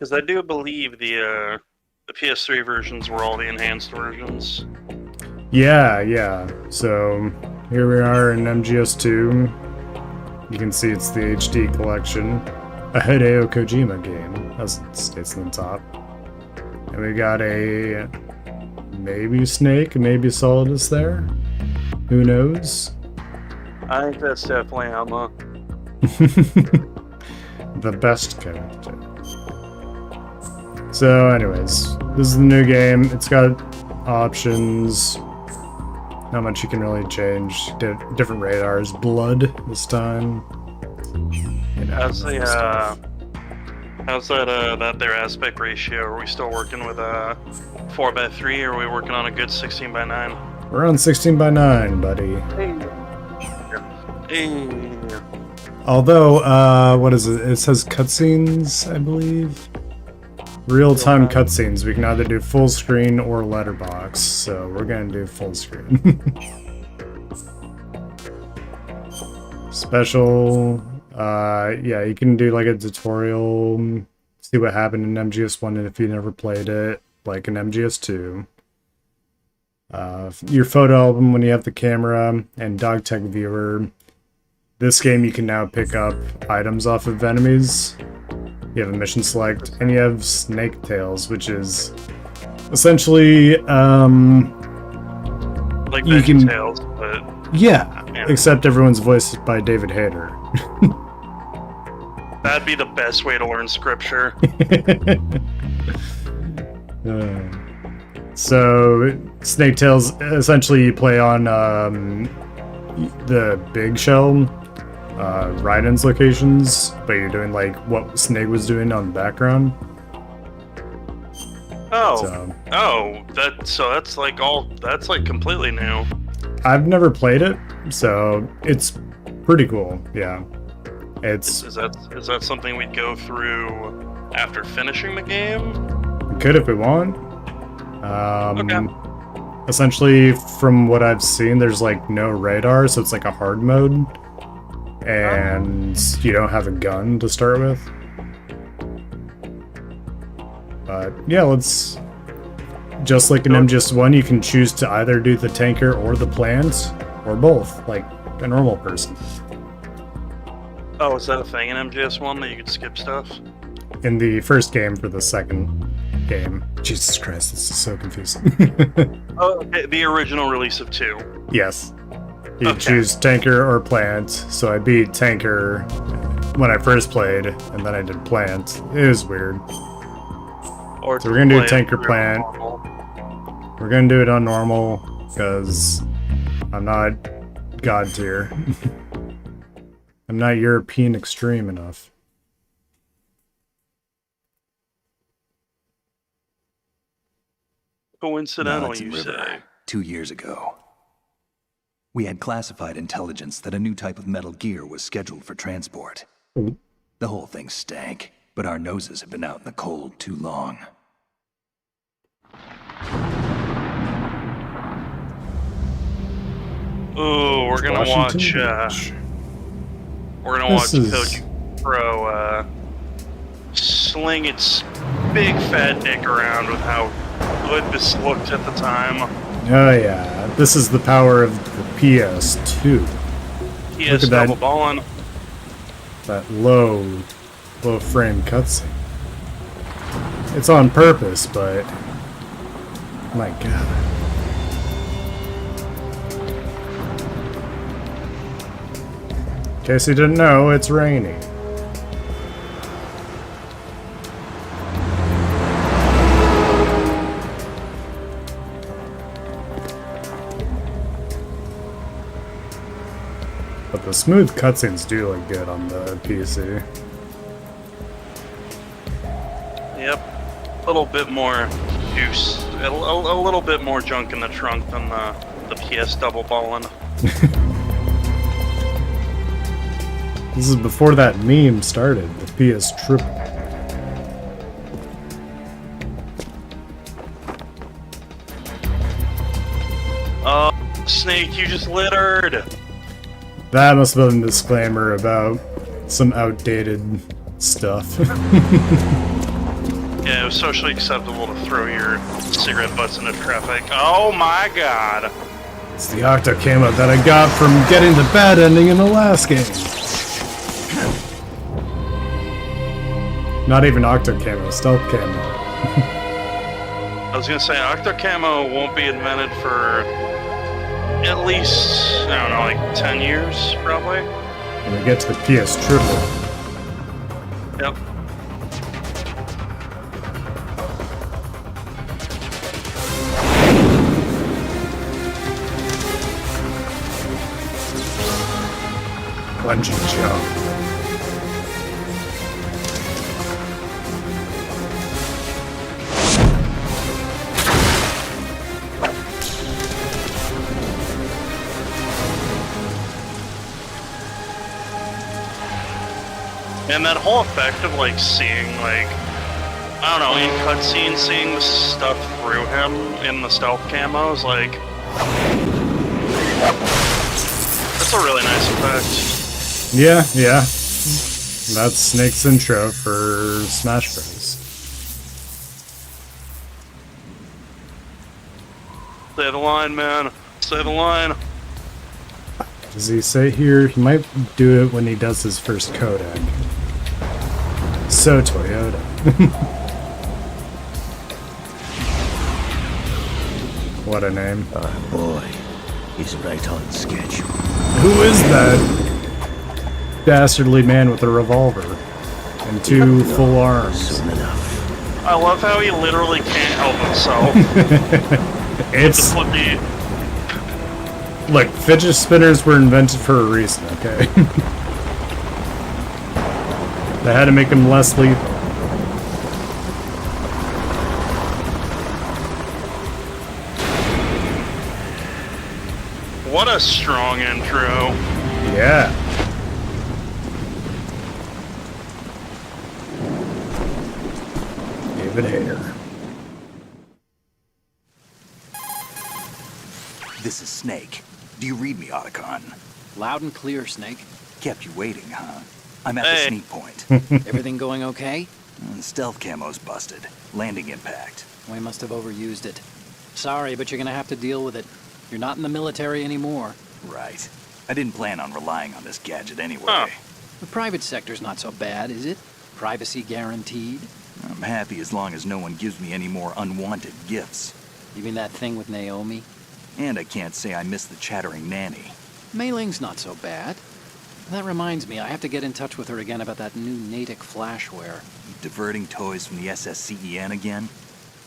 Because I do believe the PS3 versions were all the enhanced versions. Yeah. So here we are in MGS2. You can see it's the HD collection, a Hideo Kojima game, as it states on the top. And we got a maybe Snake, maybe Solidus there. Who knows? I think that's definitely Emma. The best character. So anyways, this is the new game. It's got options. Not much you can really change. Different radars. Blood this time. You know, How's that their aspect ratio? Are we still working with a 4:3, or are we working on a good 16:9? we're on 16:9, buddy. Hey. Although, what is it? It says cutscenes, I believe. Real-time cutscenes. We can either do full screen or letterbox, so we're gonna do full screen. Special, yeah, you can do like a tutorial, see what happened in MGS1 if you never played it, like in MGS2. Your photo album when you have the camera, and dog tech viewer. This game you can now pick up items off of enemies. You have a mission select, and you have Snake Tails, which is essentially, Like you can Tails, but yeah, except everyone's voiced by David Hayter. that'd be the best way to learn scripture. So Snake Tails, essentially you play on the big shell, Raiden's locations, but you're doing like what Snake was doing on the background. That's like completely new. I've never played it, so it's pretty cool. Yeah, it's Is that something we'd go through after finishing the game? we could if we want. Okay. Essentially, from what I've seen, there's like no radar, so it's like a hard mode, and you don't have a gun to start with. But yeah, let's. Just like in MGS1, you can choose to either do the tanker or the plant, or both, like a normal person. Oh, is that a thing in MGS1 that you could skip stuff? In the first game for the second game. Jesus Christ, this is so confusing. Oh, okay, the original release of 2. Yes. You choose tanker or plant, so I beat tanker when I first played, and then I did plant. It was weird. Or So we're gonna do tanker plant. We're gonna do it on normal, because I'm not God tier. I'm not European extreme enough. Coincidental, you say? 2 years ago. We had classified intelligence that a new type of metal gear was scheduled for transport. The whole thing stank, but our noses had been out in the cold too long. Ooh, we're gonna watch Coach Pro sling its big fat dick around with how good this looked at the time. Oh yeah, this is the power of the PS2. PS double ballin'. That low frame cutscene. It's on purpose, but my God. In case you didn't know, it's raining. But the smooth cutscenes do look good on the PC. Yep. A little bit more juice. A little bit more junk in the trunk than the PS double ballin'. This is before that meme started, the PS triple. Snake, you just littered! That must have been a disclaimer about some outdated stuff. Yeah, it was socially acceptable to throw your cigarette butts into traffic. Oh my god. It's the octo camo that I got from getting the bad ending in the last game. Not even octo camo, stealth camo. I was gonna say, octo camo won't be invented for at least, I don't know, like 10 years, probably. When we get to the PS triple. Yep. Bungee jump. And that whole effect of like seeing like, I don't know, in cutscenes seeing the stuff through him in the stealth camo is like, that's a really nice effect. Yeah, yeah. That's Snake's intro for Smash Bros. Say the line, man. Say the line. Does he say here? He might do it when he does his first codec. So Toyota. What a name. Oh boy, he's right on schedule. Who is that dastardly man with a revolver and two full arms? Soon enough. I love how he literally can't help himself. It's Flippy. look, fidget spinners were invented for a reason, okay? They had to make them less lethal. What a strong intro. Yeah. David Hayter. This is Snake. Do you read me, Otacon? Loud and clear, Snake. Kept you waiting, huh? I'm at Hey. the sneak point. Everything going okay? The stealth camo's busted. Landing impact. We must have overused it. Sorry, but you're gonna have to deal with it. You're not in the military anymore. Right. I didn't plan on relying on this gadget anyway. Huh. The private sector's not so bad, is it? Privacy guaranteed? I'm happy as long as no one gives me any more unwanted gifts. You mean that thing with Naomi? And I can't say I miss the chattering nanny. Mei Ling's not so bad. That reminds me, I have to get in touch with her again about that new Natick flashware. Diverting toys from the SSCEN again?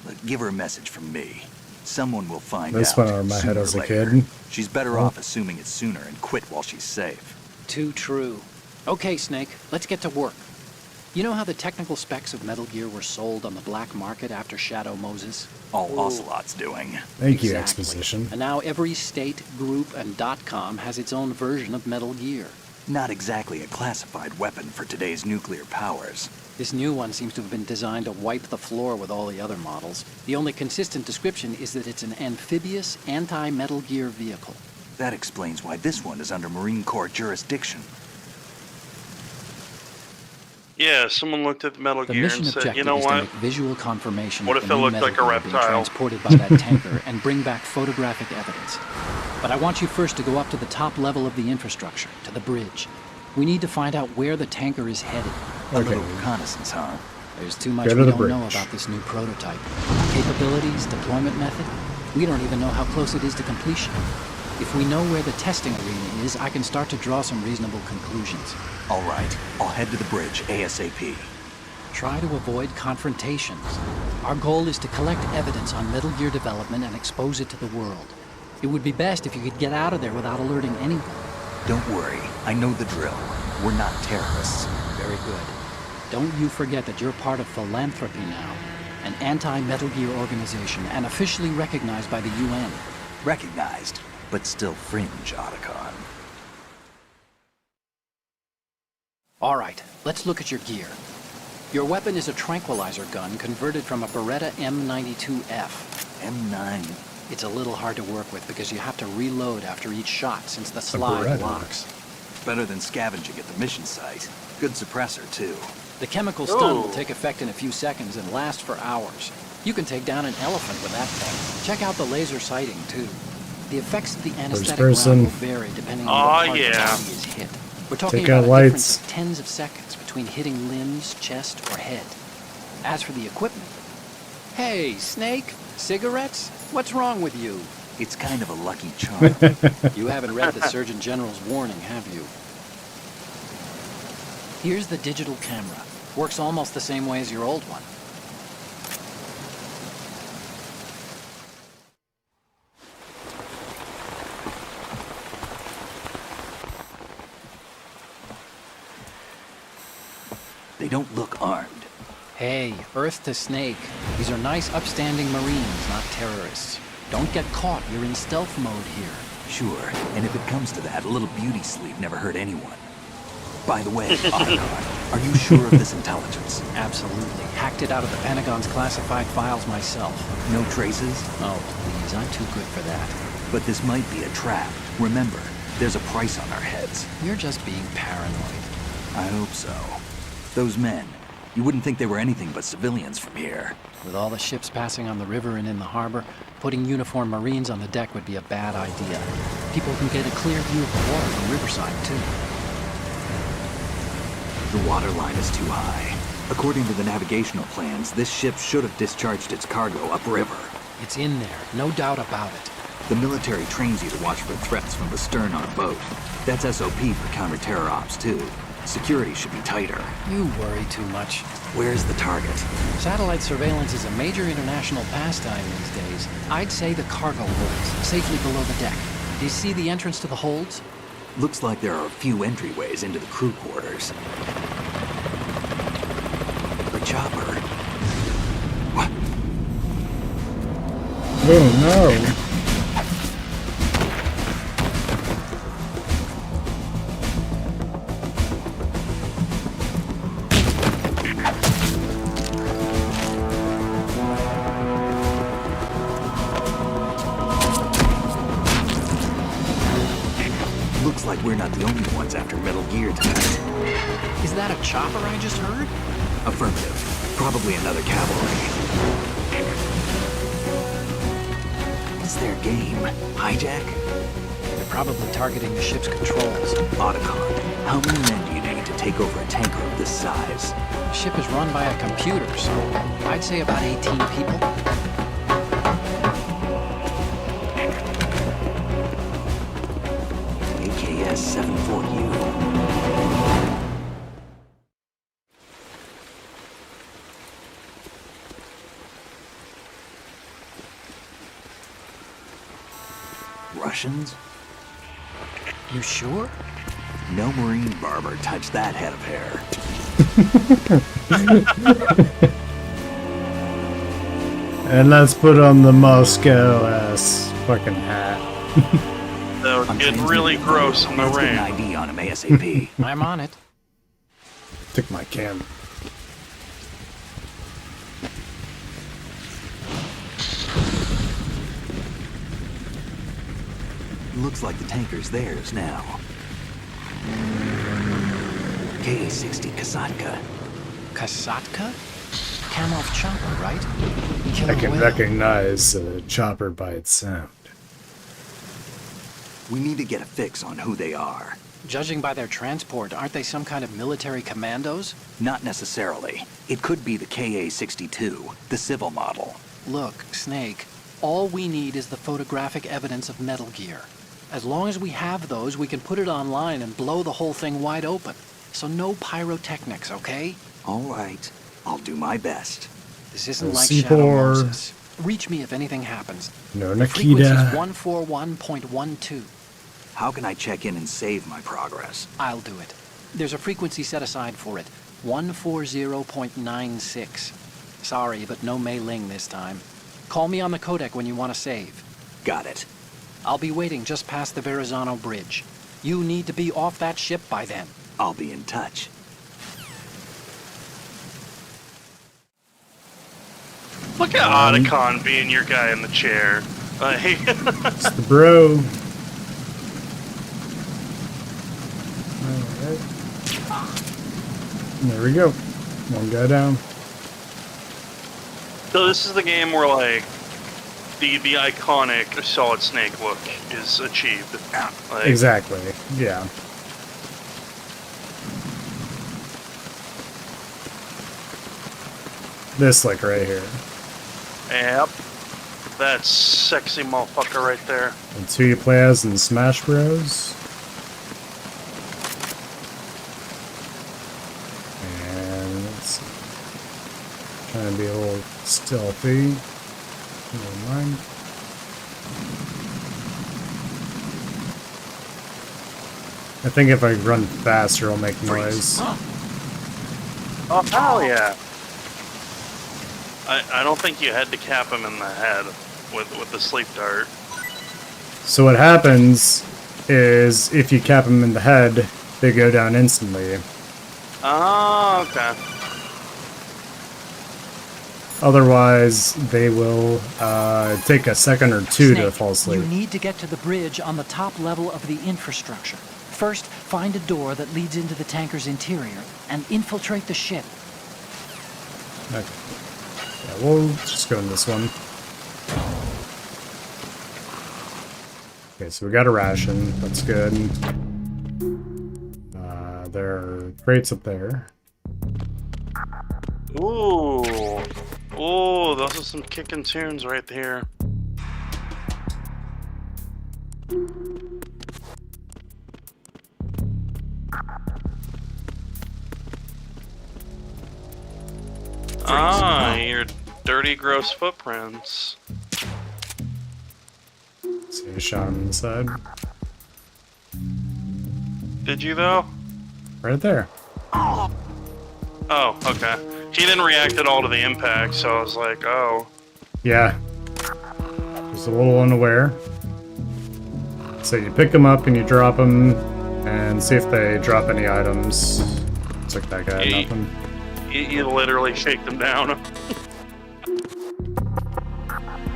Look, give her a message from me. Someone will find This out. went over my head sooner as or a later. kid. She's better off assuming it sooner and quit while she's safe. Too true. Okay, Snake, let's get to work. You know how the technical specs of Metal Gear were sold on the black market after Shadow Moses? All Ocelot's doing. Thank you, Exactly. exposition. And now every state, group, and .com has its own version of Metal Gear. Not exactly a classified weapon for today's nuclear powers. This new one seems to have been designed to wipe the floor with all the other models. The only consistent description is that it's an amphibious, anti-Metal Gear vehicle. That explains why this one is under Marine Corps jurisdiction. Yeah, someone looked at the Metal The Gear mission and said, objective you know is to what? make visual confirmation What of if the it new looked Metal like a Gear being reptile? transported by that tanker and bring back photographic evidence. But I want you first to go up to the top level of the infrastructure, to the bridge. We need to find out where the tanker is headed. A Okay. little reconnaissance, huh? There's too much Go we to the don't know bridge. about this new prototype. Capabilities, deployment method, we don't even know how close it is to completion. If we know where the testing arena is, I can start to draw some reasonable conclusions. All right, I'll head to the bridge ASAP. Try to avoid confrontations. Our goal is to collect evidence on Metal Gear development and expose it to the world. It would be best if you could get out of there without alerting anyone. Don't worry, I know the drill. We're not terrorists. Very good. Don't you forget that you're part of Philanthropy now, an anti-Metal Gear organization and officially recognized by the UN. Recognized, but still fringe, Otacon. All right, let's look at your gear. Your weapon is a tranquilizer gun converted from a Beretta M92F. M9. It's a little hard to work with because you have to reload after each shot since the slide Beretta. locks. Better than scavenging at the mission site. Good suppressor, too. The chemical stun will Ooh. take effect in a few seconds and last for hours. You can take down an elephant with that thing. Check out the laser sighting, too. The effects of the anesthetic person. round will vary depending on what part of the yeah. body is hit. We're talking Take out about a lights. difference of tens of seconds between hitting limbs, chest, or head. As for the equipment... Hey, Snake, cigarettes? What's wrong with you? It's kind of a lucky charm. You haven't read the Surgeon General's warning, have you? Here's the digital camera. Works almost the same way as your old one. They don't look armed. Hey, Earth to Snake. These are nice, upstanding Marines, not terrorists. Don't get caught. You're in stealth mode here. Sure, and if it comes to that, a little beauty sleep never hurt anyone. By the way, Otacon, are you sure of this intelligence? Absolutely. Hacked it out of the Pentagon's classified files myself. No traces? Oh, please. I'm too good for that. But this might be a trap. Remember, there's a price on our heads. You're just being paranoid. I hope so. Those men, you wouldn't think they were anything but civilians from here. With all the ships passing on the river and in the harbor, putting uniformed Marines on the deck would be a bad idea. People can get a clear view of the water from Riverside, too. The water line is too high. According to the navigational plans, this ship should have discharged its cargo upriver. It's in there, no doubt about it. The military trains you to watch for threats from the stern on a boat. That's SOP for counter-terror ops, too. Security should be tighter. You worry too much. Where's the target? Satellite surveillance is a major international pastime these days. I'd say the cargo holds, safely below the deck. Do you see the entrance to the holds? Looks like there are a few entryways into the crew quarters. The chopper. What? Oh no. Looks like we're not the only ones after Metal Gear tonight. Is that a chopper I just heard? Affirmative. Probably another cavalry. What's their game? Hijack? They're probably targeting the ship's controls. Otacon, how many men do you need to take over a tanker of this size? The ship is run by a computer, so I'd say about 18 people. AKS 74U. Russians? You sure? No Marine barber touched that head of hair. And let's put on the Moscow ass fucking hat. That would I'm get transmitting really the gross phone. in the Let's get rain. an ID on him ASAP. I'm on it. Took my cam. Looks like the tanker's theirs now. KA-60 Kasatka. Kasatka? Kamov chopper, right? Killer I can whale. recognize a chopper by its sound. We need to get a fix on who they are. Judging by their transport, aren't they some kind of military commandos? Not necessarily. It could be the KA-62, the civil model. Look, Snake, all we need is the photographic evidence of Metal Gear. As long as we have those, we can put it online and blow the whole thing wide open. So no pyrotechnics, okay? All right. I'll do my best. This isn't We'll like see Shadow for- Moses. Reach me if anything happens. No Frequency's Nikita. 141.12. How can I check in and save my progress? I'll do it. There's a frequency set aside for it. 140.96. Sorry, but no Mei Ling this time. Call me on the codec when you want to save. Got it. I'll be waiting just past the Verrazano Bridge. You need to be off that ship by then. I'll be in touch. Look at Otacon being your guy in the chair. Like, It's the bro. Alright. There we go. one guy down. So this is the game where, like, the iconic Solid Snake look is achieved. Like, Exactly, yeah. This, like, right here. Yep. That sexy motherfucker right there. It's who you play as in Smash Bros. And let's see. Trying to be a little stealthy. Never mind. I think if I run faster, it'll make noise. Oh, hell yeah. I don't think you had to cap him in the head with the sleep dart. So what happens is if you cap them in the head, they go down instantly. Oh, okay. Otherwise, they will take a second or two to Snake, fall asleep. you need to get to the bridge on the top level of the infrastructure. First, find a door that leads into the tanker's interior and infiltrate the ship. Okay. Yeah, we'll just go in this one. Okay, so we got a ration. That's good. There are crates up there. Ooh. Ooh, those are some kicking tunes right here. Ah, your dirty, gross footprints. See a shot on the side. Did you, though? Right there. Oh, okay. He didn't react at all to the impact, so I was like, oh. Yeah. Just a little unaware. So you pick them up and you drop them and see if they drop any items. Looks like that guy had nothing. You literally shake them down.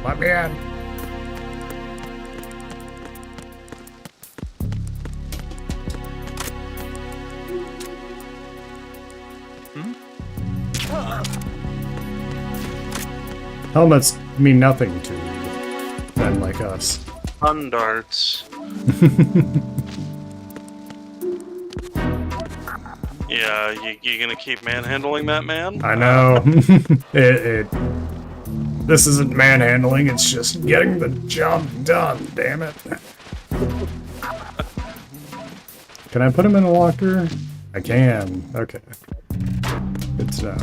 Let me in. Helmets mean nothing to men like us. Fun darts. Yeah, you gonna keep manhandling that man? I know. This isn't manhandling, it's just getting the job done, damn it. Can I put him in a locker? I can. Okay. Good to know.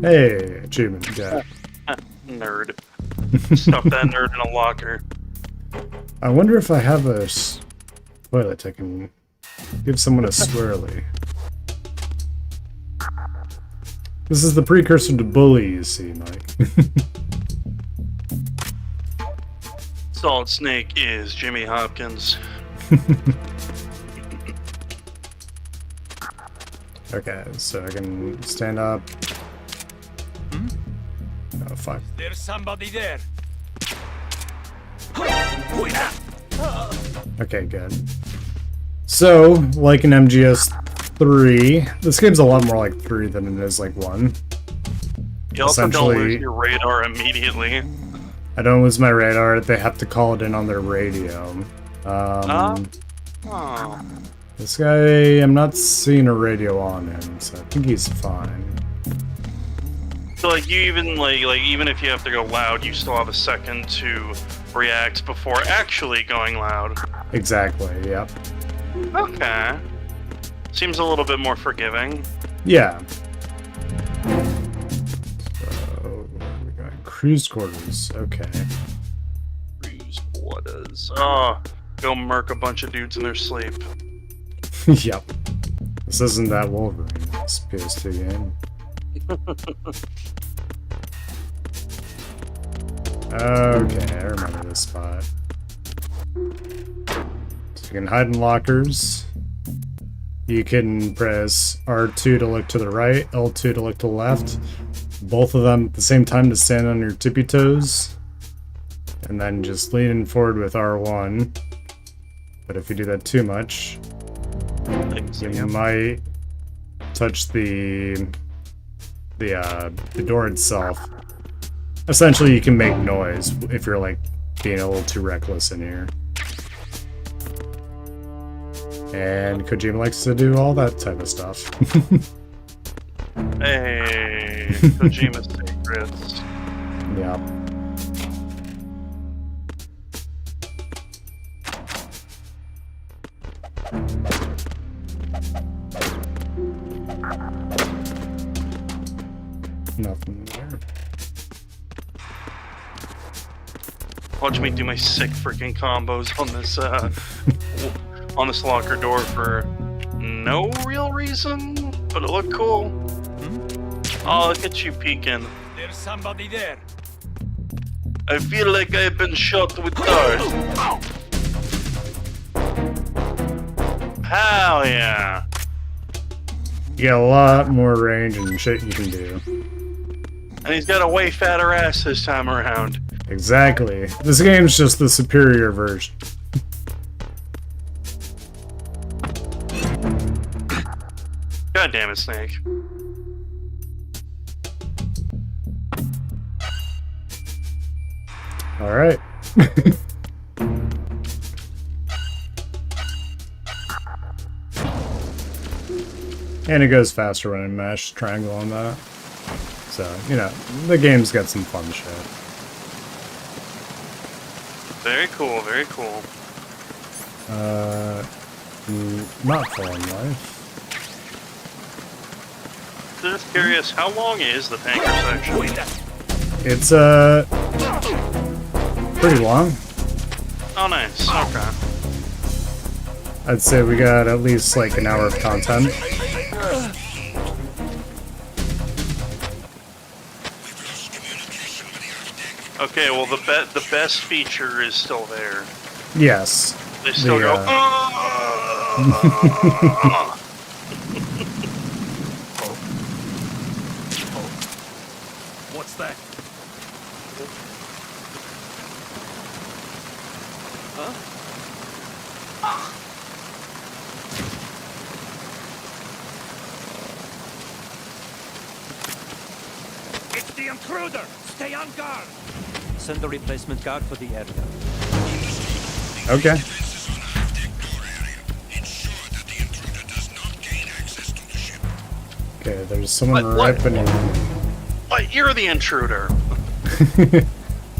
Hey, achievement, yeah. Nerd. Stuff that nerd in a locker. I wonder if I have a toilet I can give someone a swirly. This is the precursor to bully, you see, Mike. Solid Snake is Jimmy Hopkins. Okay, so I can stand up. Oh, fuck. There's somebody there. Okay, good. So, like in MGS3, this game's a lot more like 3 than it is like 1. You also don't Essentially- lose your radar immediately. I don't lose my radar, they have to call it in on their radio. Oh. This guy, I'm not seeing a radio on him, so I think he's fine. So like you even like even if you have to go loud, you still have a second to react before actually going loud. Exactly, yep. Okay. Seems a little bit more forgiving. Yeah. So, we got cruise quarters, okay. Cruise quarters. Oh, go murk a bunch of dudes in their sleep. Yep. This isn't that Wolverine, this PS2 game. Okay, I remember this spot. So you can hide in lockers. You can press R2 to look to the right, L2 to look to the left. Both of them at the same time to stand on your tippy toes. And then just lean forward with R1. But if you do that too much, you might touch the the door itself. Essentially, you can make noise if you're like being a little too reckless in here. And Kojima likes to do all that type of stuff. Hey, Kojima's secrets. Yeah. Nothing there. Watch me do my sick freaking combos on this locker door for no real reason, but it looked cool. Oh, look at you peeking. There's somebody there. I feel like I've been shot with darts. Hell yeah. You got a lot more range and shit you can do. And he's got a way fatter ass this time around. Exactly. This game's just the superior version. God damn it, Snake. Alright. And it goes faster when I mash triangle on that. So, you know, the game's got some fun shit. Very cool, very cool. Not falling life. Just curious, how long is the tanker section? It's, pretty long. Oh, nice. Okay. I'd say we got at least like an hour of content. Okay, well, the best feature is still there. Yes. They still go. What's that? It's the intruder! Stay on guard! Send the replacement guard for the area. Okay. Okay, there's someone right beneath me. What? You're the intruder.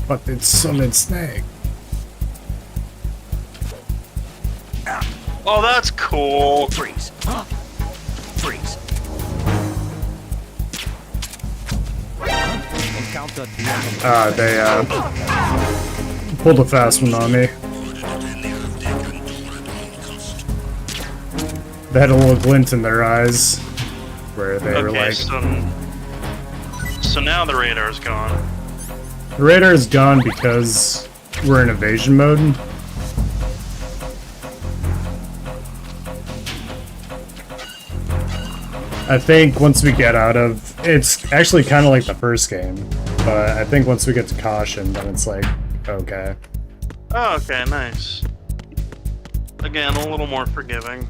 But it's Solid Snake. Oh, that's cool. Freeze! Freeze! Encounter the enemy. They, pulled a fast one on me. They had a little glint in their eyes, where they were like... So now the radar's gone. The radar is gone because we're in evasion mode. I think once we get out of... It's actually kind of like the first game, but I think once we get to caution, then it's like, okay. Oh, okay, nice. Again, a little more forgiving.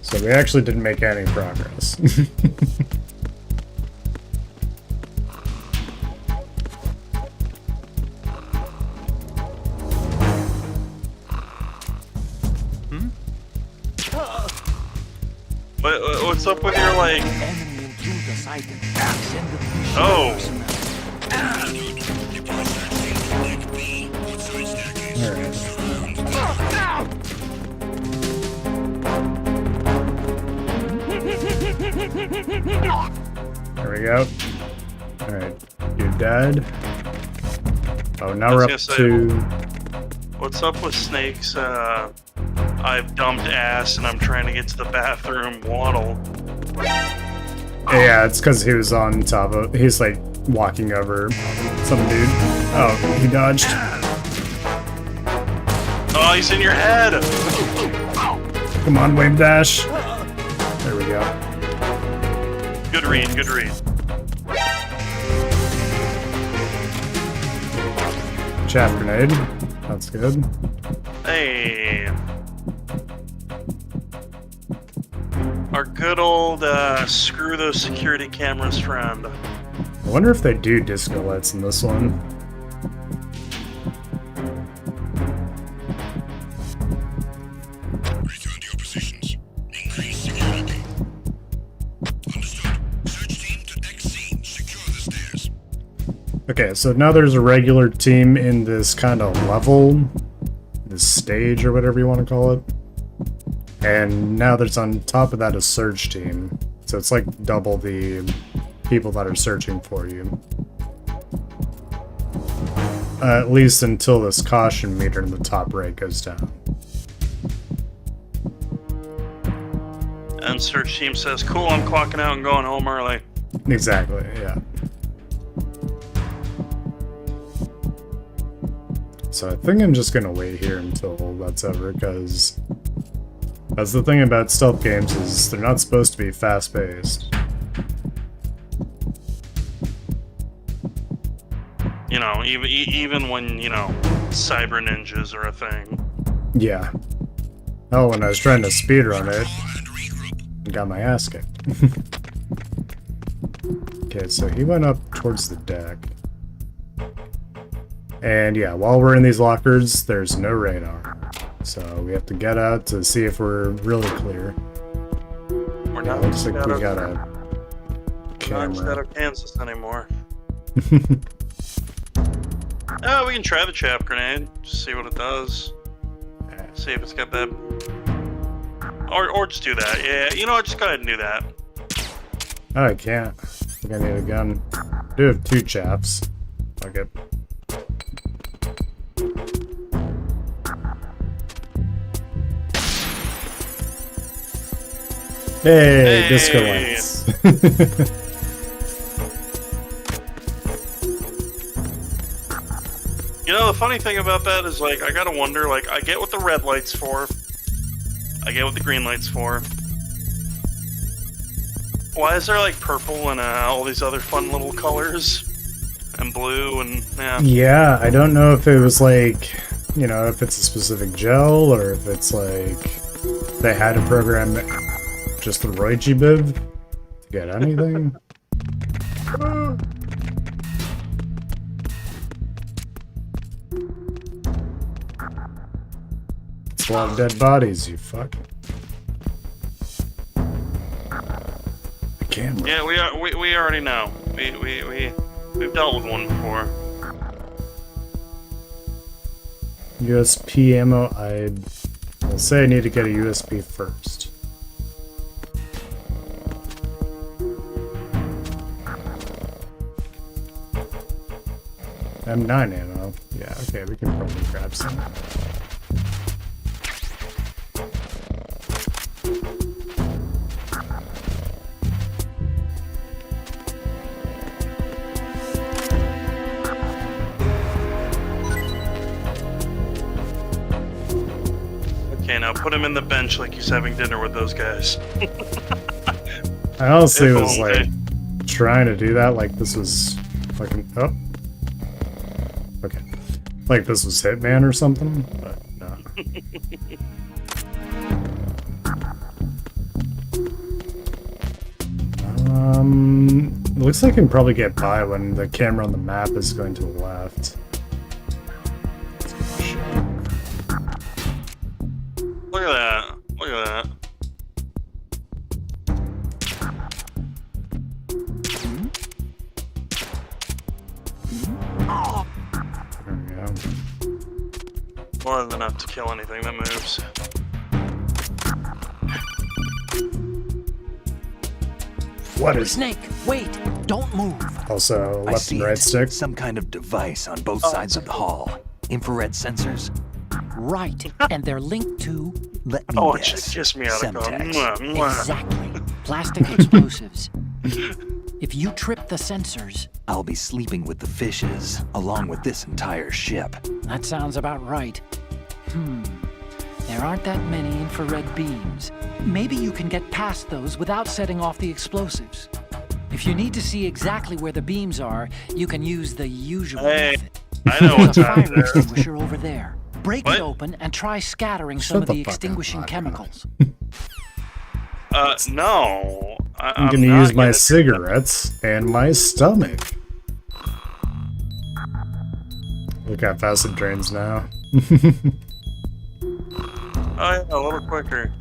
So we actually didn't make any progress. What's up with your, like... Oh! There we go. Alright, you're dead. Oh, now we're up to... What's up with Snake's, I've dumped ass and I'm trying to get to the bathroom waddle? Yeah, it's because he was on top of... He's, like, walking over some dude. Oh, he dodged. Oh, he's in your head! Come on, wave dash. There we go. Good read, good read. Chaff grenade. That's good. Hey. Our good old screw those security cameras friend. I wonder if they do disco lights in this one. Return to your positions. Increase security. Understood. Search team to Deck C. Secure the stairs. Okay, so now there's a regular team in this kind of level, this stage or whatever you want to call it. And now there's on top of that a search team. So it's like double the people that are searching for you. At least until this caution meter in the top right goes down. And search team says, cool, I'm clocking out and going home early. Exactly, yeah. So I think I'm just gonna wait here until that's over, because that's the thing about stealth games, is they're not supposed to be fast-paced. You know, even when, you know, cyber ninjas are a thing. Yeah. Oh, when I was trying to speedrun it, I got my ass kicked. Okay, so he went up towards the deck. And yeah, while we're in these lockers, there's no radar. So we have to get out to see if we're really clear. We're Yeah, not looks like out we of- got a not camera. out of Kansas anymore. Oh, we can try the trap grenade. Just see what it does. See if it's got that. Or just do that. Yeah, you know what? Just go ahead and do that. Oh, I can't. I think I need a gun. I do have 2 chaps. Okay. Hey, Hey. disco lights. You know, the funny thing about that is, like, I gotta wonder, like, I get what the red light's for. I get what the green light's for. Why is there, like, purple and all these other fun little colors? And blue and, yeah. Yeah, I don't know if it was like, you know, if it's a specific gel or if it's like they had to program just the right G-bib to get anything. It's a lot of dead bodies, you fuck. The camera. Yeah, we already know. We've dealt with one before. USP ammo, I'll say I need to get a USP first. M9 ammo. Yeah, okay, we can probably grab some. Okay, now put him in the bench like he's having dinner with those guys. I honestly If was only. like trying to do that like this was fucking okay. Like this was Hitman or something, but no. It looks like I can probably get by when the camera on the map is going to the left. Look at that. Look at that. There we go. More than enough to kill anything that moves. What is Snake, wait! Don't move! also I left see and right it. stick? Some kind of device on both sides of the hall. Infrared sensors. Right, and they're linked to... Let me Oh, it guess. should kiss me out of gum. Semtex. Mwah, mwah. Exactly. Plastic explosives. If you trip the sensors, I'll be sleeping with the fishes, along with this entire ship. that sounds about right. There aren't that many infrared beams. Maybe you can get past those without setting off the explosives. If you need to see exactly where the beams are, you can use the usual Hey, method. I know There's what's a out fire there. extinguisher over there. Break What? it open and try scattering Shut some of the the fuck up, extinguishing Vodka. chemicals. No. I'm gonna use my cigarettes and my stomach. Look how fast it drains now. Oh yeah, a little quicker.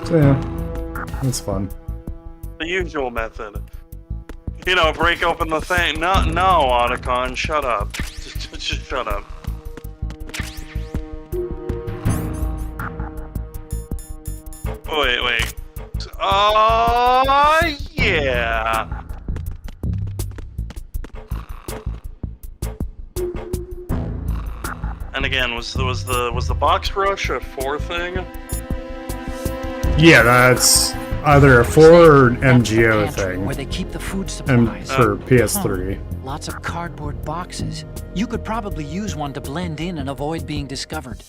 So yeah, that's fun. The usual method. You know, break open the thing. No, Otacon, shut up. Just shut up. Wait. Oh yeah. And again, was the box rush a 4 thing? Yeah, that's either a 4 or an MGO That's the pantry thing. where they keep the food And supplies. for PS3. Lots of cardboard boxes. You could probably use one to blend in and avoid being discovered.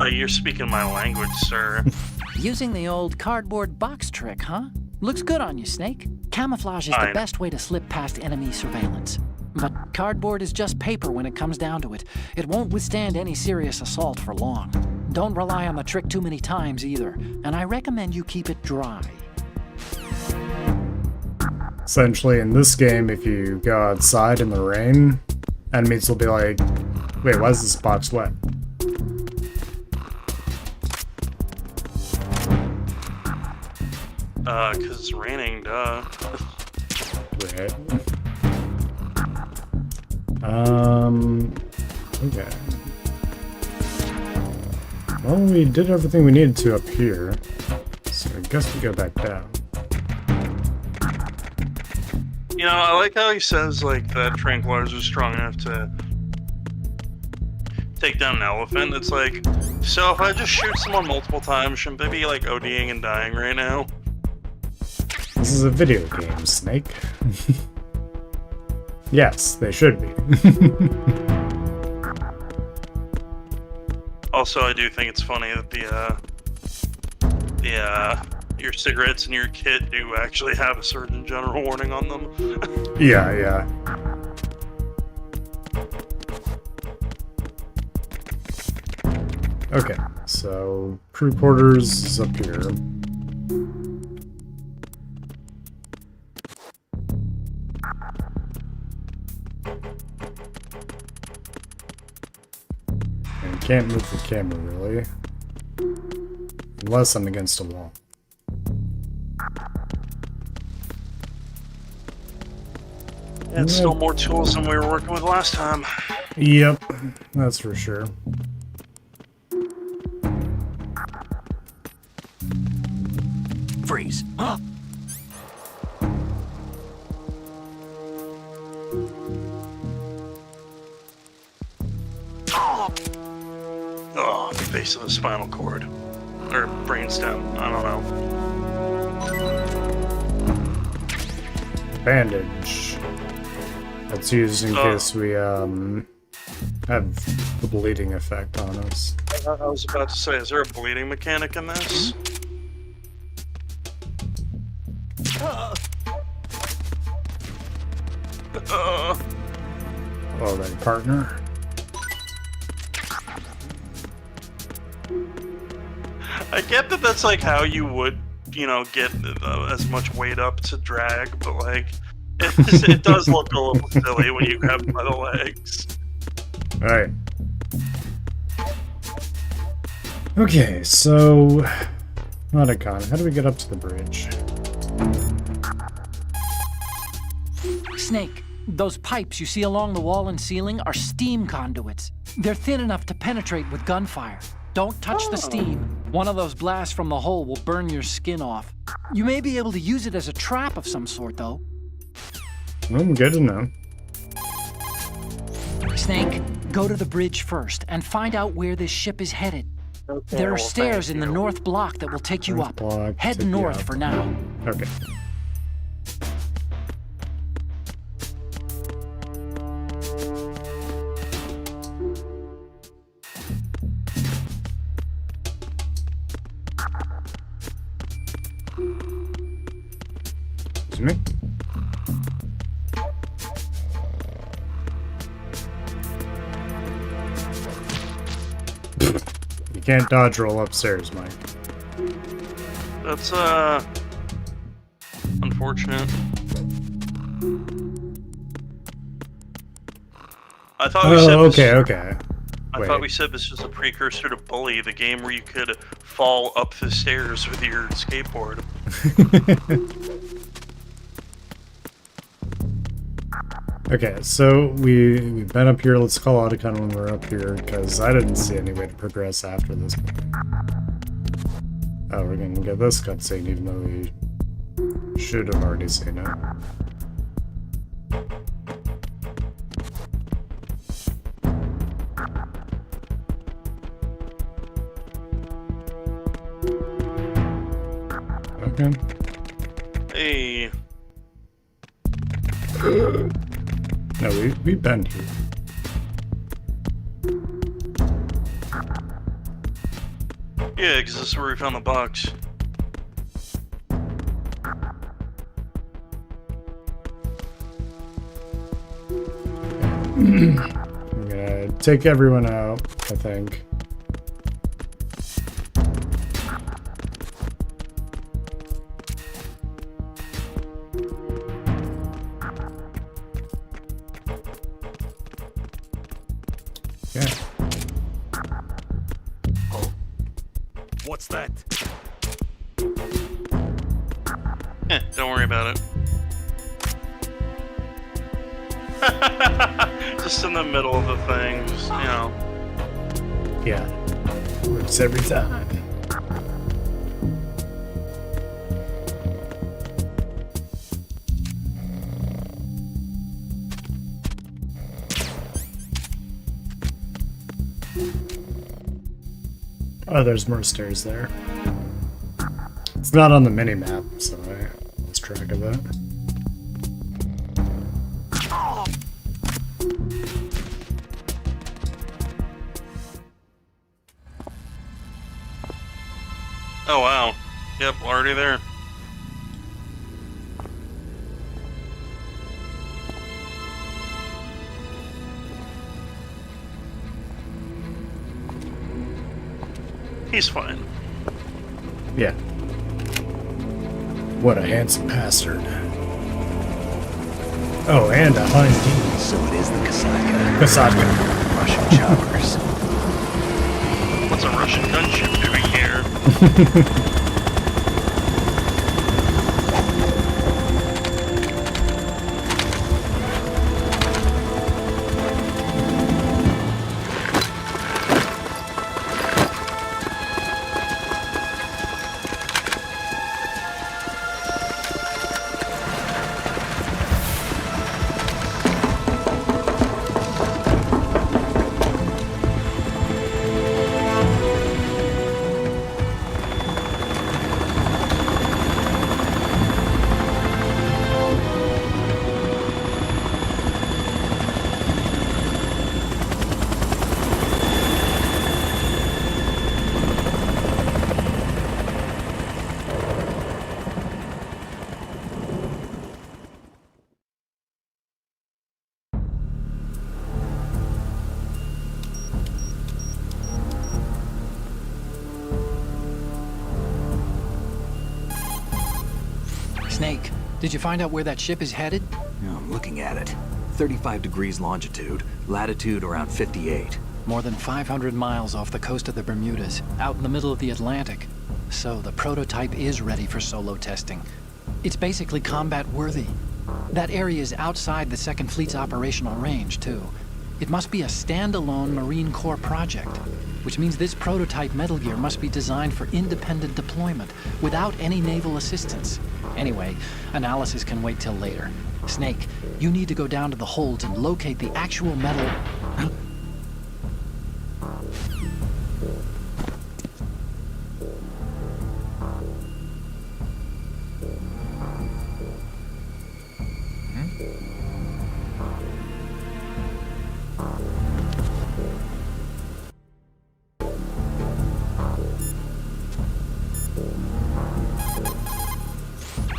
You're speaking my language, sir. Using the old cardboard box trick, huh? Looks good on you, Snake. Camouflage is the Fine. best way to slip past enemy surveillance. But cardboard is just paper when it comes down to it. It won't withstand any serious assault for long. Don't rely on the trick too many times either, and I recommend you keep it dry. Essentially, in this game, if you go outside in the rain, enemies will be like, wait, why is this box wet? Cause it's raining, duh. Right. Okay. Well, we did everything we needed to up here, so I guess we go back down. You know, I like how he says, like, that tranquilizers are strong enough to take down an elephant. It's like, so if I just shoot someone multiple times, shouldn't they be, like, ODing and dying right now? This is a video game, Snake. Yes, they should be. Also, I do think it's funny that your cigarettes and your kit do actually have a Surgeon General warning on them. Yeah. Okay, so crew quarters is up here. And can't move the camera really, unless I'm against a wall. It's still more tools than we were working with last time. Yep, that's for sure. Freeze. Huh? Oh, the base of the spinal cord. Or brainstem, I don't know. Bandage. That's used in case we have the bleeding effect on us. I was about to say, is there a bleeding mechanic in this? All right, partner. I get that that's like how you would, you know, get as much weight up to drag, but like, it does look a little silly when you grab by the legs. Alright. Okay, so... Otacon, how do we get up to the bridge? Snake, those pipes you see along the wall and ceiling are steam conduits. They're thin enough to penetrate with gunfire. Don't touch the steam. One of those blasts from the hole will burn your skin off. You may be able to use it as a trap of some sort, though. Well, good to know. Snake, go to the bridge first and find out where this ship is headed. Okay, There are well, stairs thank in the you. north block that will take you North up. block, Head take you north up. for now. Okay. Excuse me. can't dodge roll upstairs, Mike. That's unfortunate. I thought we said Oh, this, okay. I thought we said this was a precursor to Bully, the game where you could fall up the stairs with your skateboard. Okay, so we've been up here. Let's call Otacon when we're up here, because I didn't see any way to progress after this. Oh, we're gonna get this cutscene, even though we should have already seen it. Okay. Hey. No, we've been here. Yeah, because this is where we found the box. I'm gonna take everyone out, I think. Yeah. What's that? Don't worry about it. Just in the middle of the thing, just, you know. Yeah. Works every time. Oh, there's more stairs there. It's not on the mini-map, so I lost track of that. Oh wow. Yep, already there. He's fine. Yeah. What a handsome bastard. Oh, and a hind D. So it is the Kasatka. Kasatka. Russian choppers. What's a Russian gunship doing here? Snake, did you find out where that ship is headed? Yeah, I'm looking at it. 35 degrees longitude, latitude around 58. More than 500 miles off the coast of the Bermudas, out in the middle of the Atlantic. So the prototype is ready for solo testing. It's basically combat-worthy. That area is outside the Second Fleet's operational range, too. It must be a standalone Marine Corps project, which means this prototype Metal Gear must be designed for independent deployment, without any naval assistance. Anyway, analysis can wait till later. Snake, you need to go down to the holds and locate the actual metal...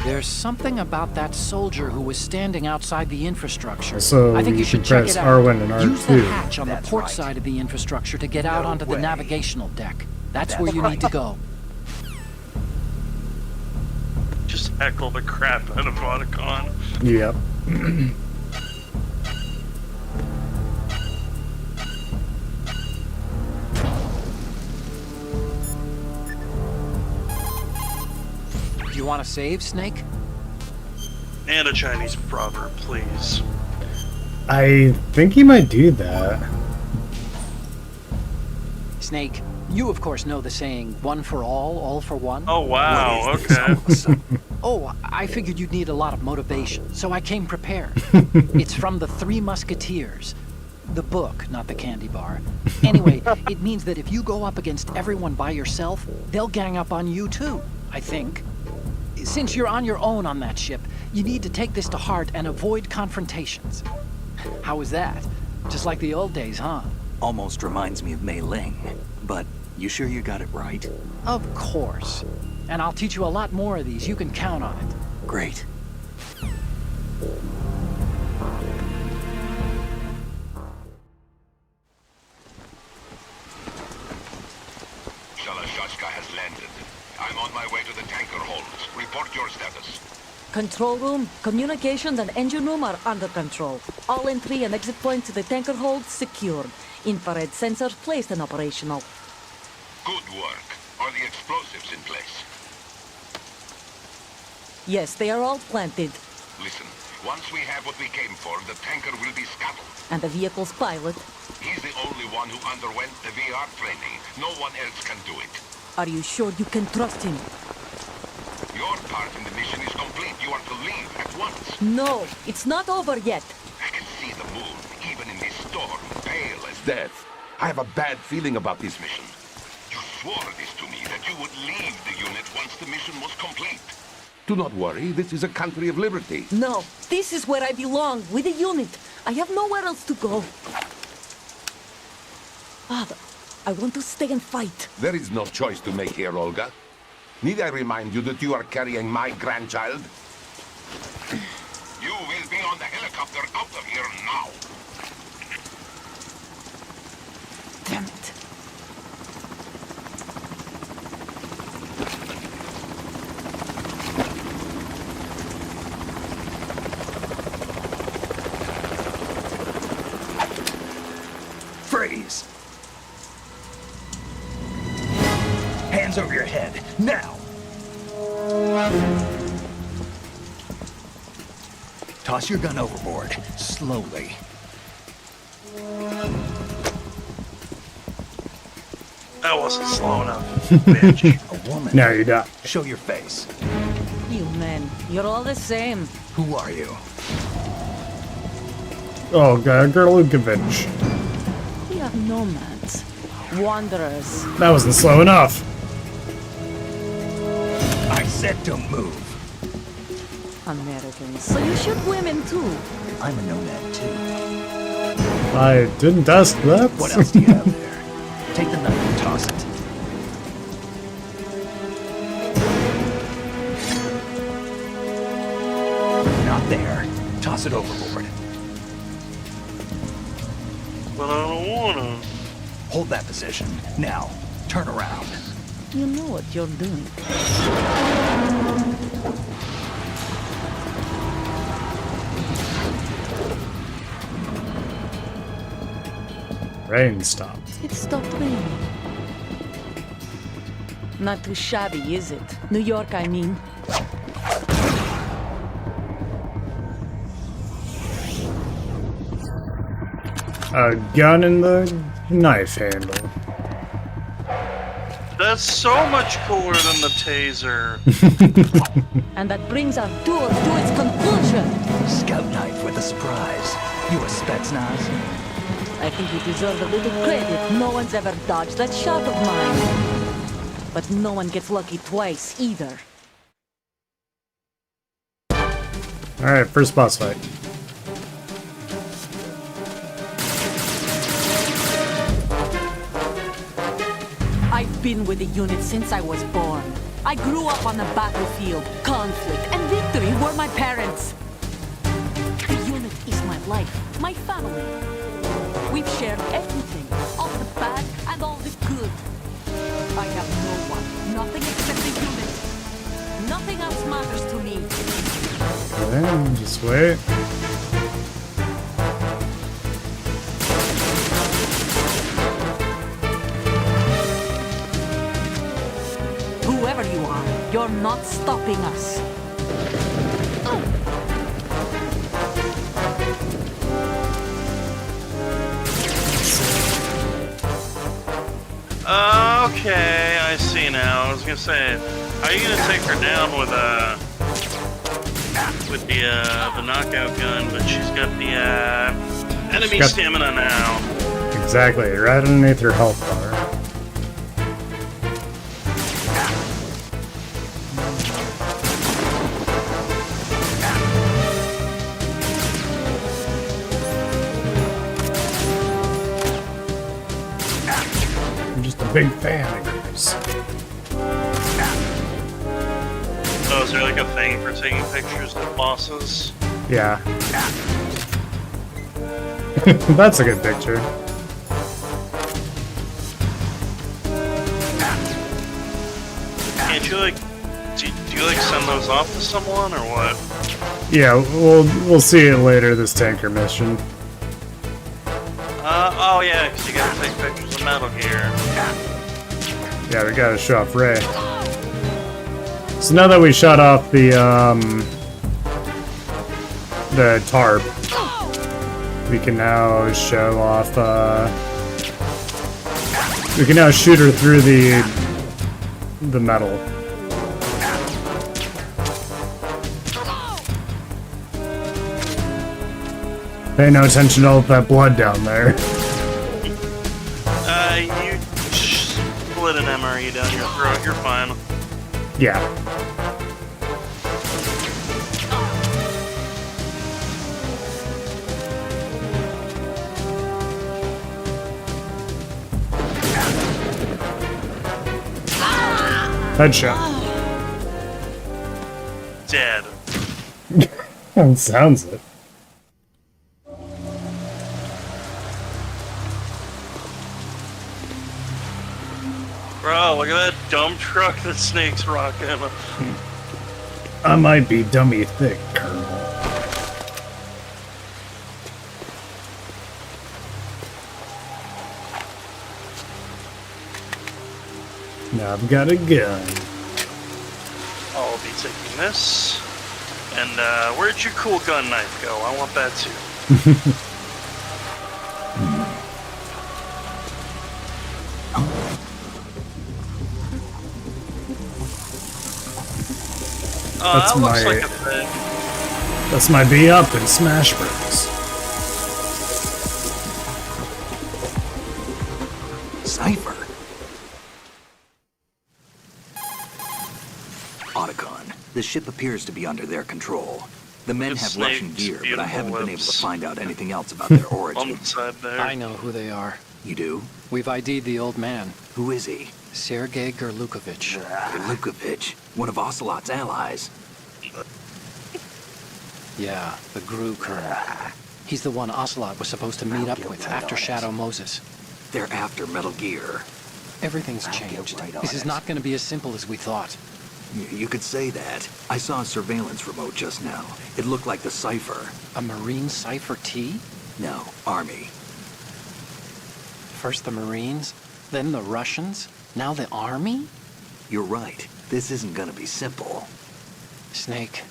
There's something about that soldier who was standing outside the infrastructure. So I think you should check press it out. R1 and Use the R2. hatch on the port side of the infrastructure to get out onto the navigational deck. That's where you need to go. Just heckle the crap out of Vodacon. Yep. Do you want to save, Snake? And a Chinese proverb, please. I think he might do that. Snake, you of course know the saying, one for all for one? Oh, wow, What is this all okay. of a sudden? Oh, I figured you'd need a lot of motivation, so I came prepared. It's from the Three Musketeers. The book, not the candy bar. Anyway, it means that if you go up against everyone by yourself, they'll gang up on you too, I think. Since you're on your own on that ship, you need to take this to heart and avoid confrontations. How was that? Just like the old days, huh? Almost reminds me of Mei Ling. But you sure you got it right? Of course. And I'll teach you a lot more of these. You can count on it. Great. Shalashashka has landed. I'm on my way to the tanker holds. Report your status. Control room, communications and engine room are under control. All entry and exit points to the tanker hold secured. Infrared sensors placed and operational. Good work. Are the explosives in place? Yes, they are all planted. Listen, once we have what we came for, the tanker will be scuttled. And the vehicle's pilot. He's the only one who underwent the VR training. No one else can do it. Are you sure you can trust him? Your part in the mission is complete. You are to leave at once. No, it's not over yet. I can see the moon, even in this storm, pale as death. I have a bad feeling about this mission. You swore this to me, that you would leave the unit once the mission was complete. Do not worry, this is a country of liberty. No, this is where I belong, with the unit. I have nowhere else to go. Father, I want to stay and fight. There is no choice to make here, Olga. Need I remind you that you are carrying my grandchild? You will be on the helicopter out of here now. Damn it. Freeze! Hands over your head, now! Toss your gun overboard, slowly. That wasn't slow enough, bitch. A woman. No, you don't. Show your face. You men, you're all the same. Who are you? Oh, God, Gerlukovich. We are nomads. Wanderers. That wasn't slow enough. I said to move. Americans. So you shoot women too. I'm a nomad too. I didn't ask that. What else do you have there? Take the knife and toss it. Not there. Toss it overboard. But I don't wanna. Hold that position. Now, turn around. You know what you're doing. Rain stopped. It stopped raining. Not too shabby, is it? New York, I mean. A gun in the knife handle. That's so much cooler than the taser. And that brings our tour to its conclusion. Scout knife with a surprise. You a Spetsnaz? I think you deserve a little credit. No one's ever dodged that shot of mine. But no one gets lucky twice, either. Alright, first boss fight. I've been with the unit since I was born. I grew up on the battlefield. Conflict and victory were my parents. The unit is my life, my family. We've shared everything, all the bad and all the good. I matters to me. Okay, just wait. Whoever you are, you're not stopping us. Okay, I see now. I was gonna say, how are you gonna take her down with the knockout gun? But she's got the enemy stamina now. Exactly, right underneath her health bar. I'm just a big fan of yours. So is there like a thing for taking pictures of bosses? Yeah. That's a good picture. Can't you like, do you like send those off to someone or what? Yeah, we'll see it later, this tanker mission. Oh yeah, because you gotta take pictures of Metal Gear. Yeah, we gotta show off Ray. So now that we shut off the tarp, we can now show off, we can now shoot her through the metal. Pay no attention to all that blood down there. You split an MRE down your throat, you're fine. Yeah. Headshot. Dead. Sounds it. Bro, look at that dump truck that Snake's rocking. I might be dummy thick, Colonel. Now I've got a gun. I'll be taking this. And where'd your cool gun knife go? I want that too. That's that looks my- like a thing. That's my B up in Smash Bros. Cypher. Otacon, the ship appears to be under their control. The men It's have Russian Snake's gear, but I beautiful haven't been able to lips. find out anything else about their On origin. the side there. I know who they are. You do? We've ID'd the old man, Who is he? Sergei Gerlukovich. Lukovich, one of Ocelot's allies. Yeah, the GRU colonel. He's the one Ocelot was supposed to meet up with after Shadow Moses. They're after Metal Gear. Everything's changed. This is not going to be as simple as we thought. You could say that. I saw a surveillance remote just now. It looked like the Cypher. A Marine Cypher T? No, Army. First the Marines, then the Russians, now the Army? You're right. This isn't gonna be simple. Snake,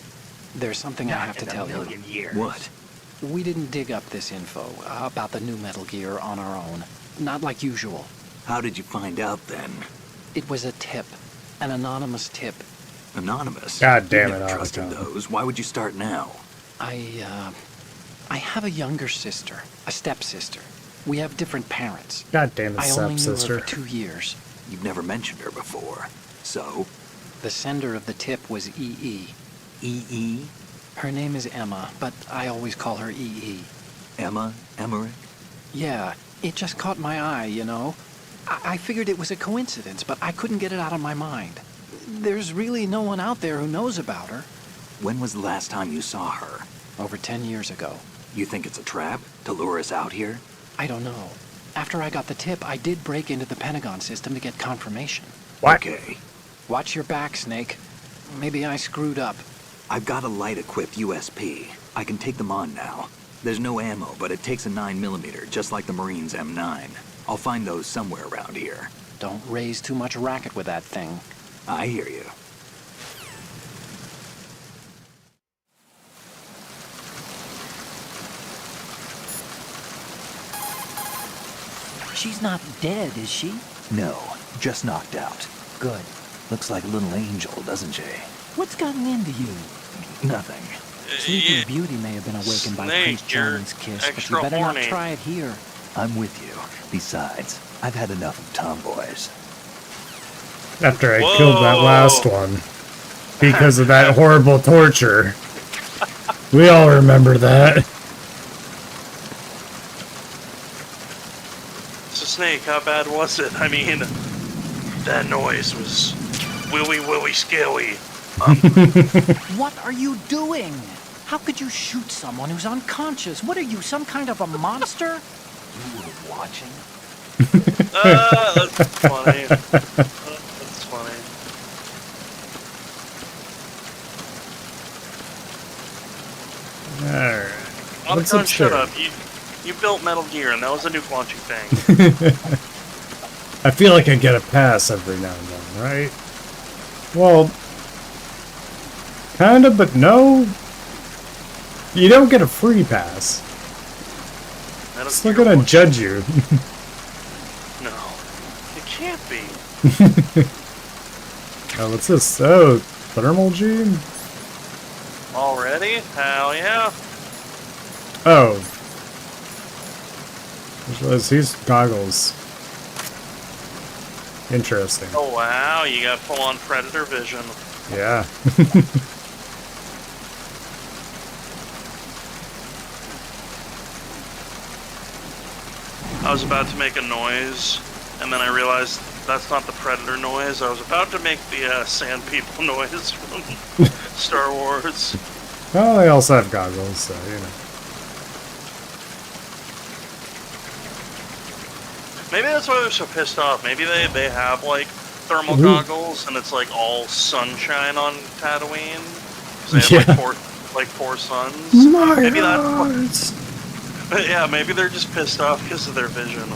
there's something I have to tell you. What? We didn't dig up this info about the new Metal Gear on our own. Not like usual. How did you find out then? It was a tip. An anonymous tip. Anonymous? God damn You it, never trusted Otacon. those. Why would you start now? I have a younger sister, a stepsister. We have different parents. God damn it, I only knew her stepsister. for 2 years. You've never mentioned her before. So? The sender of the tip was EE. E.E.? Her name is Emma, but I always call her EE. Emma? Emmerich? Yeah, it just caught my eye, you know? I figured it was a coincidence, but I couldn't get it out of my mind. There's really no one out there who knows about her. When was the last time you saw her? Over 10 years ago. You think it's a trap? To lure us out here? I don't know. After I got the tip, I did break into the Pentagon system to get confirmation. What? Okay. Watch your back, Snake. Maybe I screwed up. I've got a light-equipped USP. I can take them on now. There's no ammo, but it takes a 9mm, just like the Marines' M9. I'll find those somewhere around here. Don't raise too much racket with that thing. I hear you. She's not dead, is she? No, just knocked out. Good. Looks like a little angel, doesn't she? What's gotten into you? Nothing. Sleeping Beauty may have been awakened by Snake, Prince you're Charming's kiss, but you extra better horny. not try it here. I'm with you. Besides, I've had enough of tomboys. After I Whoa. killed that last one. Because of that horrible torture. We all remember that. So Snake, how bad was it? I mean, that noise was willy scary. What are you doing? How could you shoot someone who's unconscious? What are you, some kind of a monster? You were watching? That's funny. That's funny. Alright. What's Otacon, shut up. upstairs? You built Metal Gear, and that was a nuke launching thing. I feel like I get a pass every now and then, right? Well, kinda, but no. You don't get a free pass. Metal Still Gear gonna was- judge you. No, it can't be. Oh, what's this? Oh, thermal G? Already? Hell yeah. Oh. Which was these goggles. Interesting. Oh wow, you got full-on Predator vision. Yeah. I was about to make a noise, and then I realized that's not the Predator noise. I was about to make the Sand People noise from Star Wars. Well, they also have goggles, so, you know. Maybe that's why they're so pissed off. Maybe they have, like, thermal Ooh. goggles, and it's, like, all sunshine on Tatooine. 'Cause they have, Yeah. like, four suns. My Maybe that's eyes. But yeah, maybe they're just pissed off because of their vision.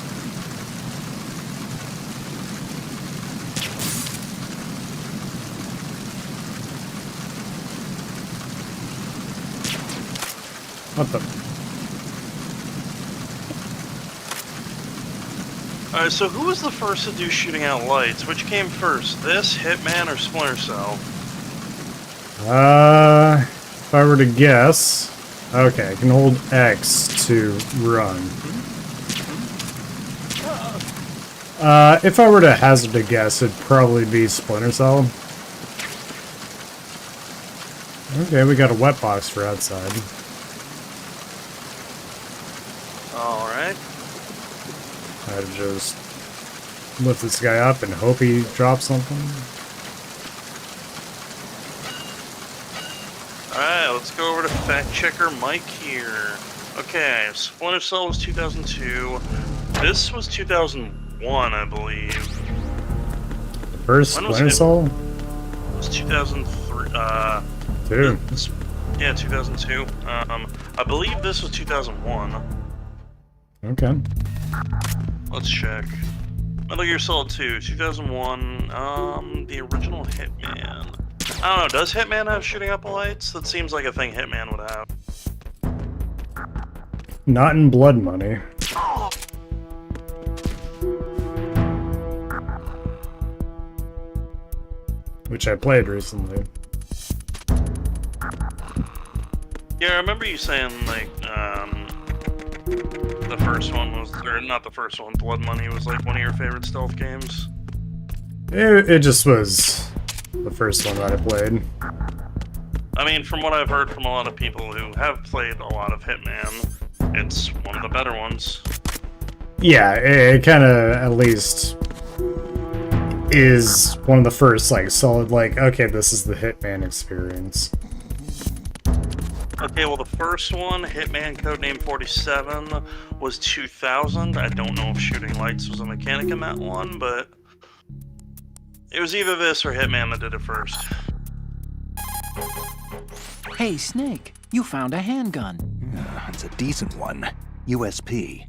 What the? Alright, so who was the first to do shooting out lights? Which came first, this, Hitman, or Splinter Cell? If I were to guess... Okay, I can hold X to run. If I were to hazard a guess, it'd probably be Splinter Cell. Okay, we got a wet box for outside. Alright. I'd just lift this guy up and hope he drops something. Alright, let's go over to Fact Checker Mike here. Okay, Splinter Cell was 2002. This was 2001, I believe. First When was Splinter it? Cell? It was 2003, Two. yeah, 2002. I believe this was 2001. Okay. Let's check. Metal Gear Solid 2, 2001, the original Hitman. I don't know, does Hitman have shooting up lights? That seems like a thing Hitman would have. Not in Blood Money. Which I played recently. Yeah, I remember you saying, like, the first one was, or not the first one, Blood Money was like one of your favorite stealth games. It just was the first one that I played. I mean, from what I've heard from a lot of people who have played a lot of Hitman, it's one of the better ones. Yeah, it kind of at least is one of the first, like, solid, like, okay, this is the Hitman experience. Okay, well, the first one, Hitman Codename 47, was 2000. I don't know if shooting lights was a mechanic in that one, but it was either this or Hitman that did it first. Hey, Snake, you found a handgun. It's a decent one. USP.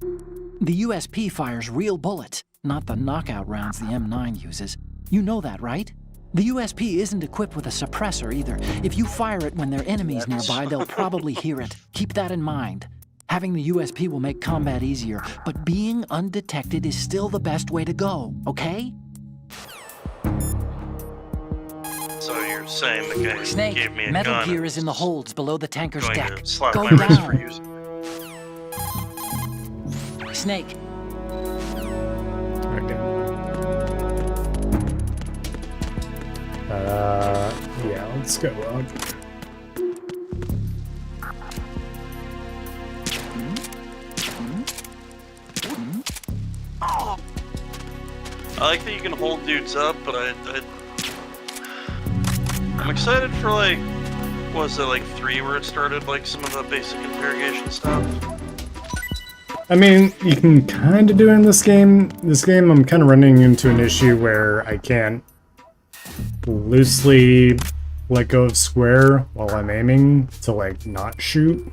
The USP fires real bullets, not the knockout rounds the M9 uses. You know that, right? The USP isn't equipped with a suppressor either. If you fire it when there are enemies nearby, they'll probably hear it. Keep that in mind. Having the USP will make combat easier, but being undetected is still the best way to go, okay? So you're saying the guy who gave me Snake, a Metal gun Gear is in the holds below the tanker's going deck. to slap Go my wrist for down. using it. Snake, Okay. Yeah, let's go on. I like that you can hold dudes up, but I'm excited for, like, what was it, like 3 where it started, like, some of the basic interrogation stuff? I mean, you can kind of do it in this game. This game, I'm kind of running into an issue where I can't loosely let go of square while I'm aiming to, like, not shoot.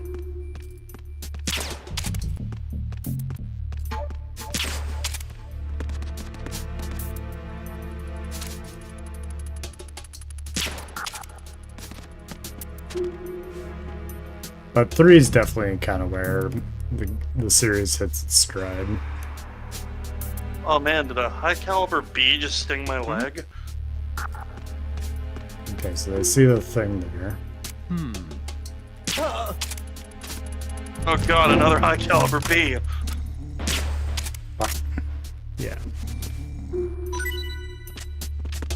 But 3 is definitely kind of where the series hits its stride. Oh man, did a high caliber bee just sting my leg? Okay, so they see the thing there. Oh god, another high caliber bee. Yeah.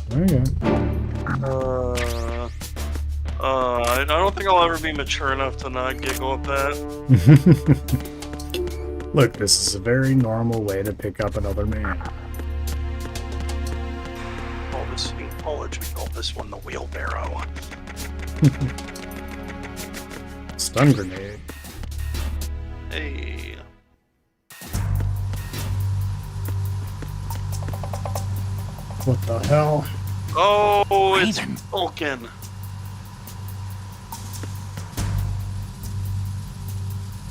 There you go. I don't think I'll ever be mature enough to not giggle at that. Look, this is a very normal way to pick up another man. In college, we call this one the wheelbarrow. Stun grenade. Hey. What the hell? Oh, it's Raven. Vulcan.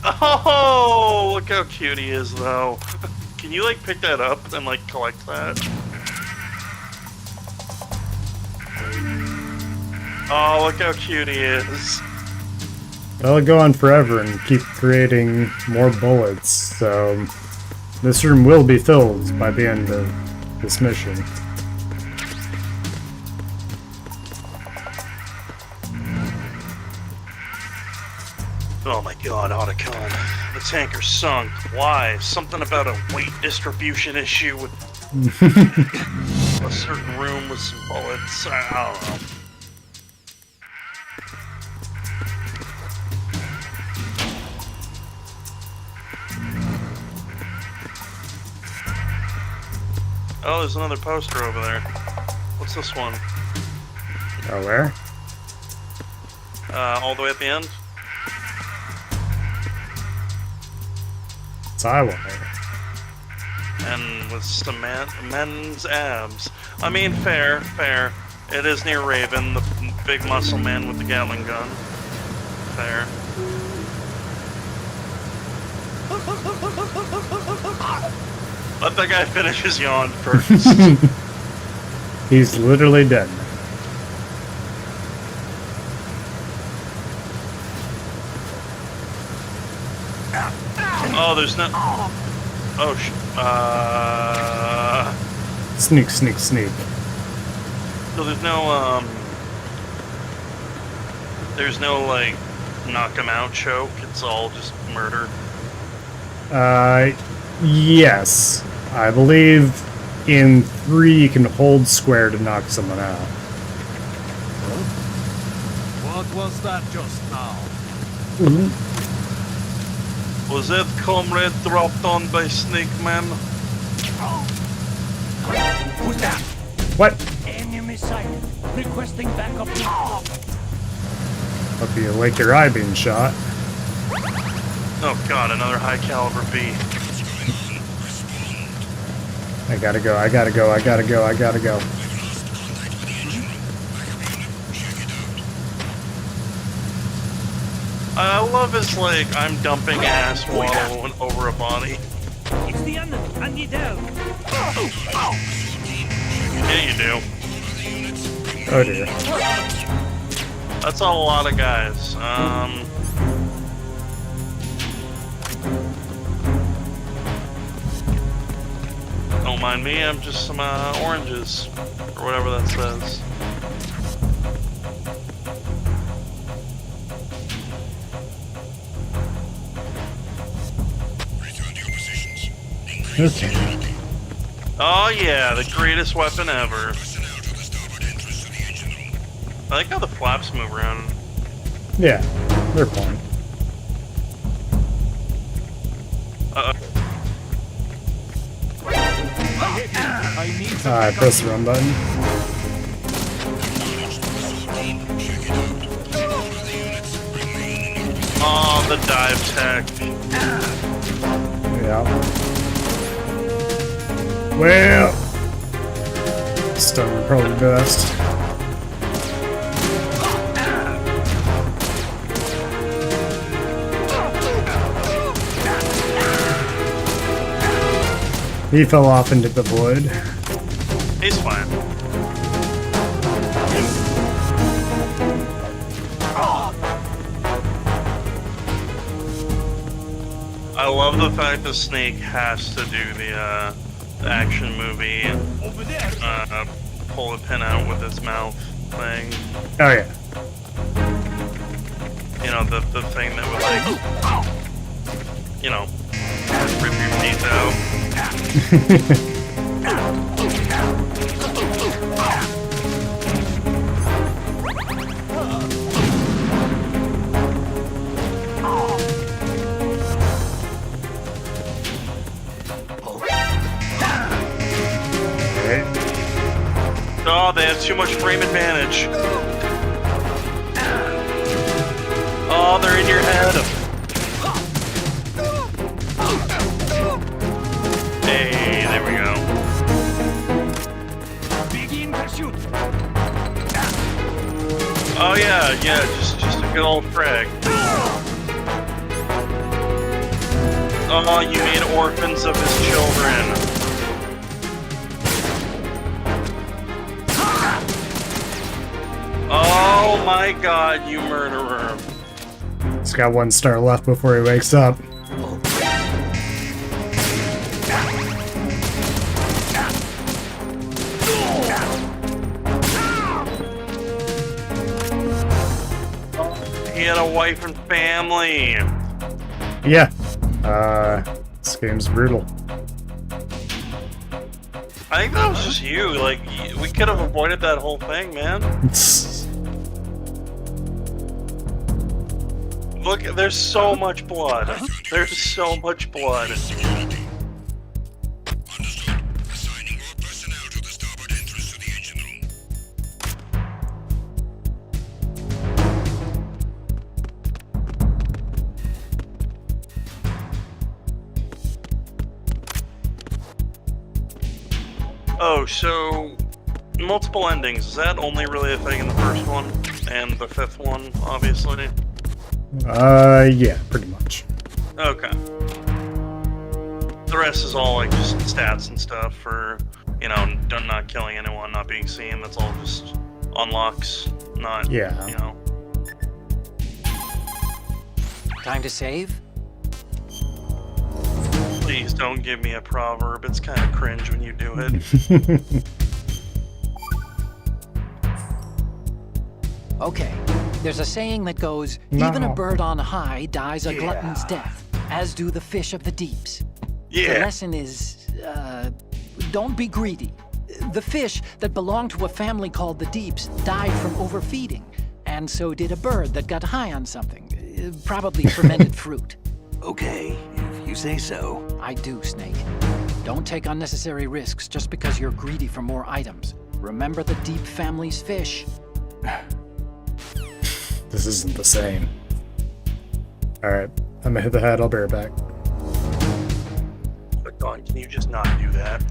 Oh, look how cute he is, though. Can you, like, pick that up and, like, collect that? Oh, look how cute he is. I'll go on forever and keep creating more bullets, so this room will be filled by the end of this mission. Oh my god, Otacon. The tanker sunk. Why? Something about a weight distribution issue with a certain room with some bullets. I don't know. Oh, there's another poster over there. What's this one? Oh, where? All the way at the end? It's Iowa. And with some men's abs. I mean, fair. It is near Raven, the big muscle man with the Gatling gun. Fair. Let that guy finish his yawn first. He's literally dead. Oh, there's no... Oh, Sneak. So there's no, like, knock him out choke. It's all just murder. Yes. I believe in 3 you can hold square to knock someone out. What was that just now? Was that comrade dropped on by Snake Man? Who's that? What? Enemy sight. Requesting backup. Hope you like your eye being shot. Oh god, another high caliber bee. I gotta go. I love his, like, I'm dumping ass while over a body. It's the end. I need help. Yeah, you do. Oh dear. That's a lot of guys. Don't mind me, I'm just some oranges, or whatever that says. Okay. Oh yeah, the greatest weapon ever. I like how the flaps move around. Yeah, they're fine. I press the run button. Oh, the dive tech. Yeah. Well, stun would probably be best. He fell off into the void. He's fine. I love the fact that Snake has to do the action movie, pull the pin out with his mouth thing. Oh yeah. You know, the thing that would, like, you know, rip your teeth out. Oh, they have too much frame advantage. Oh, they're in your head. Hey, there we go. Begin pursuit. Oh yeah, just a good old frag. Oh, you made orphans of his children. Oh my god, you murderer. He's got 1 star left before he wakes up. He had a wife and family. Yeah. This game's brutal. I think that was just you. Like, we could have avoided that whole thing, man. Look, there's so much blood. There's so much blood. Oh, so multiple endings, is that only really a thing in the first one? And the 5th one, obviously? Yeah, pretty much. Okay. The rest is all like just stats and stuff for, you know, not killing anyone, not being seen. That's all just unlocks, not, Yeah. you know. Time to save? Please don't give me a proverb. It's kind of cringe when you do it. Okay. There's a saying that goes, No. even a bird on high dies a glutton's death, as do the fish of the deeps. The Yeah. lesson is, don't be greedy. The fish that belonged to a family called the Deeps died from overfeeding, and so did a bird that got high on something, probably fermented fruit. Okay, if you say so. I do, Snake. Don't take unnecessary risks just because you're greedy for more items. Remember the Deep family's fish. This isn't the same. Alright, I'm gonna hit the head, I'll bear it back. But God, can you just not do that?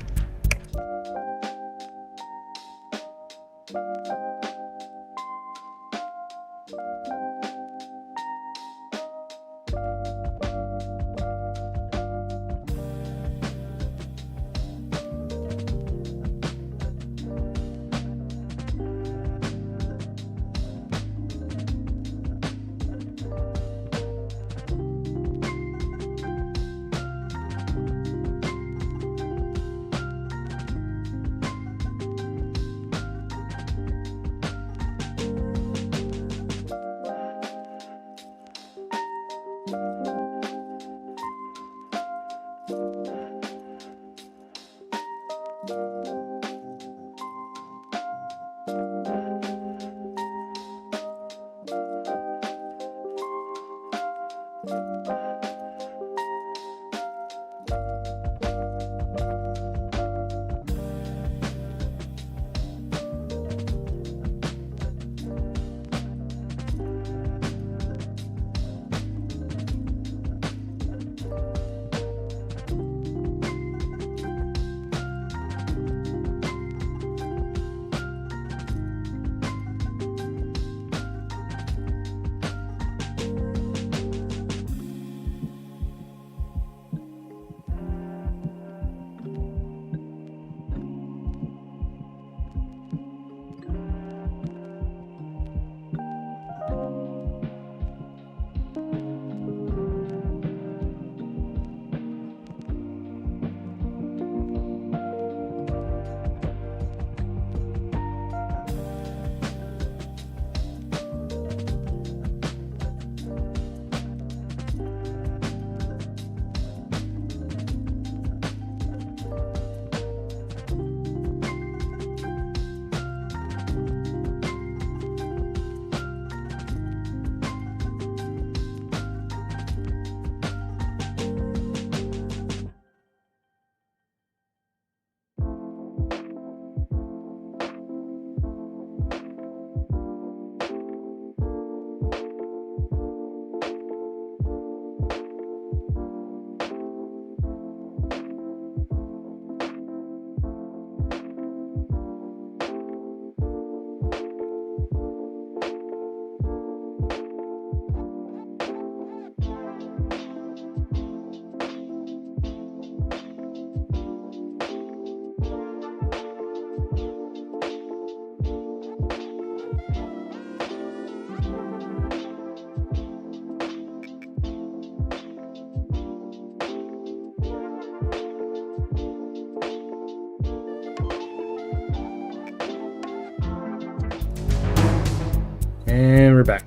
And we're back.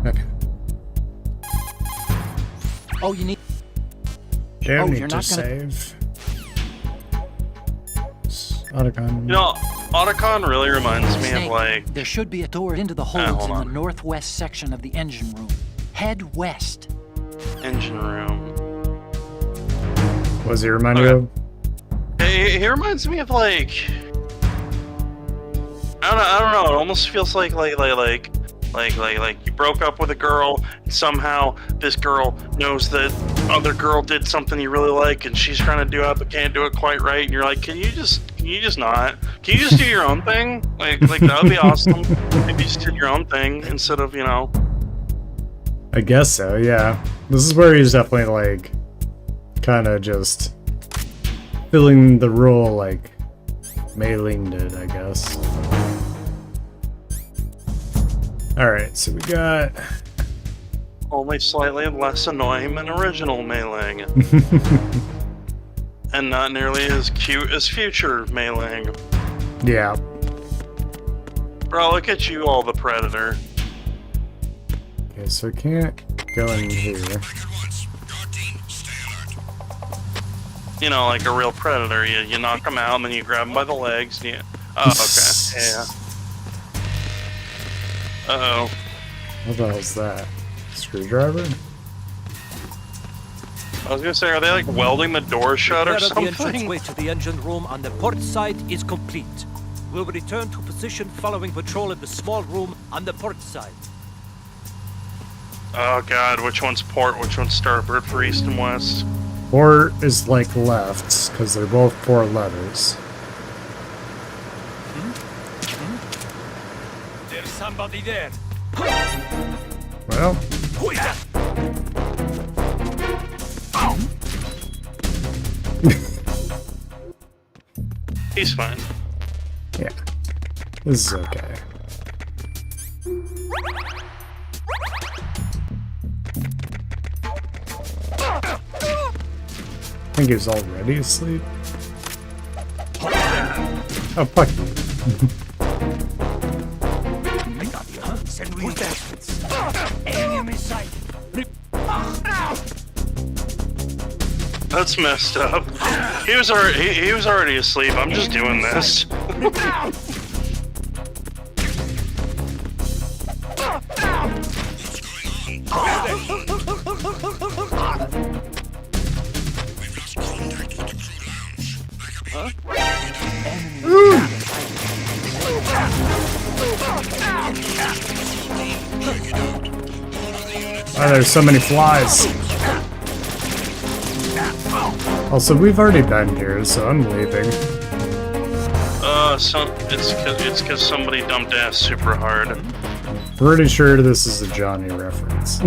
Okay. Oh, you need... Damn, Oh, need you're to not gonna- save. Otacon. You know, Otacon really reminds me Snake, of like. there should be a door into the hold holds in the on. northwest section of the engine room. Head west. Engine room. What does he remind you Okay. of? He reminds me of like. I don't know. It almost feels like you broke up with a girl, and somehow this girl knows that other girl did something you really like, and she's trying to do it but can't do it quite right, and you're like, can you just not? Can you just do your own thing? Like that would be awesome. If you just did your own thing instead of, you know. I guess so, yeah. This is where he's definitely like kind of just filling the role like Mei Ling did, I guess. Alright, so we got Only slightly less annoying than original Mei Ling. And not nearly as cute as future Mei Ling. yeah. Bro, look at you, all the Predator. Okay, so I can't go in here. You know, like a real Predator. You knock them out, and then you grab them by the legs. And you... Oh, okay. Yeah. Uh-oh. What the hell's that? Screwdriver? I was gonna say, are they like welding the door shut or Repair of the something? entranceway to the engine room on the port side is complete. We'll return to position following patrol in the small room on the port side. Oh god, which one's port, which one's starboard for east and west? Or is like left, because they're both 4 letters. There's somebody there. Well, Who is that? He's fine. yeah. This is okay. I think he was already asleep. Oh, fuck you. Who's that? Enemy sight. That's messed up. He was already asleep. I'm just doing this. Oh, there's so many flies. Also, we've already been here, so I'm leaving. So it's cause somebody dumped ass super hard. Pretty sure this is a Johnny reference.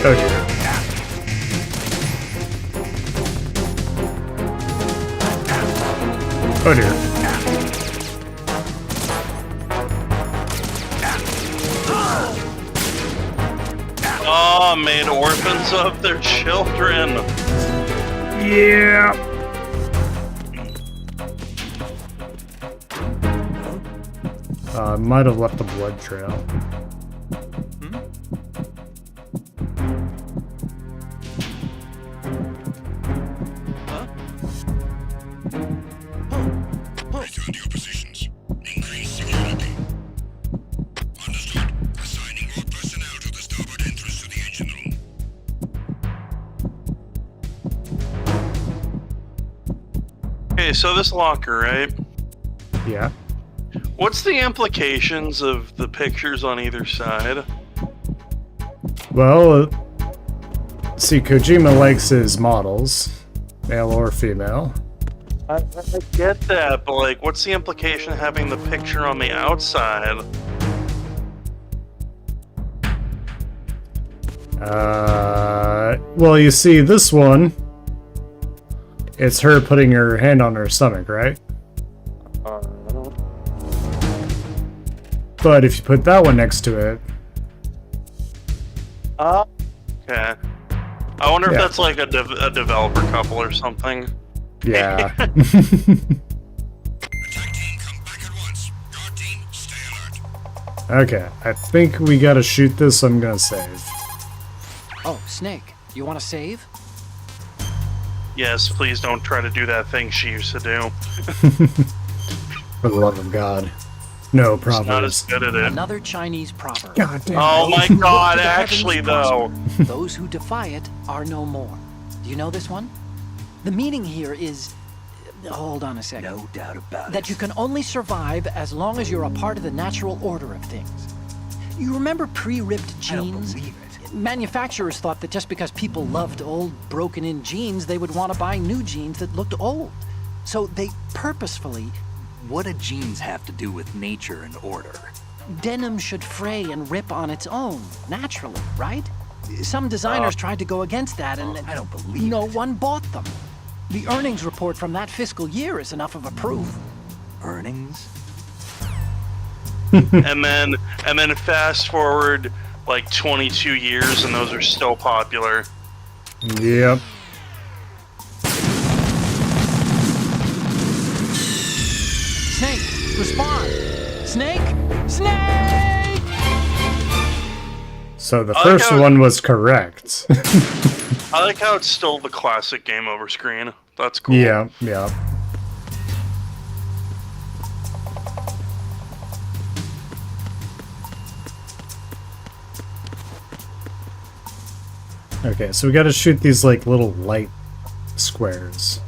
Oh dear. Oh dear. Oh, made orphans of their children. Yeah. Might have left a blood trail. Return to your positions. Increase security. Understood. Assigning more personnel to the starboard entrance to the engine room. Okay, so this locker, right? Yeah. What's the implications of the pictures on either side? Well, see, Kojima likes his models, male or female. I get that, but like, what's the implication of having the picture on the outside? Well, you see, this one, it's her putting her hand on her stomach, right? But if you put that one next to it, Okay. I wonder if Yeah. that's like a developer couple or something. yeah. Okay, I think we gotta shoot this, so I'm gonna save. Oh, Snake, you want to save? Yes, please don't try to do that thing she used to do. For the love of God. No She's not as proverbs. good at it. Another Chinese proverb. God damn. Oh my Those who look god, to the heavens actually though. prosper. Those who defy it are no more. Do you know this one? The meaning here is... Hold on a second. No doubt about it. That you can only survive as long as you're a part of the natural order of things. You remember pre-ripped I don't jeans? believe it. Manufacturers thought that just because people loved old, broken-in jeans, they would want to buy new jeans that looked old. So they purposefully... What do jeans have to do with nature and order? Denim should fray and rip on its own, naturally, right? Some designers tried to go against that, and I don't believe no it. one bought them. The earnings report from that fiscal year is enough of a proof. Earnings? and then fast forward like 22 years and those are still popular. Yep. Snake, respond! Snake! Snake! So the I like first how- one was correct. I like how it's still the classic game over screen. That's cool. Yeah, yeah. Okay, so we gotta shoot these like little light squares.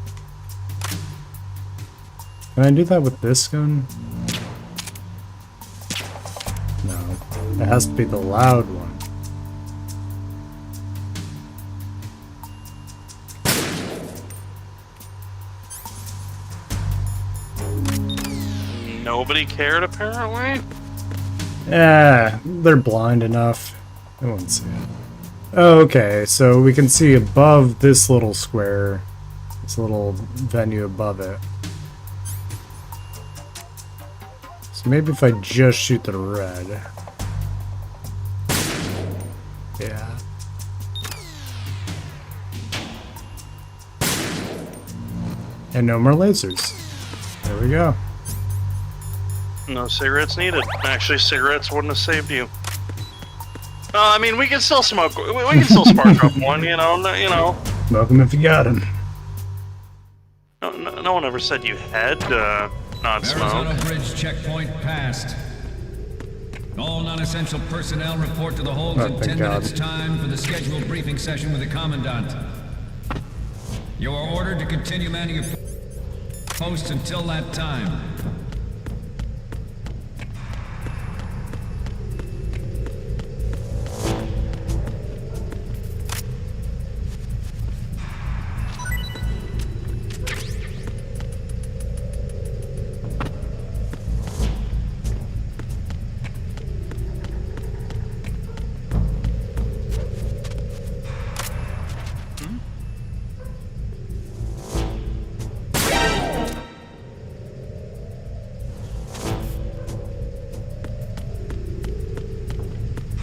Can I do that with this gun? No. It has to be the loud one. Nobody cared apparently. Yeah, they're blind enough. They won't see it. Okay, so we can see above this little square, this little venue above it. So maybe if I just shoot the red. Yeah. And no more lasers. There we go. No cigarettes needed. Actually, cigarettes wouldn't have saved you. I mean, we can still smoke. We can still spark up one. You know. Smoke 'em if you got 'em. No one ever said you had to not smoke. Arizona Bridge checkpoint passed. All non-essential personnel report to the holds Oh, in thank 10 God. minutes' time for the scheduled briefing session with the Commandant. You are ordered to continue manning your posts until that time.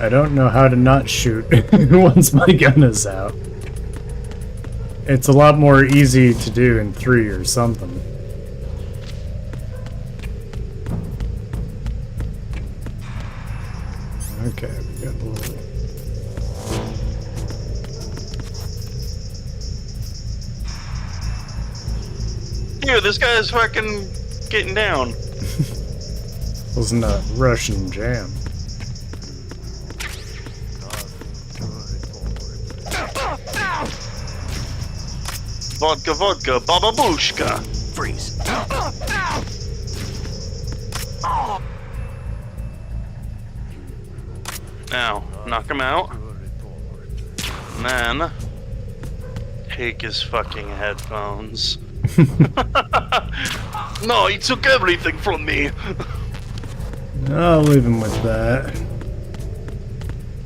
I don't know how to not shoot once my gun is out. It's a lot more easy to do in 3 or something. Okay, we got a little... Dude, this guy's fucking getting down. Wasn't a Russian jam. Vodka, vodka, bababushka. Freeze. Now, knock him out. And then take his fucking headphones. No, he took everything from me. I'll leave him with that.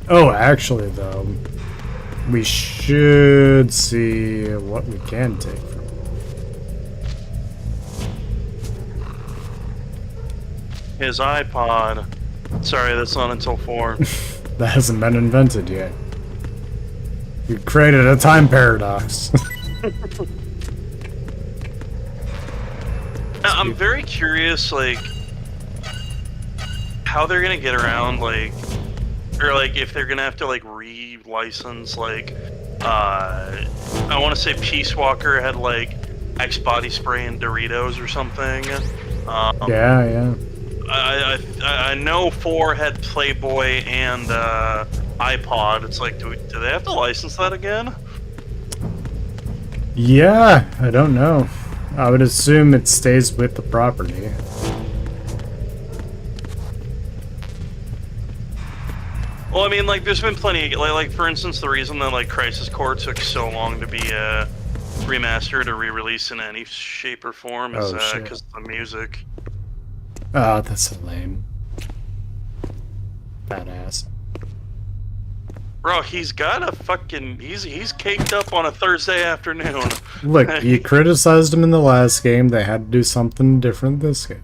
Oh, actually, though, we should see what we can take from him. His iPod. Sorry, that's not until 4. That hasn't been invented yet. You created a time paradox. I'm very curious, like, how they're gonna get around, like, or like if they're gonna have to like re-license, like, I want to say Peace Walker had like X body spray and Doritos or something. Yeah. I know 4 had Playboy and iPod. It's like, do they have to license that again? Yeah, I don't know. I would assume it stays with the property. Well, I mean, like, there's been plenty, like for instance, the reason that, like, Crisis Core took so long to be, remastered or re-released in any shape or form is, because of the music. Oh, that's so lame. Badass. Bro, he's got a fucking, he's caked up on a Thursday afternoon. Look, you criticized him in the last game, they had to do something different this game.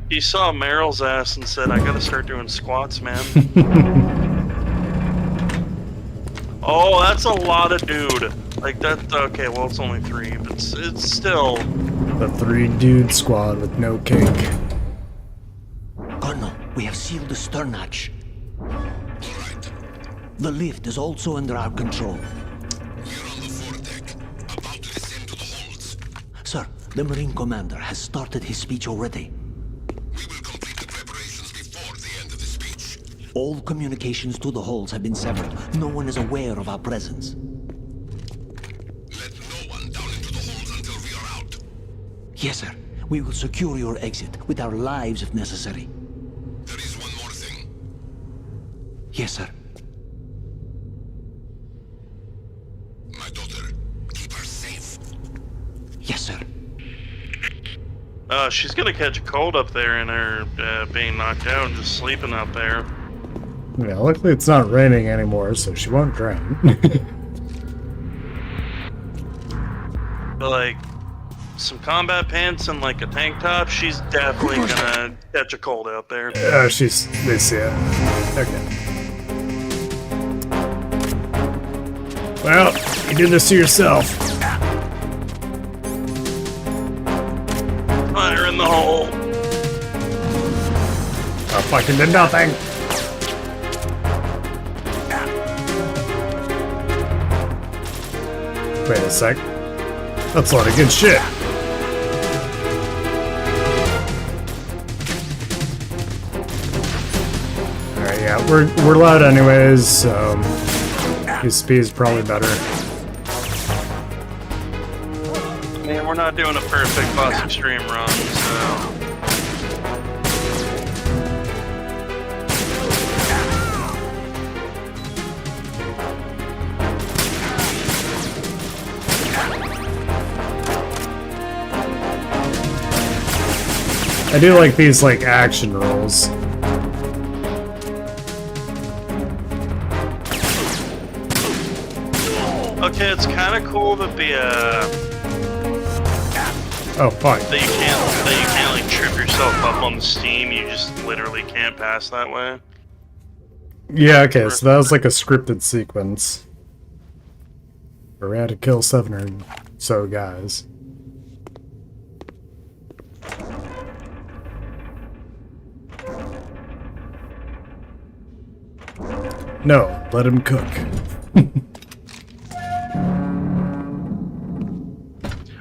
He saw Meryl's ass and said, I gotta start doing squats, man. Oh, that's a lot of dude. Like, that, okay, well, it's only 3, but it's still... The 3-dude squad with no cake. Colonel, we have sealed the stern hatch. All right. The lift is also under our control. We're on the foredeck, about to descend to the holds. Sir, the Marine Commander has started his speech already. We will complete the preparations before the end of the speech. All communications to the holds have been severed. No one is aware of our presence. Let no one down into the holds until we are out. Yes, sir. We will secure your exit with our lives if necessary. There is one more thing. Yes, sir. My daughter, keep her safe. Yes, sir. She's gonna catch a cold up there and her being knocked out and just sleeping out there. Yeah, luckily it's not raining anymore, so she won't drown. But like, some combat pants and like a tank top, she's definitely gonna catch a cold out there. They see it. Okay. Well, you did this to yourself. Fire in the hole. I fucking did nothing. Wait a sec. That's a lot of good shit. Alright, yeah, we're loud anyways, so his speed is probably better. I mean, we're not doing a perfect boss extreme run, so... I do like these, like, action rolls. Okay, it's kind of cool that the, Oh, fuck. that you can't, like, trip yourself up on the steam, you just literally can't pass that way. Yeah, okay, so that was like a scripted sequence. Where we had to kill 7 or so guys. No, let him cook.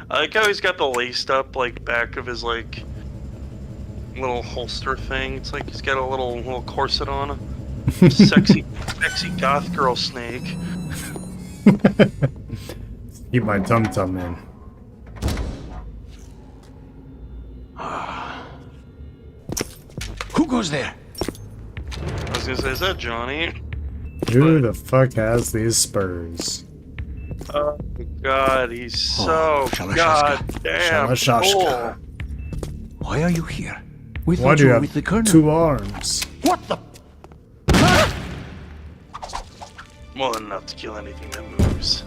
I like how he's got the laced up, like, back of his, like, little holster thing. It's like he's got a little corset on. Sexy goth girl snake. Keep my tum-tum in. Who goes there? I was gonna say, is that Johnny? Who the fuck has these spurs? Oh god, he's so goddamn Shalashashka. cool. Why are you here? We Why thought do you you were with the have Colonel. 2 arms? What the? More than enough to kill anything that moves.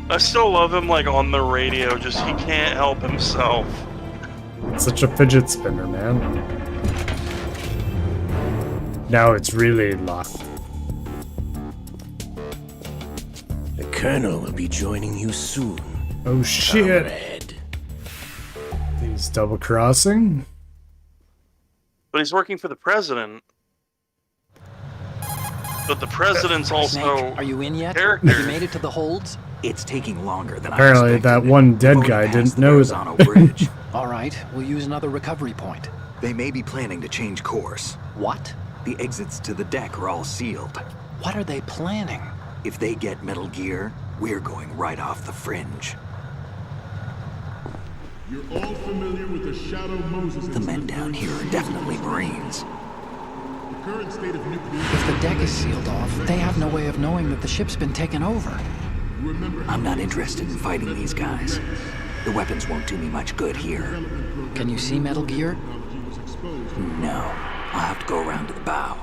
I still love him, like, on the radio, just he can't help himself. It's such a fidget spinner, man. Now it's really locked. Colonel will be joining you soon. Oh shit! Comrade. He's double crossing. But he's working for the president. But the president's also Snake, are you in yet? character. Have you made it to the holds? It's taking longer than Apparently I expected. that one dead Voting guy past didn't the know Verrazano that. Bridge. All right, we'll use another recovery point. They may be planning to change course. What? The exits to the deck are all sealed. What are they planning? If they get Metal Gear, we're going right off the fringe. You're all familiar with the Shadow Moses The men down here are definitely Marines. The current state of nuclear... If the deck is sealed off, they have no way of knowing that the ship's been taken over. Remember how I'm not interested in fighting these guys. The weapons won't do me much good here. Can you see Metal Gear? technology was exposed. No, I'll have to go around to the bow.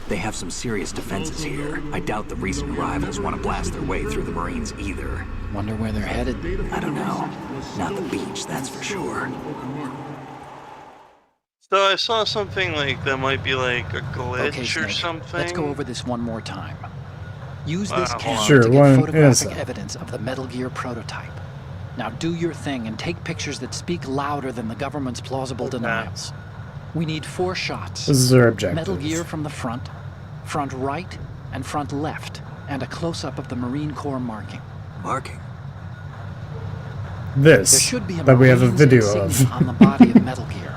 They have some serious defenses here. I doubt the recent arrivals want to blast their way through the Marines either. Wonder where they're headed. I don't know. Not the beach, that's for sure. So I saw something like that might be like a glitch Okay, or Snake, something. let's go over this one more time. Use this Wow. camera Sure, to get one photographic is- evidence of the Metal Gear prototype. Now do your thing and take pictures that speak louder than the government's plausible denials. We need 4 shots. This is our objective. Metal Gear from the front, front right, and front left, and a close-up of the Marine Corps marking. Marking. There This should be a that we have a Marine's video insignia of. on the body of Metal Gear.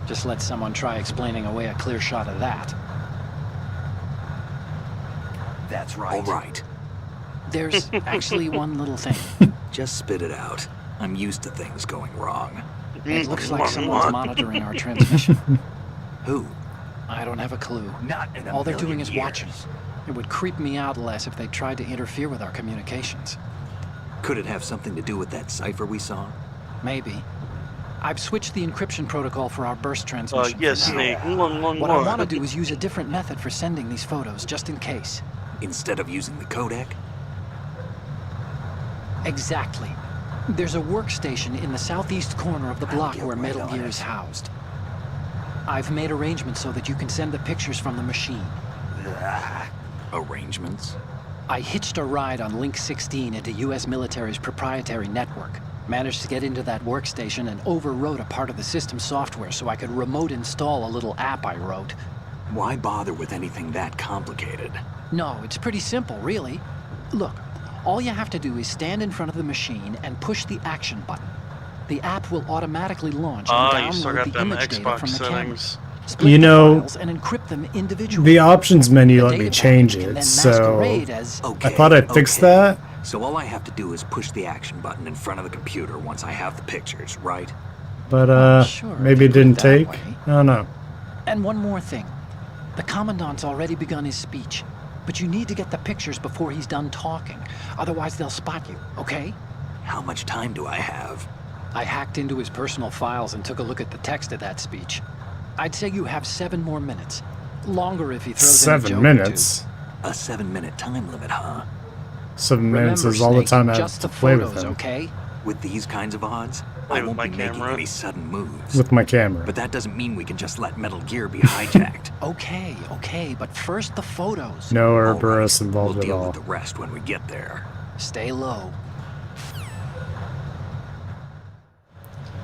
Just let someone try explaining away a clear shot of that. That's right. All right. There's actually one little thing. Just spit it out. I'm used to things going wrong. It looks like someone's monitoring our transmission. Who? I don't have a clue. Not in a All they're doing million is watching. years. It would creep me out less if they tried to interfere with our communications. Could it have something to do with that cipher we saw? Maybe. I've switched the encryption protocol for our burst transmission. Yes, for now. Snake. One, one, What I one. want to do is use a different method for sending these photos, just in case. Instead of using the codec? Exactly. There's a workstation in the southeast corner of the block get where right Metal on Gear it. is housed. I've made arrangements so that you can send the pictures from the machine. Arrangements? I hitched a ride on Link 16 into U.S. military's proprietary network. Managed to get into that workstation and overwrote a part of the system software so I could remote install a little app I wrote. Why bother with anything that complicated? No, it's pretty simple, really. Look, all you have to do is stand in front of the machine and push the action button. The app will automatically launch and You still download got the them image data Xbox from the camera. settings. Split You the know, files and encrypt them individually. The options menu The let me data change packet can it, then so masquerade as Okay. I thought I fixed okay. that. So all I have to do is push the action button in front of the computer once I have the pictures, right? But Sure, maybe if it you didn't put it take. that way. I don't know. And one more thing. The Commandant's already begun his speech, but you need to get the pictures before he's done talking. Otherwise they'll spot you, okay? How much time do I have? I hacked into his personal files and took a look at the text of that speech. I'd say you have 7 more minutes. Longer if he throws in a 7 joke minutes. A 7-minute time limute, huh? 7 Or two. minutes Remember, is all the Snake, time I have just to the play photos, with him. okay? With these kinds of odds, Play I with won't my be making camera. any sudden moves. With my camera. But that doesn't mean we can just let Metal Gear be hijacked. Okay, but first the photos. No All right, Ouroboros involved we'll at deal all. with the rest when we get there. Stay low.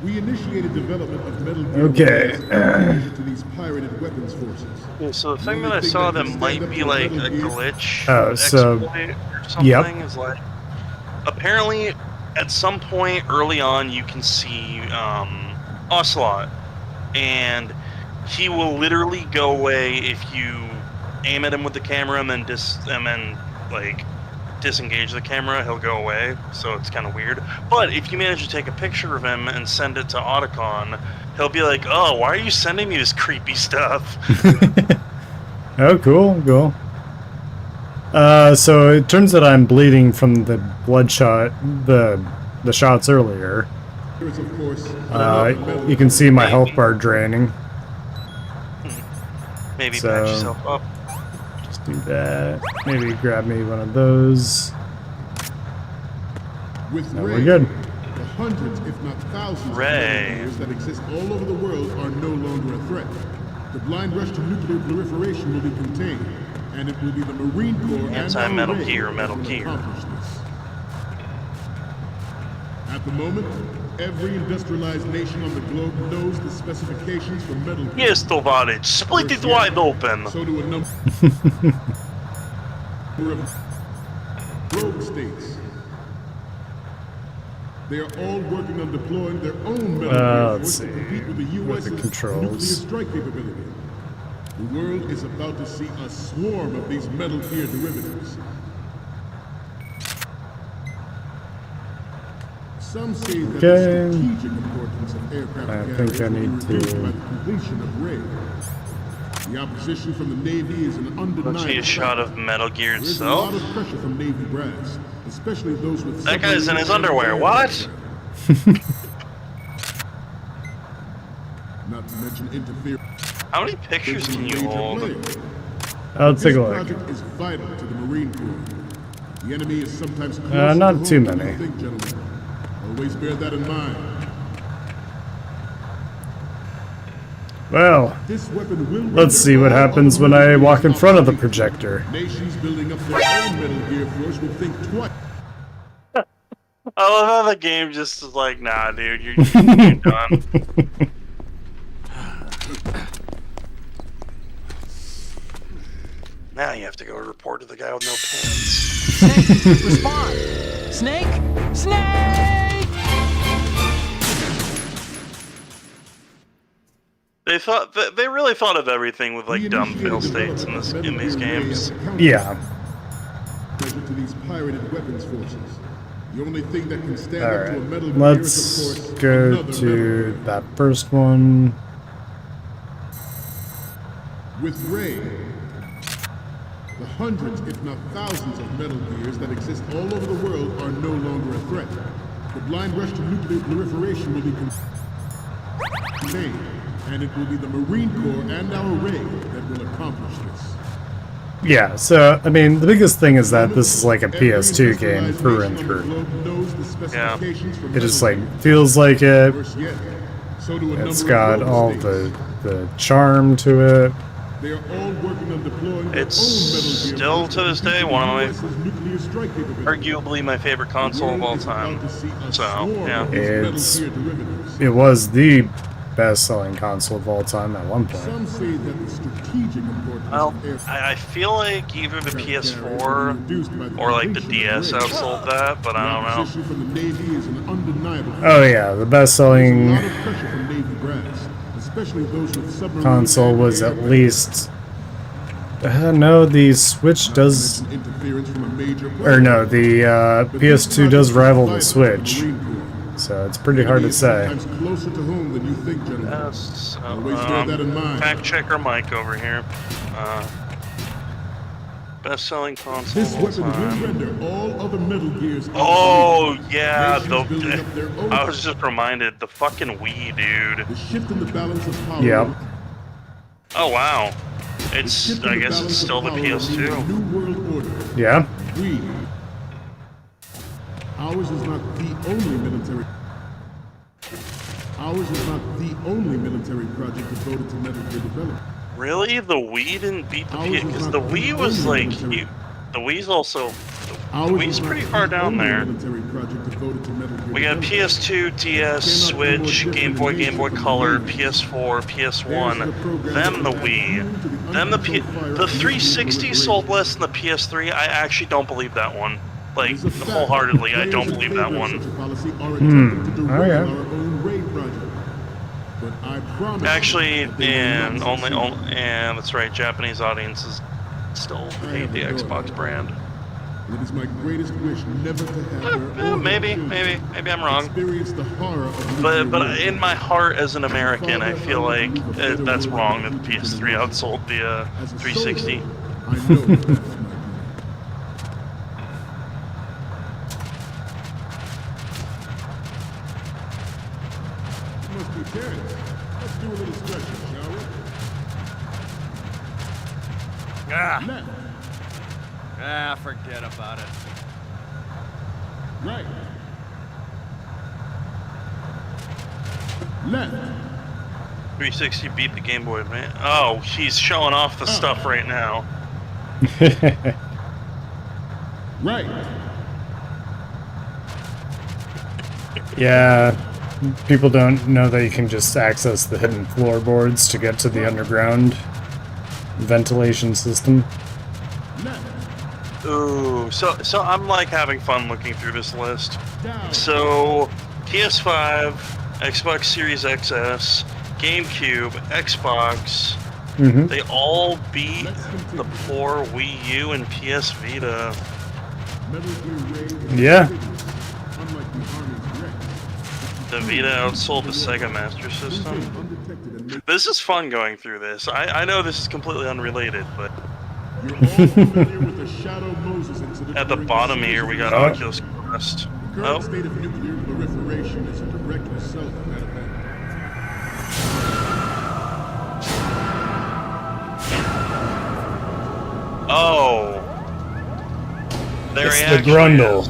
We initiated development of Metal Gear Okay. to these pirated weapons forces. Yeah, so the thing that I saw that might be like a glitch Oh, so- exploit or something yep. is like apparently at some point early on you can see Ocelot, and he will literally go away if you aim at him with the camera and then disengage the camera. He'll go away, so it's kind of weird. But if you manage to take a picture of him and send it to Otacon, he'll be like, "Oh, why are you sending me this creepy stuff?" Oh, cool. So it turns out I'm bleeding from the bloodshot, the shots earlier. There is, of course, You can see my health bar draining. Maybe So- patch yourself up. Just do that. Maybe grab me one of those. with No, Ray, we're good. the hundreds, if not thousands, Ray. of Metal Gears that exist all over the world are no longer a threat. The blind rush to nuclear proliferation will be contained. and it will be the Marine Corps Anti-Metal and Gear, RA Metal that will Gear. accomplish this. At the moment, every industrialized nation on the globe knows the specifications for Metal Gear. Yes, Tovarich, split it wide open. So do a number of rogue states. They are all working on deploying their own Metal Gear let's force to see, compete with the with U.S.'s the nuclear controls. strike capability. The world is about to see a swarm of these Metal Gear derivatives. Some say that the Okay. strategic importance of aircraft I carriers think I will be need reduced to- by the completion of RAID. The opposition from the Navy is an undeniable Let's see a shot fact. of Metal Gear There's a lot itself. of pressure from Navy brass, especially those with That guy's in his underwear. submarine What? background. Not to mention interference. How many pictures can you hold? I'll take This a look. project is vital to the Marine Corps. The enemy is sometimes closer not to home too than many. you think, gentlemen. Always bear that in mind. Well, This weapon will let's see what happens when I walk in front of the projector. Nations building up their own Metal Gear force will think twice. I love how the game just is like, nah, dude, you're done. Now you have to go report to the guy with no pants. Snake, respond! Snake! Snake! They really thought of everything with like We dumb initiated fail states in development these of Metal Gear games. Ray as a counter Yeah. measure to these pirated weapons forces. The only thing that can stand All up to a right. Metal Gear Let's is, of course, go another to Metal Gear. that first one. With Ray, the hundreds, if not thousands, of Metal Gears that exist all over the world are no longer a threat. The blind rush to nuclear proliferation will be contained, and it will be the Marine Corps and our Ray that will accomplish this. Yeah, so, I mean, the biggest thing is that this is like a PS2 game through and through. Yeah. It just like feels like it. Worse yet, so do a number It's of got rogue all states. the charm to it. They are all working on deploying their It's own Metal Gear still force to this compete day with one of the my- US's nuclear strike capability. Arguably my favorite console of all time. So, yeah. It's- It was the best-selling console of all time at one point. Some say that the strategic importance Well, of air I feel like either the PS4 or like the DS outsold that, but I don't know. opposition from the Navy is an undeniable fact. Oh yeah, the There's a best-selling lot of pressure from Navy brass, especially those with submarine console was at least... no, the Switch does... interference from a major Or no, the But this PS2 does project rival is the vital to the Switch. Marine Corps. So it's pretty hard to It's say. sometimes closer to home than you think, gentlemen. Yes, Always bear that in mind. fact checker Mike over here. Best-selling console This of all weapon will time. render all other Metal Gears Oh obsolete. yeah, Nations building up their own- I was just reminded the fucking Wii, dude. The shift in the balance of power. Yep. Oh wow, The it's shift in I the guess balance it's of still the power will mean a PS2. New world order. Yeah? We. Ours is not the only military. Ours is not the only military project devoted to Metal Gear development. Really, the Wii didn't beat the Ours PS is because not the the Wii was only like military- the Wii's also the Ours Wii's is not pretty the far down only there. military project devoted to Metal Gear We got development. PS2, DS, Switch, Game Boy, Game Boy Color, PS4, PS1, then the Wii, then the 360 sold less than the PS3. I actually don't believe that one. Like, It's a fact wholeheartedly, I that don't players believe in that favor of one. such a policy are attempting to derail yeah. our own raid project. But I promise Actually, that they will and not only, succeed. and that's right, Japanese audiences still hate the Xbox brand. It is my greatest wish never to have their own Maybe children I'm wrong. experience the horror of nuclear But war. in my heart as an American, I feel like that's wrong that the PS3 outsold the As a 360. soldier, I know that that's my duty. You must be tense. Let's do a little stretching, shall we? Left, Forget about it. right. Left. 360 beat the Game Boy Advance. Oh, he's showing off the stuff right now. Right. Yeah, people don't know that you can just access the hidden floorboards to get to the underground ventilation system. Ooh, so I'm like having fun looking through this list. So PS5, Xbox Series XS, GameCube, Xbox, they all beat the poor Wii U and PS Vita. Yeah. The Vita outsold the Sega Master System. This is fun going through this. I know this is completely unrelated, but You're all familiar with the Shadow Moses incident. at the bottom here we got Oculus Quest. The current state of nuclear proliferation is a direct result of that event. Oh. There It's he the actually Grundle. is.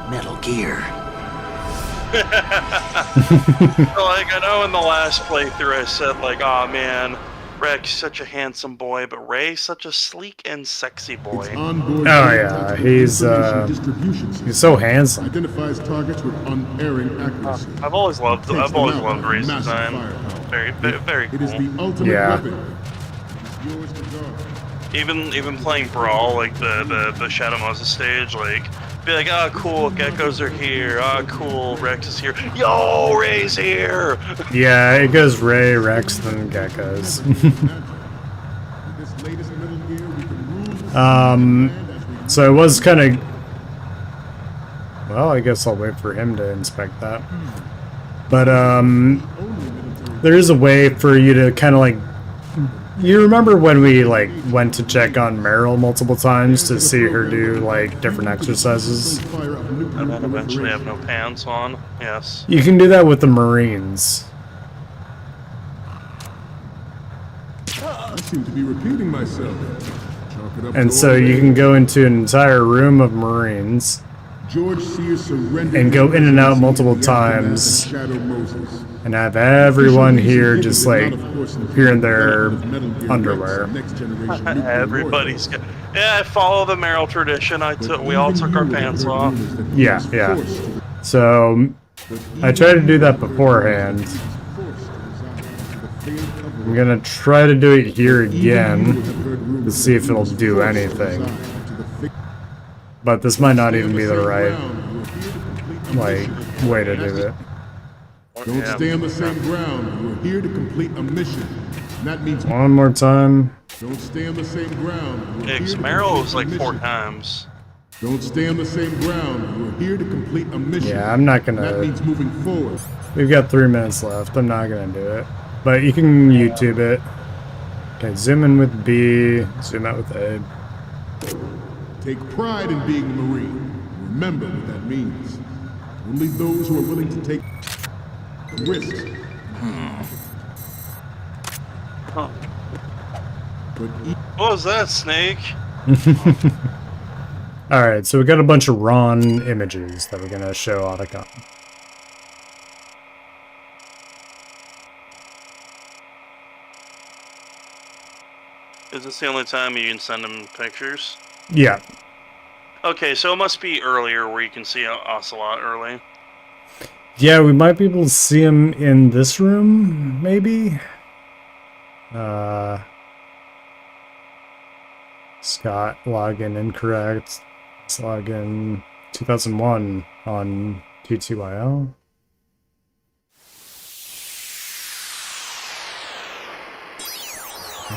Metal Gear. Like, I know in the last playthrough I said, like, oh man, Rex such a handsome boy, but Ray's such a sleek and sexy boy. Oh yeah, he's so handsome. Identifies targets with unerring accuracy. I've always loved Ray's design. Very It is cool. the ultimate Yeah. weapon. It's yours to guard. Even playing Brawl, like the Shadow Moses stage, like be like, oh cool, geckos are here. Oh cool, Rex is here. Yo, Ray's here. Yeah, it goes Ray, Rex, then geckos. With this latest Metal Gear, we can rule So it was kind of... Well, I guess I'll wait for him to inspect that. But, there is a way for you to kind of like... You remember when we, like, went to check on Meryl multiple times to see her do, like, different exercises? fire of nuclear And then eventually have proliferation. no pants on. Yes. You can do that with the Marines. I seem to be repeating myself. Chalk it up And to so old you age. can go into an entire room of Marines George Sears surrendered and go his in and out presidency multiple to the aftermath of times. Shadow Moses. and have everyone here just, like, here in their underwear. Everybody's got. Yeah, I follow the Meryl tradition. We all took our pants off. Yeah, yeah. So, I tried to do that beforehand. I'm gonna try to do it here again to see if it'll do anything. But this might not even be the right, like, way to do it. Don't stay on the same ground. We're here to complete a mission. And that means One more time. don't stay on the same ground. We're Yeah, here 'cause to Meryl complete was a like 4 mission. times. Don't stay on the same ground. We're here to complete a mission. Yeah, I'm not That gonna... means moving forward. We've got 3 minutes left. I'm not gonna do it. But you can YouTube it. Okay, zoom in with B, zoom out with A. Take pride in being a Marine. Remember what that means. Only those who are willing to take risks. Huh. But What was that, Snake? Alright, so we got a bunch of Ron images that we're gonna show Otacon. Is this the only time you can send him pictures? Yeah. Okay, so it must be earlier where you can see Ocelot early. Yeah, we might be able to see him in this room, maybe? Scott, login incorrect. Let's log in 2001 on T2IL.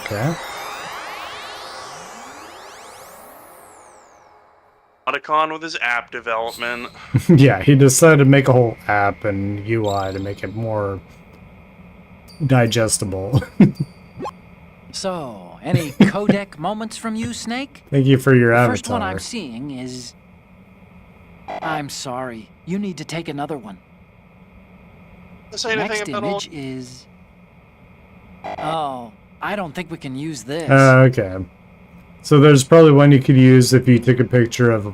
Okay. Otacon with his app development. Yeah, he decided to make a whole app and UI to make it more digestible. So, any codec moments from you, Snake? Thank you for your The avatar. first one I'm seeing is... I'm sorry. You need to take another one. Say anything Next about all- image is... Oh, I don't think we can use this. Okay. So there's probably one you could use if you took a picture of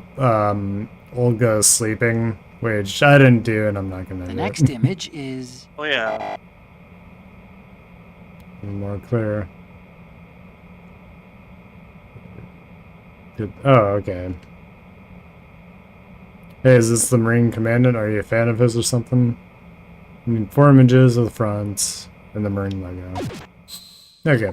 Olga sleeping Which I didn't do, and I'm not gonna The do next it. image is... Oh yeah. More clear. Good. Oh, okay. Hey, is this the Marine Commandant? Are you a fan of his or something? I mean, 4 images of the front and the Marine logo. Okay.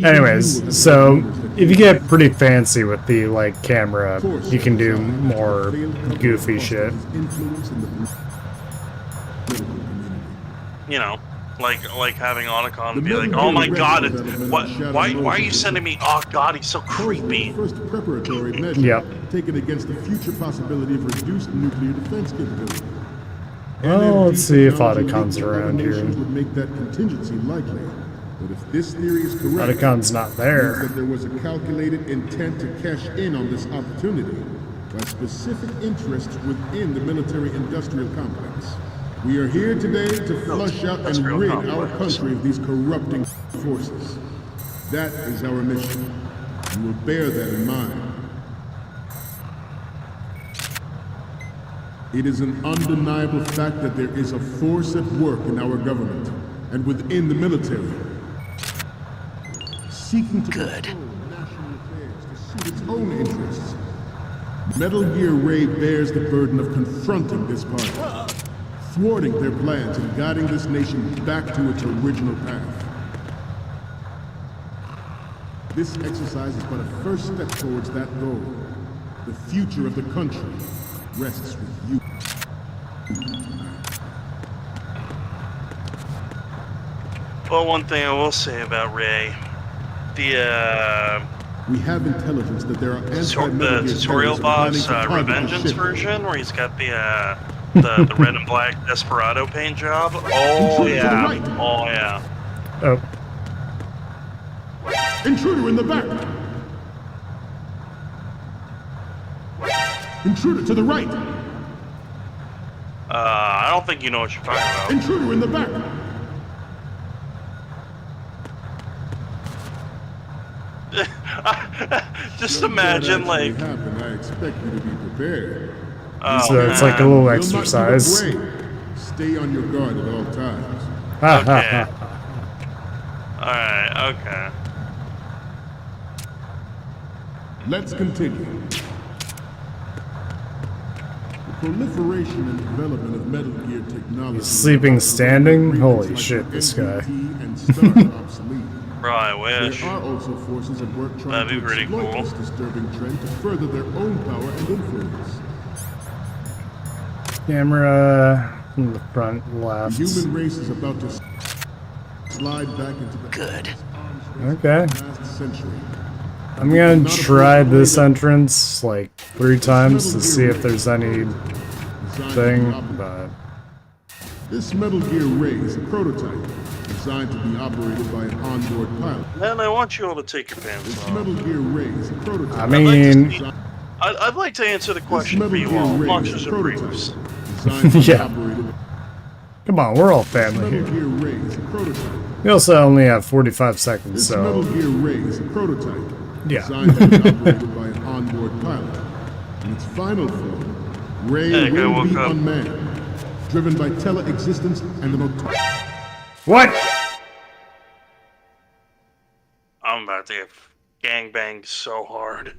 Anyways, so if you get pretty fancy with the like camera, you can do more goofy shit. You know, like having Otacon be like, "Oh my God, why are you sending me? Oh God, he's so creepy." First preparatory measure Yep. taken against the future possibility of reduced nuclear defense capability. Well, let's see if Technology Otacon's linked to other around here. nations would make that contingency likely. But if this theory is correct, Otacon's not it means there. that there was a calculated intent to cash in on this opportunity by specific interests within the military-industrial complex. We are here today to flush out and Industrial rid our complex. country of these corrupting forces. That is our mission. You will bear that in mind. It is an undeniable fact that there is a force at work in our government and within the military, seeking to control national affairs to suit its own interests. Metal Gear Ray bears the burden of confronting this party, thwarting their plans and guiding this nation back to its original path. This exercise is but a first step towards that goal. The future of the country rests with you. Well, one thing I will say about Ray, the We have intelligence that there are the anti-Metal Gear tutorial terrorists boss planning to target the Revengeance ship. version, where he's got the red and black Desperado paint job. Oh yeah, Right. oh yeah. Oh, Intruder in the back! Intruder to the right! I don't think you know what you're talking about. Intruder in the back! Just imagine, like, Happened, I expect you to be prepared. oh, so it's like a little Will not give exercise. away. Stay on your guard at all times. Ha ha Okay. ha. Alright, okay. Let's continue. The proliferation and development of Metal Gear technology. He's sleeping standing? Holy shit, this guy. And Star obsolete. Bro, I wish. There are also forces at work trying That'd be to pretty exploit cool. this disturbing trend to further their own power and influence. Camera in the front The left. human race is about to slide back into the Good. Okay. last century. I'm gonna try this entrance like 3 times to see if there's anything, but This Metal Gear Ray is a prototype designed to be operated by an onboard pilot. Man, I want you all to take your pants This off. Metal Gear Ray is a prototype. I mean, I'd like to answer the This question for Metal you Gear all. Ray Much is as a it prototype briefs. designed to be Yeah. operated. come on, we're all This family Metal here. Gear Ray is a prototype. We also only have 45 seconds, This Metal so Gear Ray is a prototype Yeah. designed to be operated by an onboard pilot. In its final form, Ray Hey, guy will woke be up. unmanned, driven by tele-existence and an what? I'm about to get gangbanged so hard.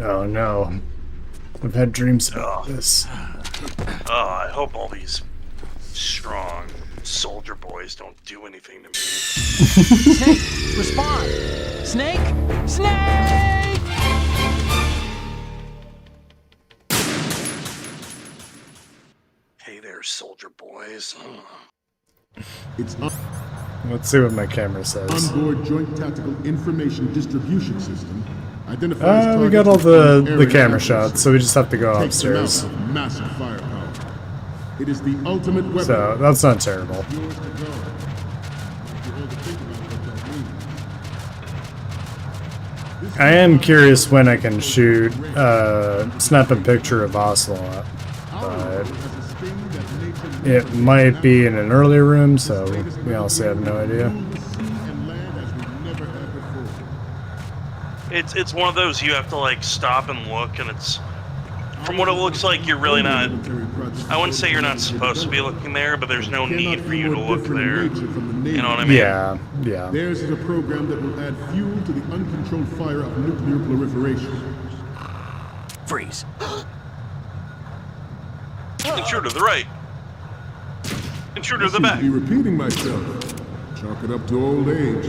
Oh no, I've had dreams about this. Oh, I hope all these strong soldier boys don't do anything to me. Snake, respond! Snake! Snake! Hey there, soldier boys. It's Let's see what my camera says. onboard joint tactical information distribution system. Identifies We got all targets the and area camera addresses. shots, so we just have to go Takes them out upstairs. with massive firepower. It is the ultimate weapon. So that's not terrible. Yours to go. You hold to think about what that means. This I am curious when I can shoot, snap a picture of Ocelot. Our has a sting that nature It might be in an earlier room, so we also have no idea. rule the sea and land as we've never had before. It's one of those you have to like stop and look, and From what it looks like, you're really not... I wouldn't say you're not supposed to be looking there, but there's no need for you to look there. You know what I mean? Yeah, yeah. Theirs is a program that will add fuel to the uncontrolled fire of nuclear proliferation. Freeze. Intruder to the right. Intruder to the I back. seem to be repeating myself. Chalk it up to old age.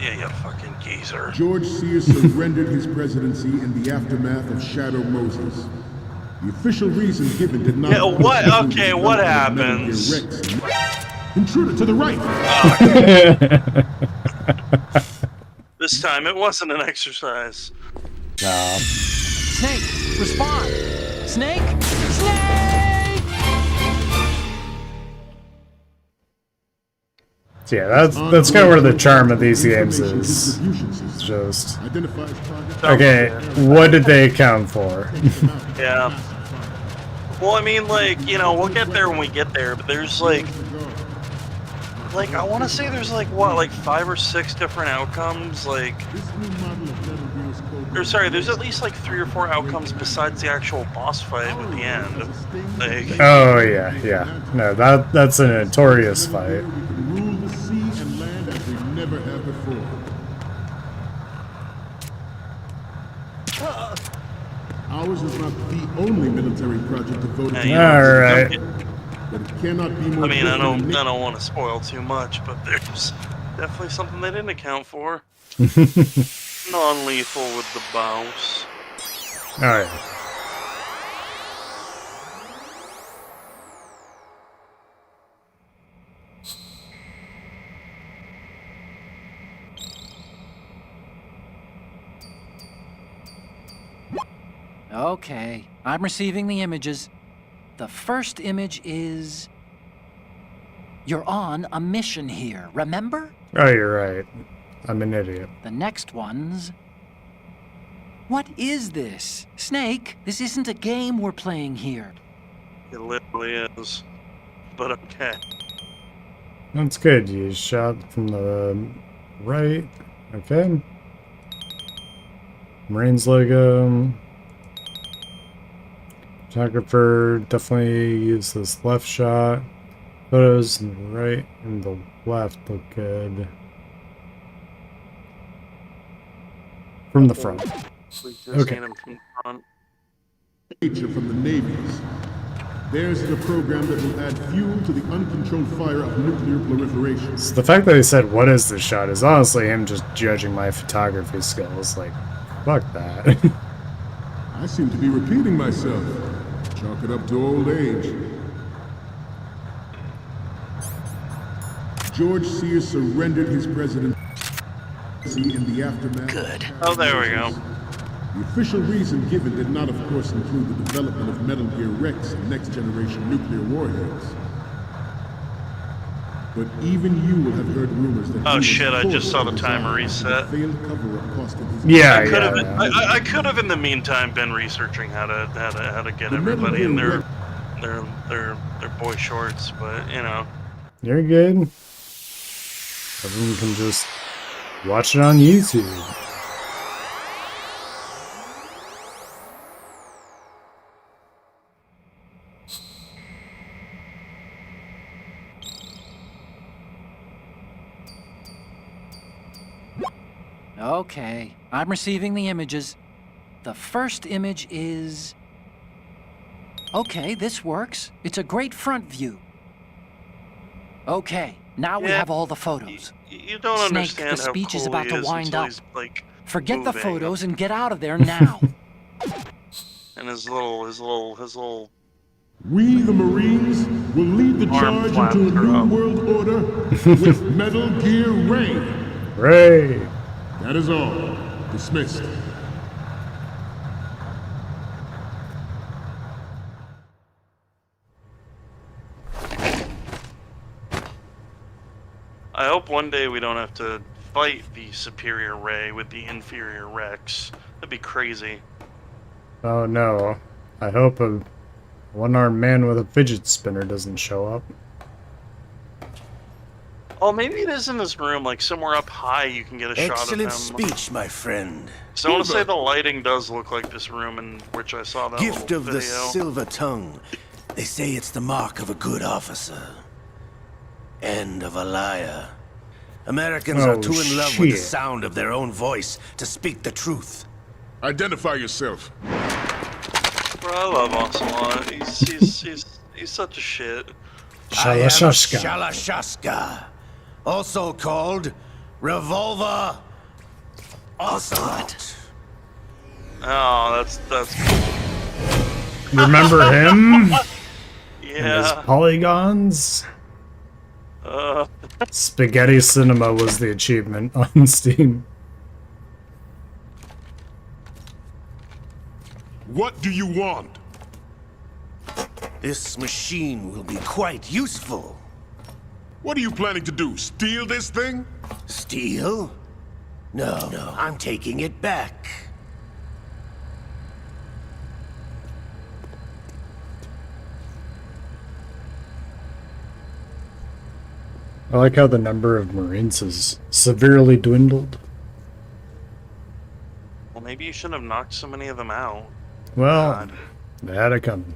Yeah, you fucking geezer. George Sears surrendered his presidency in the aftermath of Shadow Moses. The official reason given did not... Yeah, what? Okay, what happens? Intruder to the right! This time it wasn't an exercise. Nah. Snake, respond! Snake! Snake! Yeah, that's kind of where the charm of these games is. It's just... Okay, what did they account for? Yeah. Well, I mean, like, you know, we'll get there when we get there, but there's, like, I want to say there's, like, what, like 5 or 6 different outcomes, like, or sorry, there's at least, like, 3 or 4 outcomes besides the actual boss fight at the end. Like, Oh, yeah, yeah. No, that's a notorious fight. Rule the sea and land as we never have before. Ours is not the only military project devoted to... Alright. But it cannot be more... I mean, I don't want to spoil too much, but there's definitely something they didn't account for. Non-lethal with the bounce. Alright. Okay, I'm receiving the images. The first image is... You're on a mission here, remember? Oh, you're right. I'm an idiot. The next one's... What is this? Snake, this isn't a game we're playing here. It literally is. But okay. That's good. You shot from the right. Okay. Marines logo. Photographer definitely use this left shot. Photos in the right and the left look good. From the front. Okay. Nature from the navies. Theirs is a program that will add fuel to the uncontrolled fire of nuclear proliferation. So the fact that he said, "What is this shot?" is honestly him just judging my photography skills. Like, fuck that. I seem to be repeating myself. Chalk it up to old age. George Sears surrendered his presidency in the aftermath. Good. Oh, there we go. The official reason given did not, of course, include the development of Metal Gear Rex and next-generation nuclear warheads. But even you will have heard rumors that... Oh shit, I just saw the timer reset. Yeah, I could have in the meantime been researching how to get everybody in their boy shorts, but you know. You're good. Everyone can just watch it on YouTube. Okay, I'm receiving the images. The first image is... Okay, this works. It's a great front view. Okay, now we have all the photos. You don't Snake, understand the how speech cool is about he to is wind until up. he's, like, Forget the moving. photos and get out of there now. And his little. We, the Marines, will lead the Arm charge into a flaps are new up. world order with Metal Gear Ray. Ray! That is all. Dismissed. I hope one day we don't have to fight the superior Ray with the inferior Rex. That'd be crazy. Oh no. I hope a one-armed man with a fidget spinner doesn't show up. Oh, maybe it is in this room, like somewhere up high you can get a shot of him. Excellent speech, my friend. So I want to say the lighting does look like this room in which I saw that Gift little of video. the silver tongue. They say it's the mark of a good officer. And of a liar. Americans are too in love with the sound of their own voice to speak the truth. Identify yourself. Bro, I love Ocelot. He's such a shit. Shalashaska. Shalashaska. Also called Revolver Ocelot. Oh, that's cool. Remember him? Yeah. And his polygons? Spaghetti Cinema was the achievement on Steam. What do you want? This machine will be quite useful. What are you planning to do? Steal this thing? Steal? No, I'm taking it back. I like how the number of Marines has severely dwindled. Well, maybe you shouldn't have knocked so many of them out. Well, God. they had it coming.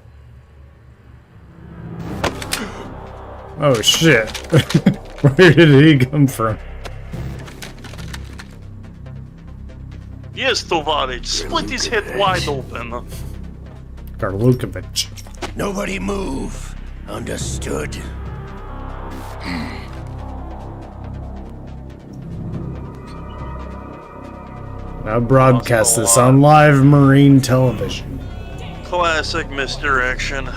Oh shit. Where did he come from? Yes, Tovarich, split his head wide open. Karlukovich. Nobody move. Understood? Now broadcast this on live Marine television. Classic misdirection.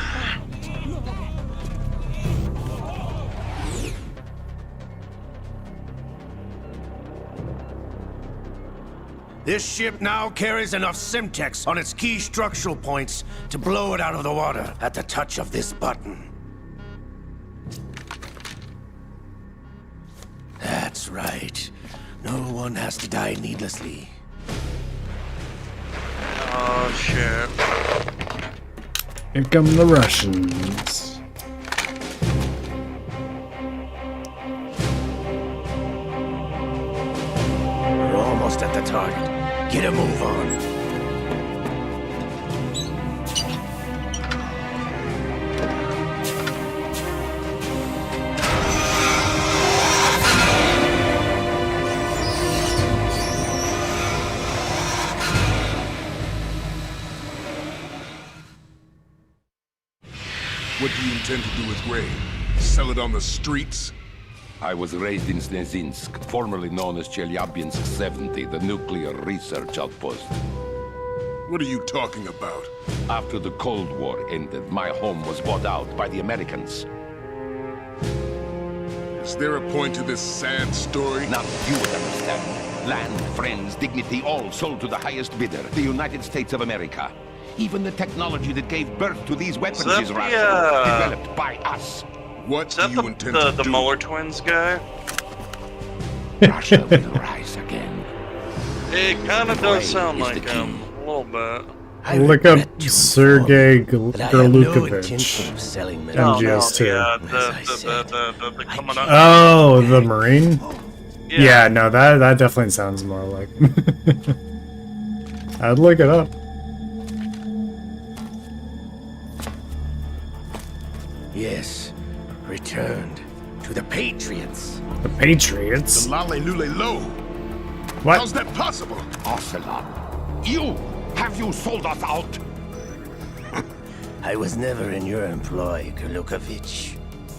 This ship now carries enough Simtex on its key structural points to blow it out of the water at the touch of this button. That's right. No one has to die needlessly. Oh, shit. Here come the Russians. We're almost at the target. Get a move on. What do you intend to do with Gray? Sell it on the streets? I was raised in Snezinsk, formerly known as Chelyabinsk 70, the nuclear research outpost. What are you talking about? After the Cold War ended, my home was bought out by the Americans. Is there a point to this sad story? Now you would understand. Land, friends, dignity, all sold to the highest bidder, the United States of America. Even the technology that gave birth to these weapons is developed by us. What do you intend to do? The Muller twins guy? Russia will rise again. It kind of does sound like him, a little bit. Look up Sergei Gerlukovich. MGS2. Yeah, the commandant. Oh, the Marine? Yeah, no, that definitely sounds more like... I'd look it up. Yes, returned to the Patriots. The Patriots? The Lale Lule Lo. What? How's that possible? Ocelot, have you sold us out? I was never in your employ, Gerlukovich.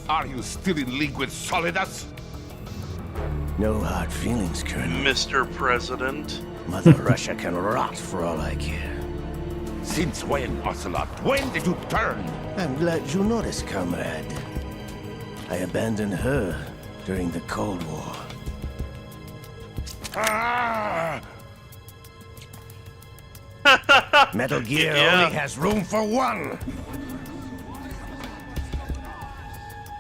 Are you still in league with Solidus? No hard feelings, Colonel. Mr. President. Mother Russia can rot for all I care. Since when, Ocelot? When did you turn? I'm glad you noticed, comrade. I abandoned her during the Cold War. Ah! Metal Gear Yeah. only has room for one.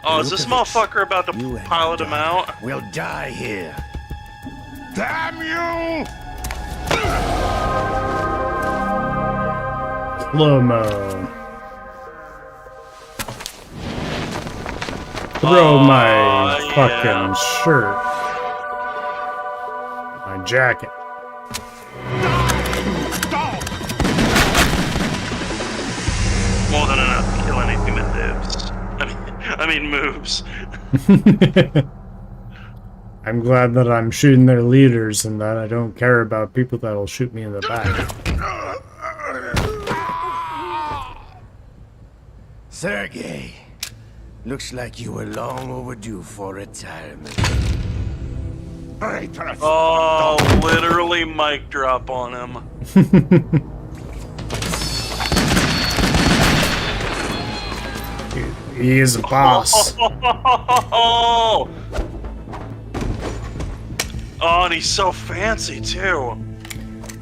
Oh, is this motherfucker about to You and pilot your him out? We'll die here. Damn you! Slow-mo. throw my fucking shirt. My jacket. More than enough to kill anything that lives. I mean moves. I'm glad that I'm shooting their leaders and that I don't care about people that will shoot me in the back. Sergey, looks like you were long overdue for retirement. Oh, literally mic drop on him. He is a boss. Oh, and he's so fancy too.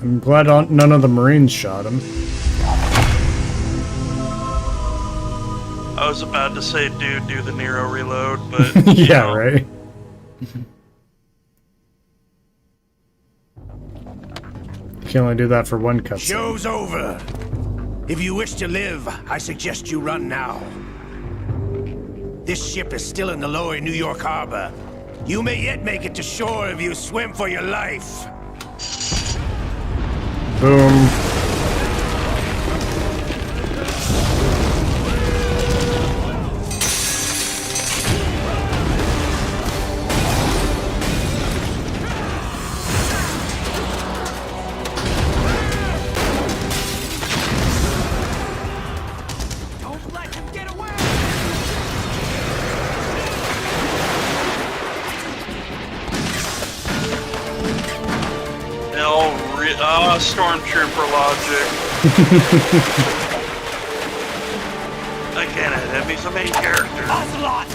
I'm glad none of the Marines shot him. I was about to say, dude, do the Nero reload, but yeah, right. You can only do that for one cutscene. Show's over. If you wish to live, I suggest you run now. This ship is still in the lower New York harbor. You may yet make it to shore if you swim for your life. Boom. Stormtrooper logic. I can't have he's the main character. Ocelot!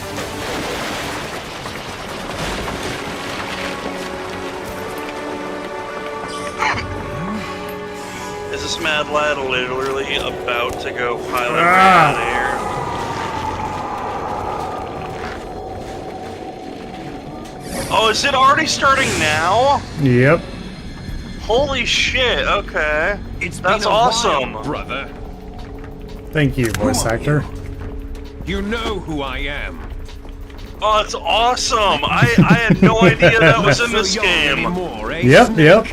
Is this mad lad literally about to go pilot out of here? Oh, is it already starting now? Yep. Holy shit, okay. That's awesome. While, brother. Thank you, voice actor. You know who I am. Oh, that's awesome. I had no idea that was in this game. Anymore, eh, yep, Snake? yep.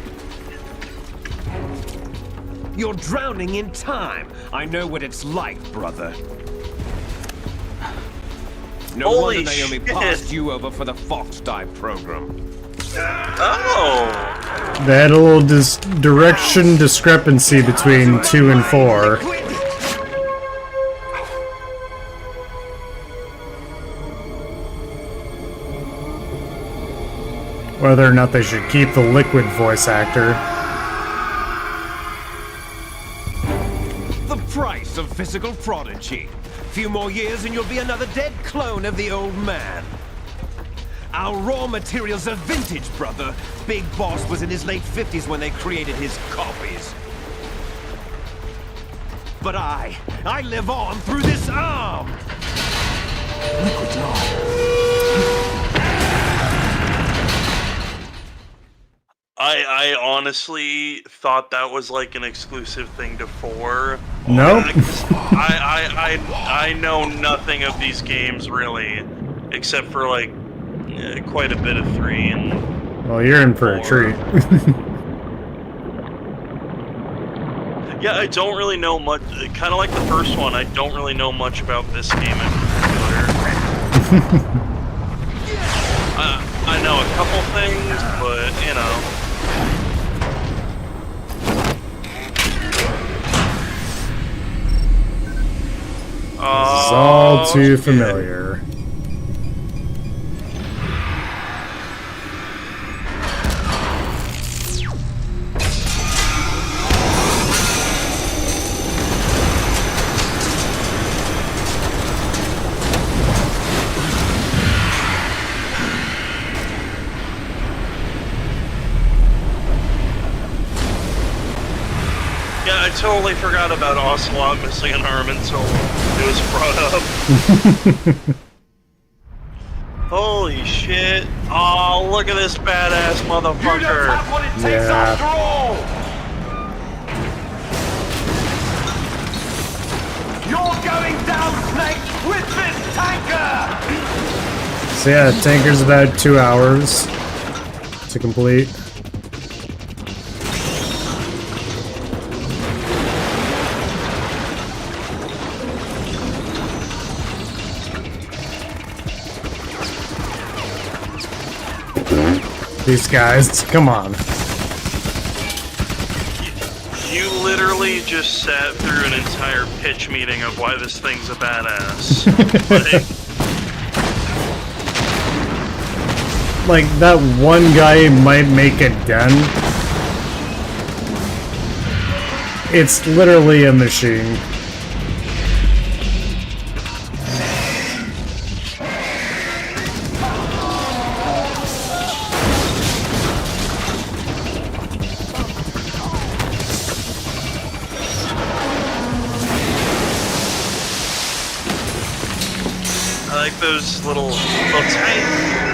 You're drowning in time. I know what it's like, brother. No Holy wonder Naomi shit. passed you over for the Fox Dive program. Oh. They had a little direction discrepancy between 2 and 4. Whether or not they should keep the liquid voice actor. The price of physical prodigy. Few more years and you'll be another dead clone of the old man. Our raw materials are vintage, brother. Big Boss was in his late 50s when they created his copies. But I live on through this arm! Liquid's on. I honestly thought that was like an exclusive thing to 4. Nope. I know nothing of these games really, except for like quite a bit of 3 and. Well, you're in for 4. A treat. Yeah, I don't really know much. Kind of like the first one, I don't really know much about this game in particular. I know a couple things, but you know. It's all too familiar. Yeah, I totally forgot about Ocelot missing an arm until it was brought up. Holy shit. Oh, look at this badass motherfucker. You don't have what it takes after all! You're going down, Snake, with this tanker! So yeah, tanker's about 2 hours to complete. These guys, come on. You literally just sat through an entire pitch meeting of why this thing's a badass. Like, that one guy might make a dent. It's literally a machine. Those little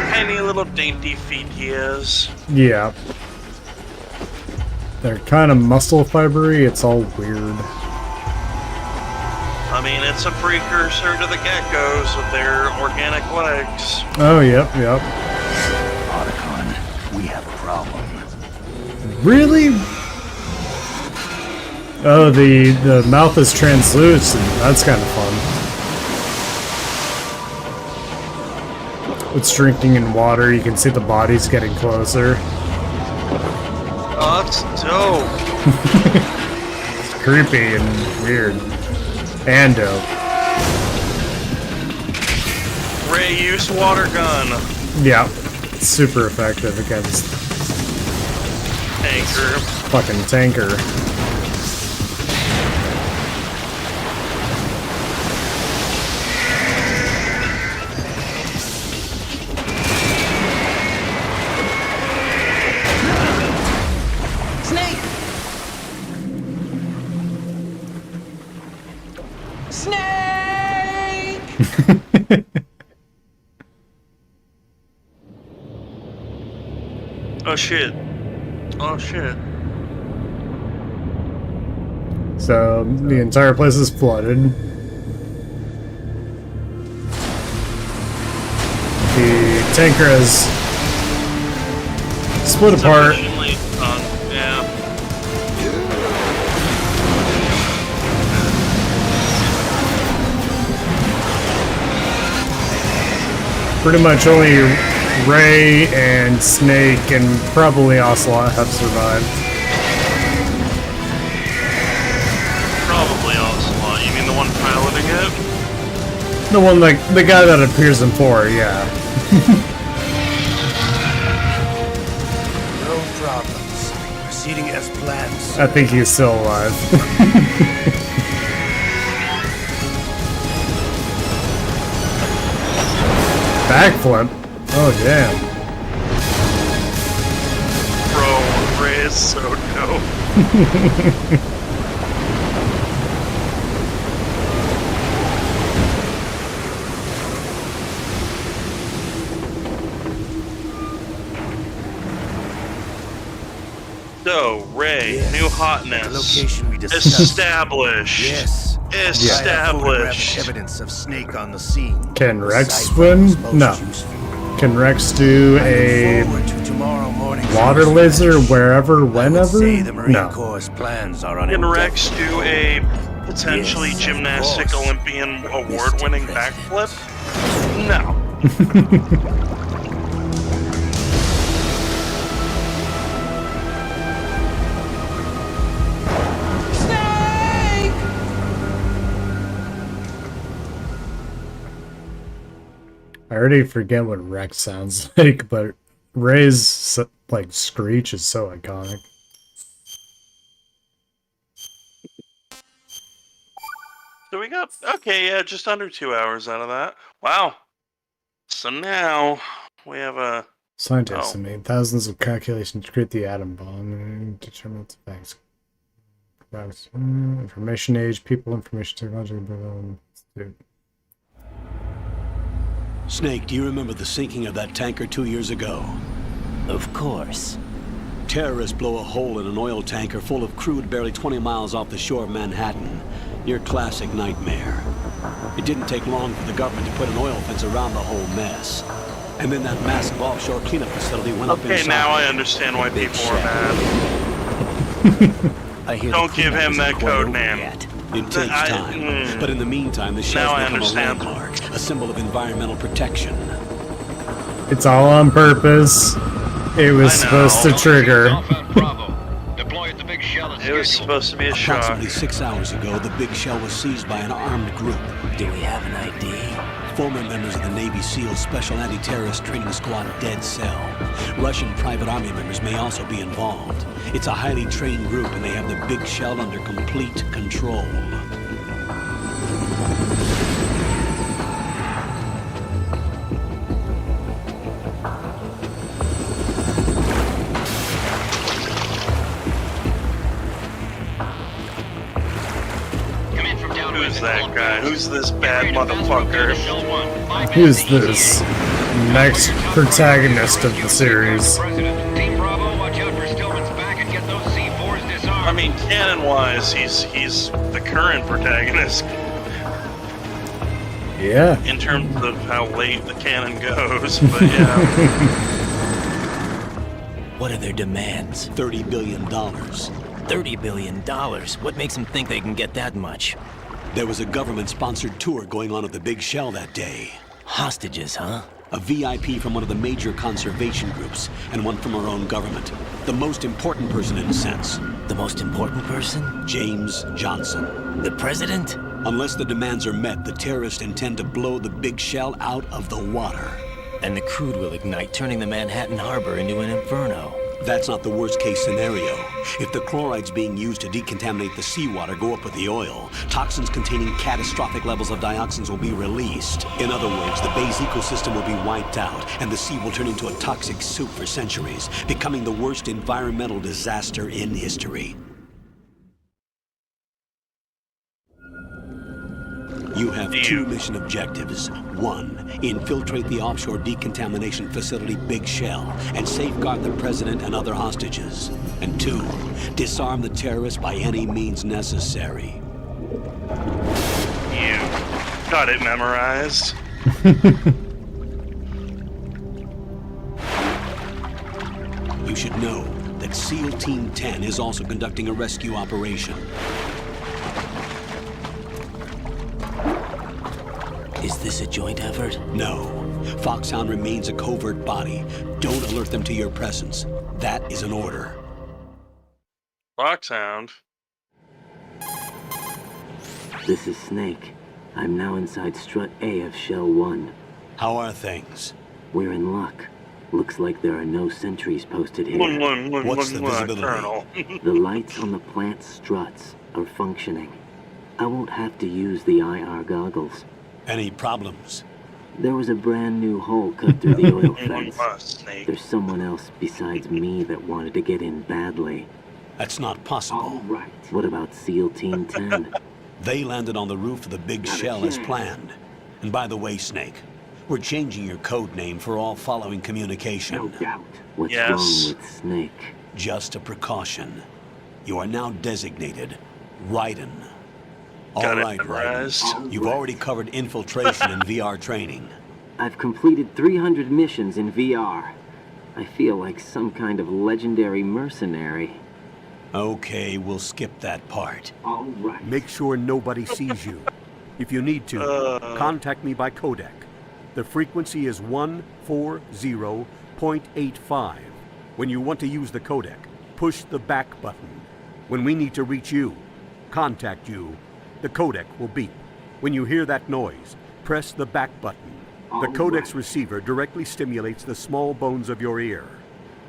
tiny little dainty feet he has. Yeah. They're kind of muscle fibery, it's all weird. I mean, it's a precursor to the geckos with their organic legs. Oh, yep, yep. Otacon, we have a problem. Really? Oh, the mouth is translucent. That's kind of fun. It's drinking in water, you can see the bodies getting closer. Oh, that's dope. It's creepy and weird. And dope. Ray use water gun. Yeah. It's super effective against Tanker. Fucking tanker. Oh shit. Oh shit. So the entire place is flooded. The tanker has split apart. Yeah. Pretty much only Ray and Snake and probably Ocelot have survived. Probably Ocelot. You mean the one piloting it? The one, like, the guy that appears in 4, yeah. No problems. Proceeding as planned. I think he's still alive. Backflip? Oh, damn. Bro, Ray is so dope. So, Ray, yes. new hotness. The location we discussed. Established. Yes. Established. Evidence of Snake on the scene. Can Rex swim? No. Can Rex do a water laser wherever, whenever? No. Can Rex do a potentially gymnastic Olympian award-winning backflip? No. I already forget what Rex sounds like, but Ray's, like, screech is so iconic. So we got, okay, yeah, just under 2 hours out of that. Wow. So now we have a... Scientists have made thousands of calculations to create the atom bomb and determine its effects. Information age, people, information technology, dude. Snake, do you remember the sinking of that tanker 2 years ago? Of course. Terrorists blow a hole in an oil tanker full of crude barely 20 miles off the shore of Manhattan. Your classic nightmare. It didn't take long for the government to put an oil fence around the whole mess. And then that massive offshore cleanup facility went up inside. Okay, now I understand why people are mad. I hear Don't give him that code name. It takes time, but in the meantime, the shell's become a landmark, a symbol of environmental protection. It's all on purpose. It was supposed to trigger. It was supposed to be a shock. Approximately 6 hours ago, the big shell was seized by an armed group. Do we have an ID? Former members of the Navy SEAL Special Anti-Terrorist Training Squad Dead Cell. Russian private army members may also be involved. It's a highly trained group, and they have the big shell under complete control. Who's that guy? Who's this bad motherfucker? Who's this next protagonist of the series? I mean, canon-wise, he's the current protagonist. Yeah. In terms of how late the canon goes, but yeah. What are their demands? $30 billion. $30 billion? What makes them think they can get that much? There was a government-sponsored tour going on at the big shell that day. Hostages, huh? A VIP from one of the major conservation groups, and one from our own government. The most important person in a sense. The most important person? James Johnson. The president? Unless the demands are met, the terrorists intend to blow the big shell out of the water. And the crude will ignite, turning the Manhattan Harbor into an inferno. That's not the worst-case scenario. If the chlorides being used to decontaminate the seawater go up with the oil, toxins containing catastrophic levels of dioxins will be released. In other words, the bay's ecosystem will be wiped out, and the sea will turn into a toxic soup for centuries, becoming the worst environmental disaster in history. You have two mission objectives. 1, infiltrate the offshore decontamination facility Big Shell and safeguard the president and other hostages. And 2, disarm the terrorists by any means necessary. You got it memorized. You should know that SEAL Team 10 is also conducting a rescue operation. Is this a joint effort? No. Foxhound remains a covert body. Don't alert them to your presence. That is an order. Foxhound? This is Snake. I'm now inside Strut A of Shell 1. How are things? We're in luck. Looks like there are no sentries posted here. What's the visibility? The lights on the plant struts are functioning. I won't have to use the IR goggles. Any problems? There was a brand new hole cut through the oil fence. There's someone else besides me that wanted to get in badly. That's not possible. All right. What about SEAL Team 10? They landed on the roof of the Big Shell as planned. And by the way, Snake, we're changing your code name for all following communication. No doubt. What's wrong with Snake? Just a precaution. You are now designated Raiden. All right, Raiden. You've already covered infiltration and VR training. I've completed 300 missions in VR. I feel like some kind of legendary mercenary. Okay, we'll skip that part. All right. Make sure nobody sees you. If you need to, contact me by codec. The frequency is 140.85. When you want to use the codec, push the back button. When we need to reach you, contact you, the codec will beep. When you hear that noise, press the back button. The codec's receiver directly stimulates the small bones of your ear.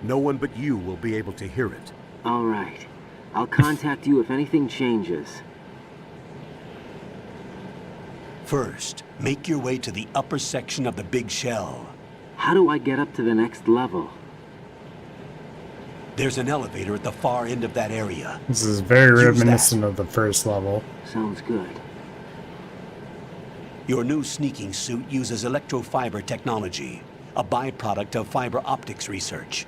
No one but you will be able to hear it. All right. I'll contact you if anything changes. First, make your way to the upper section of the Big Shell. How do I get up to the next level? There's an elevator at the far end of that area. This is very reminiscent of the first level. Sounds good. Your new sneaking suit uses electrofiber technology, a byproduct of fiber optics research.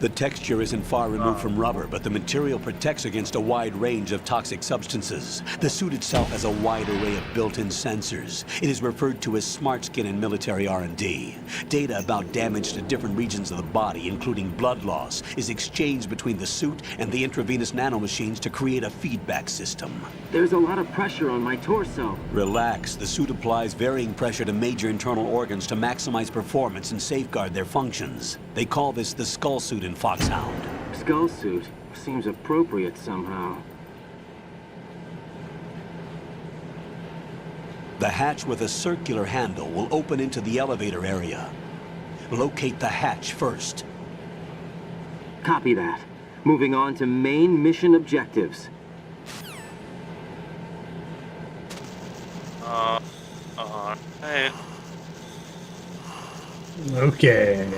The texture isn't far removed from rubber, but the material protects against a wide range of toxic substances. The suit itself has a wide array of built-in sensors. It is referred to as smart skin in military R&D. Data about damage to different regions of the body, including blood loss, is exchanged between the suit and the intravenous nanomachines to create a feedback system. There's a lot of pressure on my torso. Relax. The suit applies varying pressure to major internal organs to maximize performance and safeguard their functions. They call this the skull suit in Foxhound. Skull suit seems appropriate somehow. The hatch with a circular handle will open into the elevator area. Locate the hatch first. Copy that. Moving on to main mission objectives. Hey. Okay.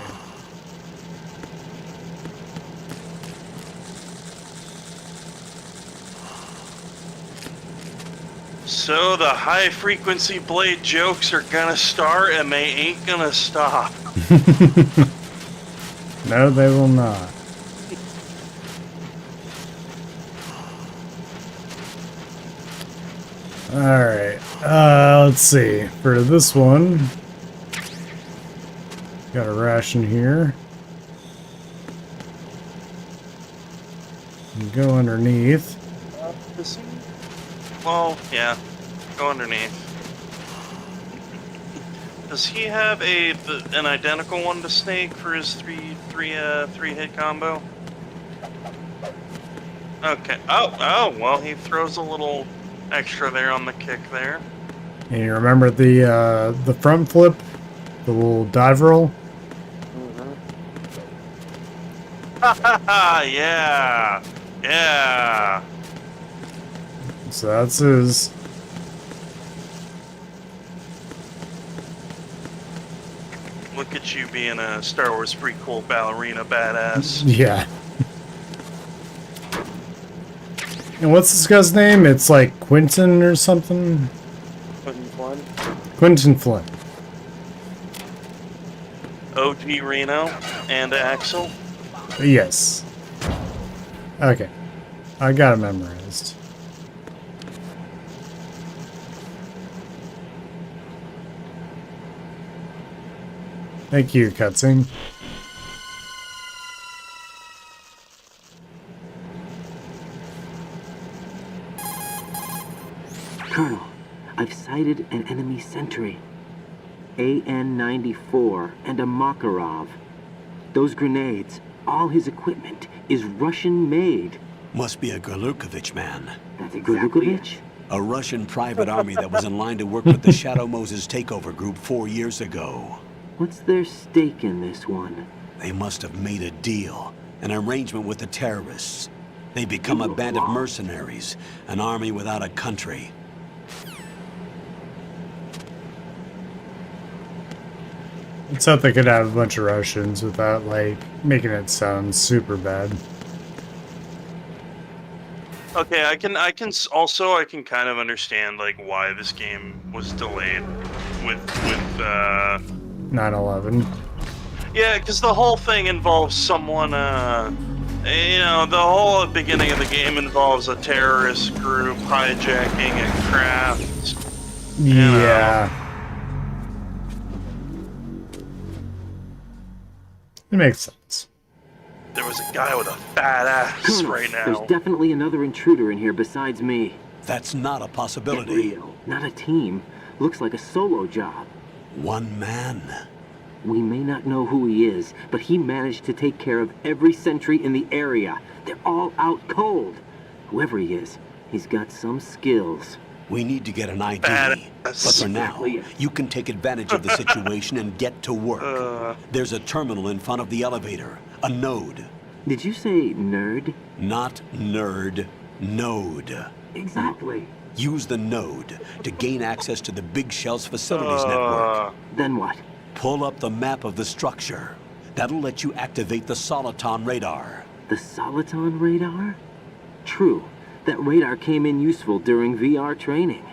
So the high-frequency blade jokes are gonna start, and they ain't gonna stop. No, they will not. Alright, let's see. For this one, got a ration here. And go underneath. Well, yeah, go underneath. Does he have an identical one to Snake for his three hit combo? Okay. Oh, well, he throws a little extra there on the kick there. And you remember the front flip? The little dive roll? Haha, yeah! Yeah! So that's his. Look at you being a Star Wars prequel ballerina badass. Yeah. And what's this guy's name? It's like Quentin or something? Quentin Flynn? Quentin Flynn. OG Reno and Axel. Yes. Okay. I got it memorized. Thank you, cutscene. Colonel, I've sighted an enemy sentry. AN-94 and a Makarov. Those grenades, all his equipment, is Russian-made. Must be a Gurlukovich man. That's a Gurlukovich? A Russian private army that was in line to work with the Shadow Moses takeover group 4 years ago. What's their stake in this one? They must have made a deal, an arrangement with the terrorists. They become a band of mercenaries, an army without a country. It's thought they could have a bunch of Russians without, like, making it sound super bad. Okay, I can kind of understand like why this game was delayed with 9/11. Yeah, because the whole thing involves someone, you know, the whole beginning of the game involves a terrorist group hijacking a craft. Yeah. It makes sense. There was a guy with a fat ass right now. There's definitely another intruder in here besides me. That's not a possibility. Not a team. Looks like a solo job. One man. We may not know who he is, but he managed to take care of every sentry in the area. They're all out cold. Whoever he is, he's got some skills. We need to get an ID. But for now, you can take advantage of the situation and get to work. There's a terminal in front of the elevator. A node. Did you say nerd? Not nerd. Node. Exactly. Use the node to gain access to the Big Shell's facilities network. Then what? Pull up the map of the structure. That'll let you activate the Soliton radar. The Soliton radar? True. That radar came in useful during VR training.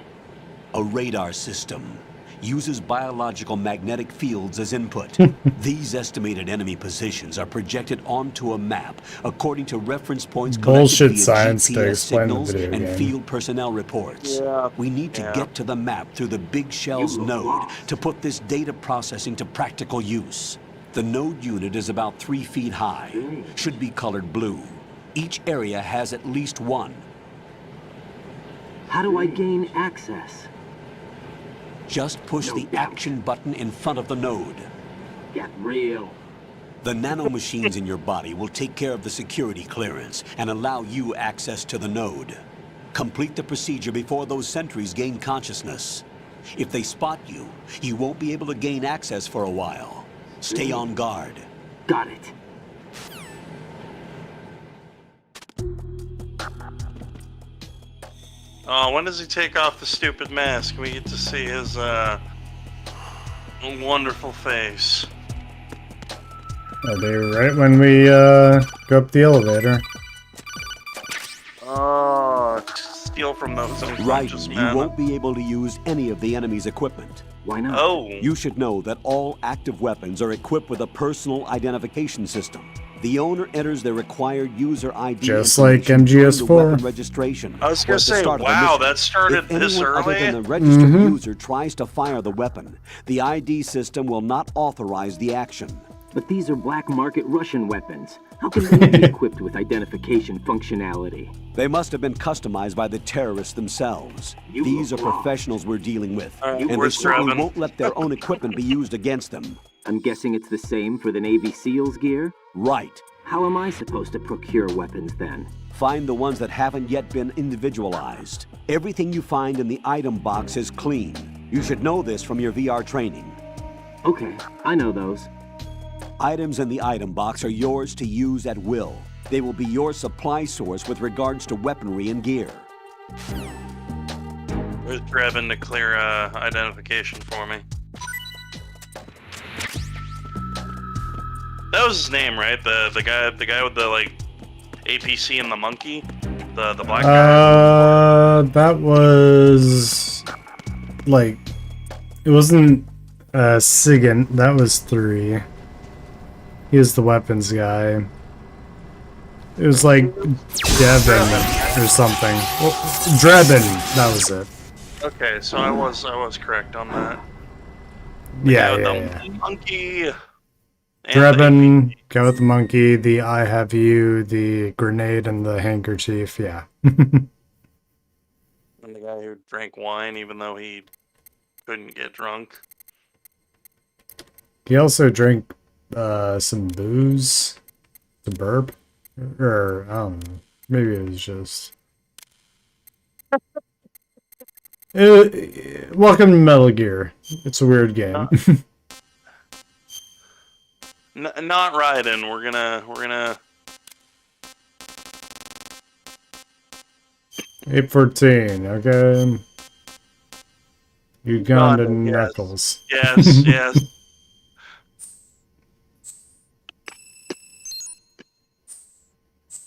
A radar system. uses biological magnetic fields as input. These estimated enemy positions are projected onto a map according to reference points collected Bullshit via science to GPS explain the signals video and game. field personnel reports. We need to get to the map through the Big Shell's node to put this data processing to practical use. The node unit is about 3 feet high, should be colored blue. Each area has at least one. How do I gain access? Just push the action button in front of the node. Get real. The nanomachines in your body will take care of the security clearance and allow you access to the node. Complete the procedure before those sentries gain consciousness. If they spot you, you won't be able to gain access for a while. Stay on guard. Got it. Oh, when does he take off the stupid mask? We get to see his, wonderful face. Are they right when we, go up the elevator? Oh, steal from those Right, unconscious you men. won't be able to use any of the enemy's equipment. Why not? Oh. You should know that all active weapons are equipped with a personal identification system. The owner enters their required user ID Just like information during the MGS4. weapon registration. I was or gonna at the say, start of the wow, mission. that started If this anyone other early? than the registered user tries to fire the weapon, the ID system will not authorize the action. But these are black market Russian weapons. How can they be equipped with identification functionality? They must have been customized by the terrorists themselves. These are professionals we're dealing with, and they where's certainly Trevin? won't let their own equipment be used against them. I'm guessing it's the same for the Navy SEALs gear? Right. How am I supposed to procure weapons then? Find the ones that haven't yet been individualized. Everything you find in the item box is clean. You should know this from your VR training. Okay, I know those. Items in the item box are yours to use at will. They will be your supply source with regards to weaponry and gear. Where's Trevin to clear identification for me? That was his name, right? The guy with the like APC and the monkey, the black guy. That was like it wasn't Sigint. That was 3. He was the weapons guy. It was like Devin or something. Well, Drebin, that was it. Okay, so I was correct on that. Yeah, The yeah. monkey. and Drebin, go with the monkey, the I have you, the grenade, and the handkerchief. Yeah. And the guy who drank wine even though he couldn't get drunk. He also drank some booze, the burp, or I don't know. Maybe it was just. Welcome to Metal Gear. It's a weird game. Not Raiden. We're gonna. 814. Okay. Uganda Uganda, yes. Knuckles. Yes, yes.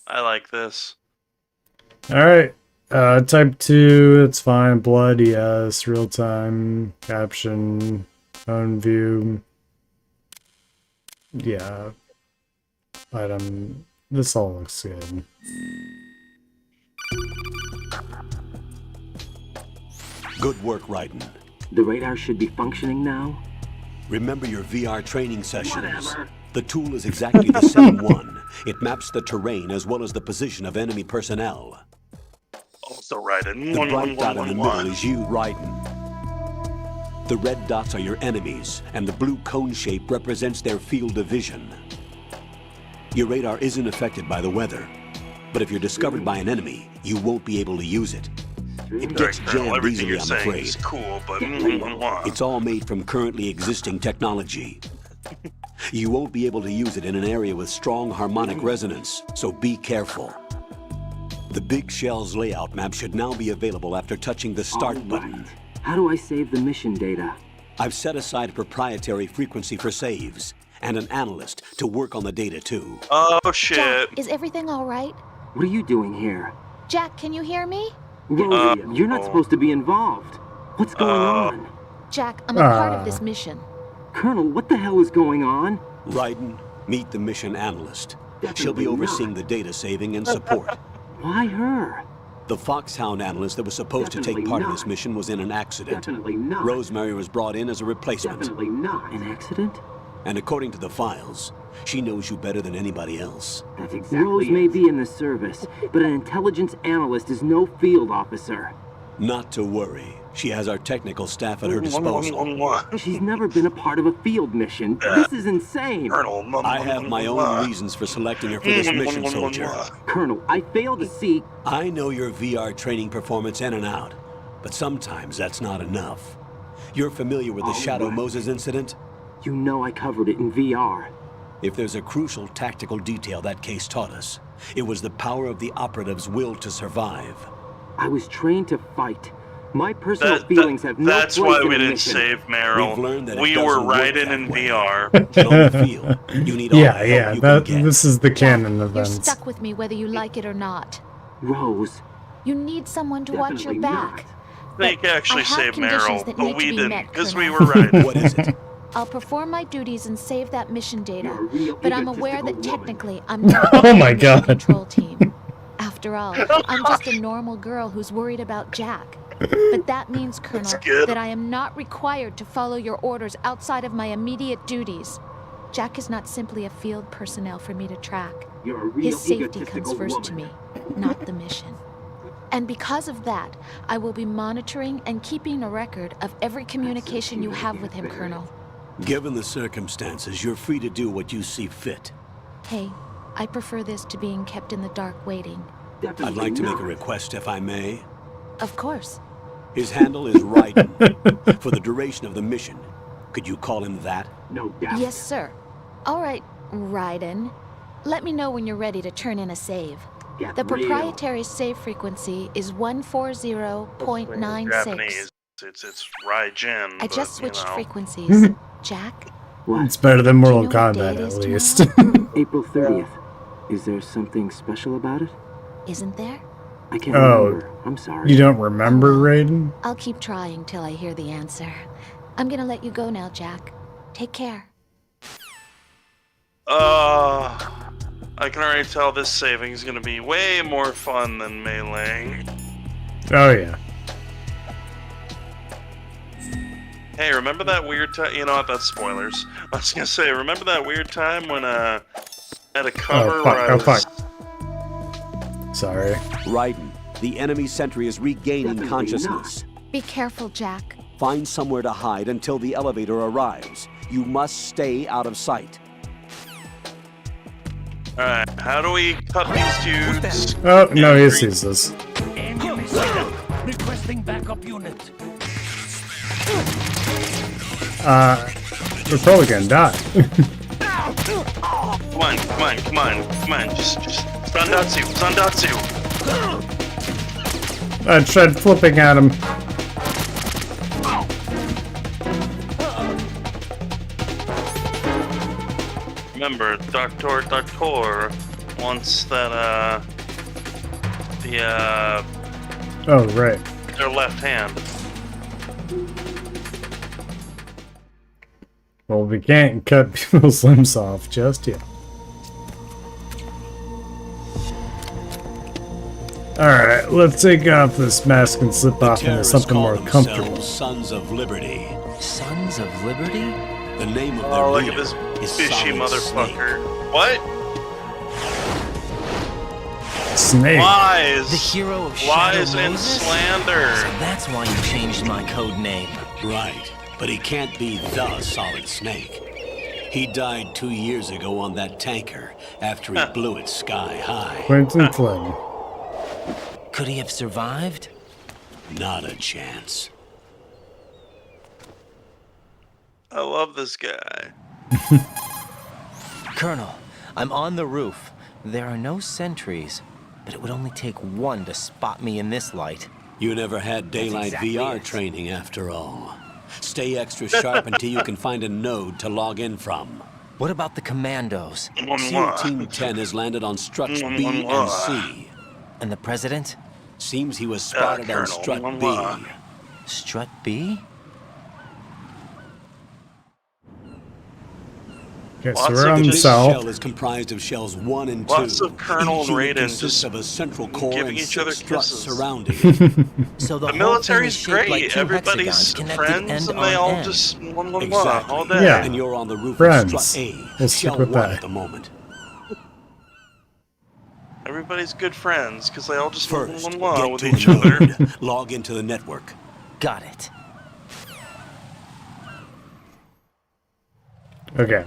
I like this. Alright. Type 2, it's fine. Blood, yes. Real time. Caption. Own view. Yeah. Item. This all looks good. Good work, Raiden. The radar should be functioning now? Remember your VR training sessions. Whatever. The tool is exactly the same one. It maps the terrain as well as the position of enemy personnel. Also Raiden. The bright dot in the middle is you, Raiden. The red dots are your enemies, and the blue cone shape represents their field of vision. Your radar isn't affected by the weather, but if you're discovered by an enemy, you won't be able to use it. It gets jammed Everything easily, you're I'm saying afraid. is cool, but It's all made from currently existing technology. You won't be able to use it in an area with strong harmonic resonance, so be careful. The Big Shell's layout map should now be available after touching the start button. How do I save the mission data? I've set aside a proprietary frequency for saves, and an analyst to work on the data too. Oh shit. Jack, is everything all right? What are you doing here? Jack, can you hear me? Rhoda, you're not supposed to be involved. What's going on? Jack, I'm a part of this mission. Colonel, what the hell is going on? Raiden, meet the mission analyst. She'll be overseeing the data saving and support. Why her? The Foxhound analyst that was supposed to take part in this mission was in an accident. Definitely not. Rosemary was brought in as a replacement. Definitely not. An accident? And according to the files, she knows you better than anybody else. That's exactly Rose may be in the service, but an intelligence analyst is no field officer. Not to worry. She has our technical staff at her disposal. She's never been a part of a field mission. This is insane. Colonel, I have my own reasons for selecting her for this mission, soldier. Colonel, I fail to see... I know your VR training performance in and out, but sometimes that's not enough. You're familiar with the Shadow Moses incident? You know I covered it in VR. If there's a crucial tactical detail that case taught us, it was the power of the operative's will to survive. I was trained to fight. My personal feelings have no That's place why in we a didn't mission. save Meryl. We've learned that We were riding in VR. But on the field, you need all the help Yeah, you can get. this is the canon You're events. stuck with me whether you like it or not. Rose. You need someone to watch your back. They could actually I have save conditions Meryl, that but need we to be didn't, met, because we Colonel. were riding. What is it? I'll perform my duties and save that mission data, You're a real but I'm aware egotistical that woman. technically I'm not Oh on my the mission God. control team. After all, I'm just a normal girl who's worried about Jack. But that means, Colonel, good. that I am not required to follow your orders outside of my immediate duties. Jack is not simply a field personnel for me to track. You're a real His safety egotistical comes first to woman. me, not the mission. And because of that, I will be monitoring and keeping a record of every communication you have with him, Colonel. Given the circumstances, you're free to do what you see fit. Hey, I prefer this to being kept in the dark waiting. I'd like to make a request, if I may. Of course. His handle is Raiden. For the duration of the mission, could you call him that? No doubt. Yes, sir. All right, Raiden. Let me know when you're ready to turn in a save. Get The real. proprietary save frequency is 140.96. Japanese. It's Raijin. I but, just switched you know. frequencies. Jack? What? It's better than Mortal Do you know what Kombat, day it at is least. April 30th. Is there something special about it? Isn't there? I can't Oh, remember. I'm sorry. You don't remember Raiden? I'll keep trying till I hear the answer. I'm gonna let you go now, Jack. Take care. I can already tell this saving is going to be way more fun than Melee. Oh, yeah. Hey, remember that weird time? You know what? That's spoilers. I was going to say, remember that weird time when, at a cover Oh, where I fuck. was... Oh, fuck. Sorry. Raiden, the enemy sentry is regaining Definitely consciousness. Be careful, Jack. Find somewhere to hide until the elevator arrives. You must stay out of sight. Alright, how do we cut these dudes? Oh, no, he sees this. Requesting backup unit. We're probably gonna die. Come on. Just Sandatsu. I tried flipping at him. Remember, Doctor wants that, Oh, right. their left hand. Well, we can't cut people's limbs off just yet. Alright, let's take off this mask and slip off into Terrorists something call more themselves comfortable. Sons of Liberty. Sons of Liberty? The name of their Oh, look leader at this is fishy Solid motherfucker. Snake. What? Snake. Lies! The hero of Lies Shadow and Moses? slander! So that's why you changed my code name. Right, but he can't be the Solid Snake. He died 2 years ago on that tanker after he blew it sky high. Quentin Flynn. Could he have survived? Not a chance. I love this guy. Colonel, I'm on the roof. There are no sentries, but it would only take one to spot me in this light. You never had daylight exactly VR it. training after all. Stay extra sharp until you can find a node to log in from. What about the commandos? SEAL Team 10 has landed on struts B and C. And the president? Seems he was spotted on Colonel, strut B. Strut B? Okay, so Lots we're of on the This south. shell is comprised of shells 1 and 2. Lots of Colonel Each and unit Raiden consists just of a central core giving and each other 6 struts kisses. surrounding it. So the, The whole thing military's is shaped great. like two Everybody's hexagons connected friends, end and on they all end. just blah, Exactly. all day. Yeah. And you're on the roof Friends. of strut A, We'll stick shell with 1 that. at the moment. Everybody's good friends because they all just First, blah, get with to each a other. node. Log into the network. Got it. Okay.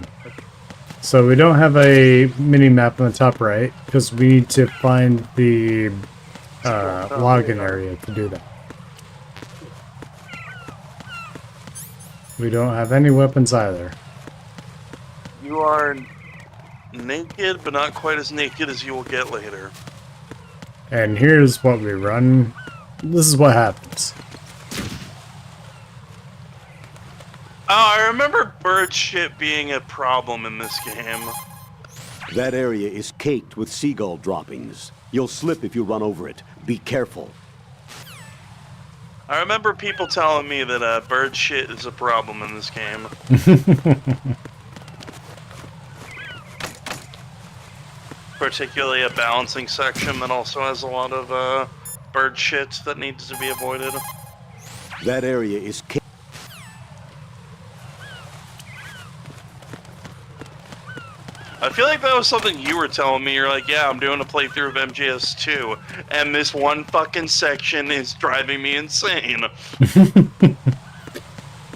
So we don't have a mini map on the top right because we need to find the login area to do that. We don't have any weapons either. You are naked, but not quite as naked as you will get later. And here's what we run. This is what happens. Oh, I remember bird shit being a problem in this game. That area is caked with seagull droppings. You'll slip if you run over it. Be careful. I remember people telling me that bird shit is a problem in this game. Particularly a balancing section that also has a lot of bird shit that needs to be avoided. That area is caked. I feel like that was something you were telling me. You're like, yeah, I'm doing a playthrough of MGS2, and this one fucking section is driving me insane.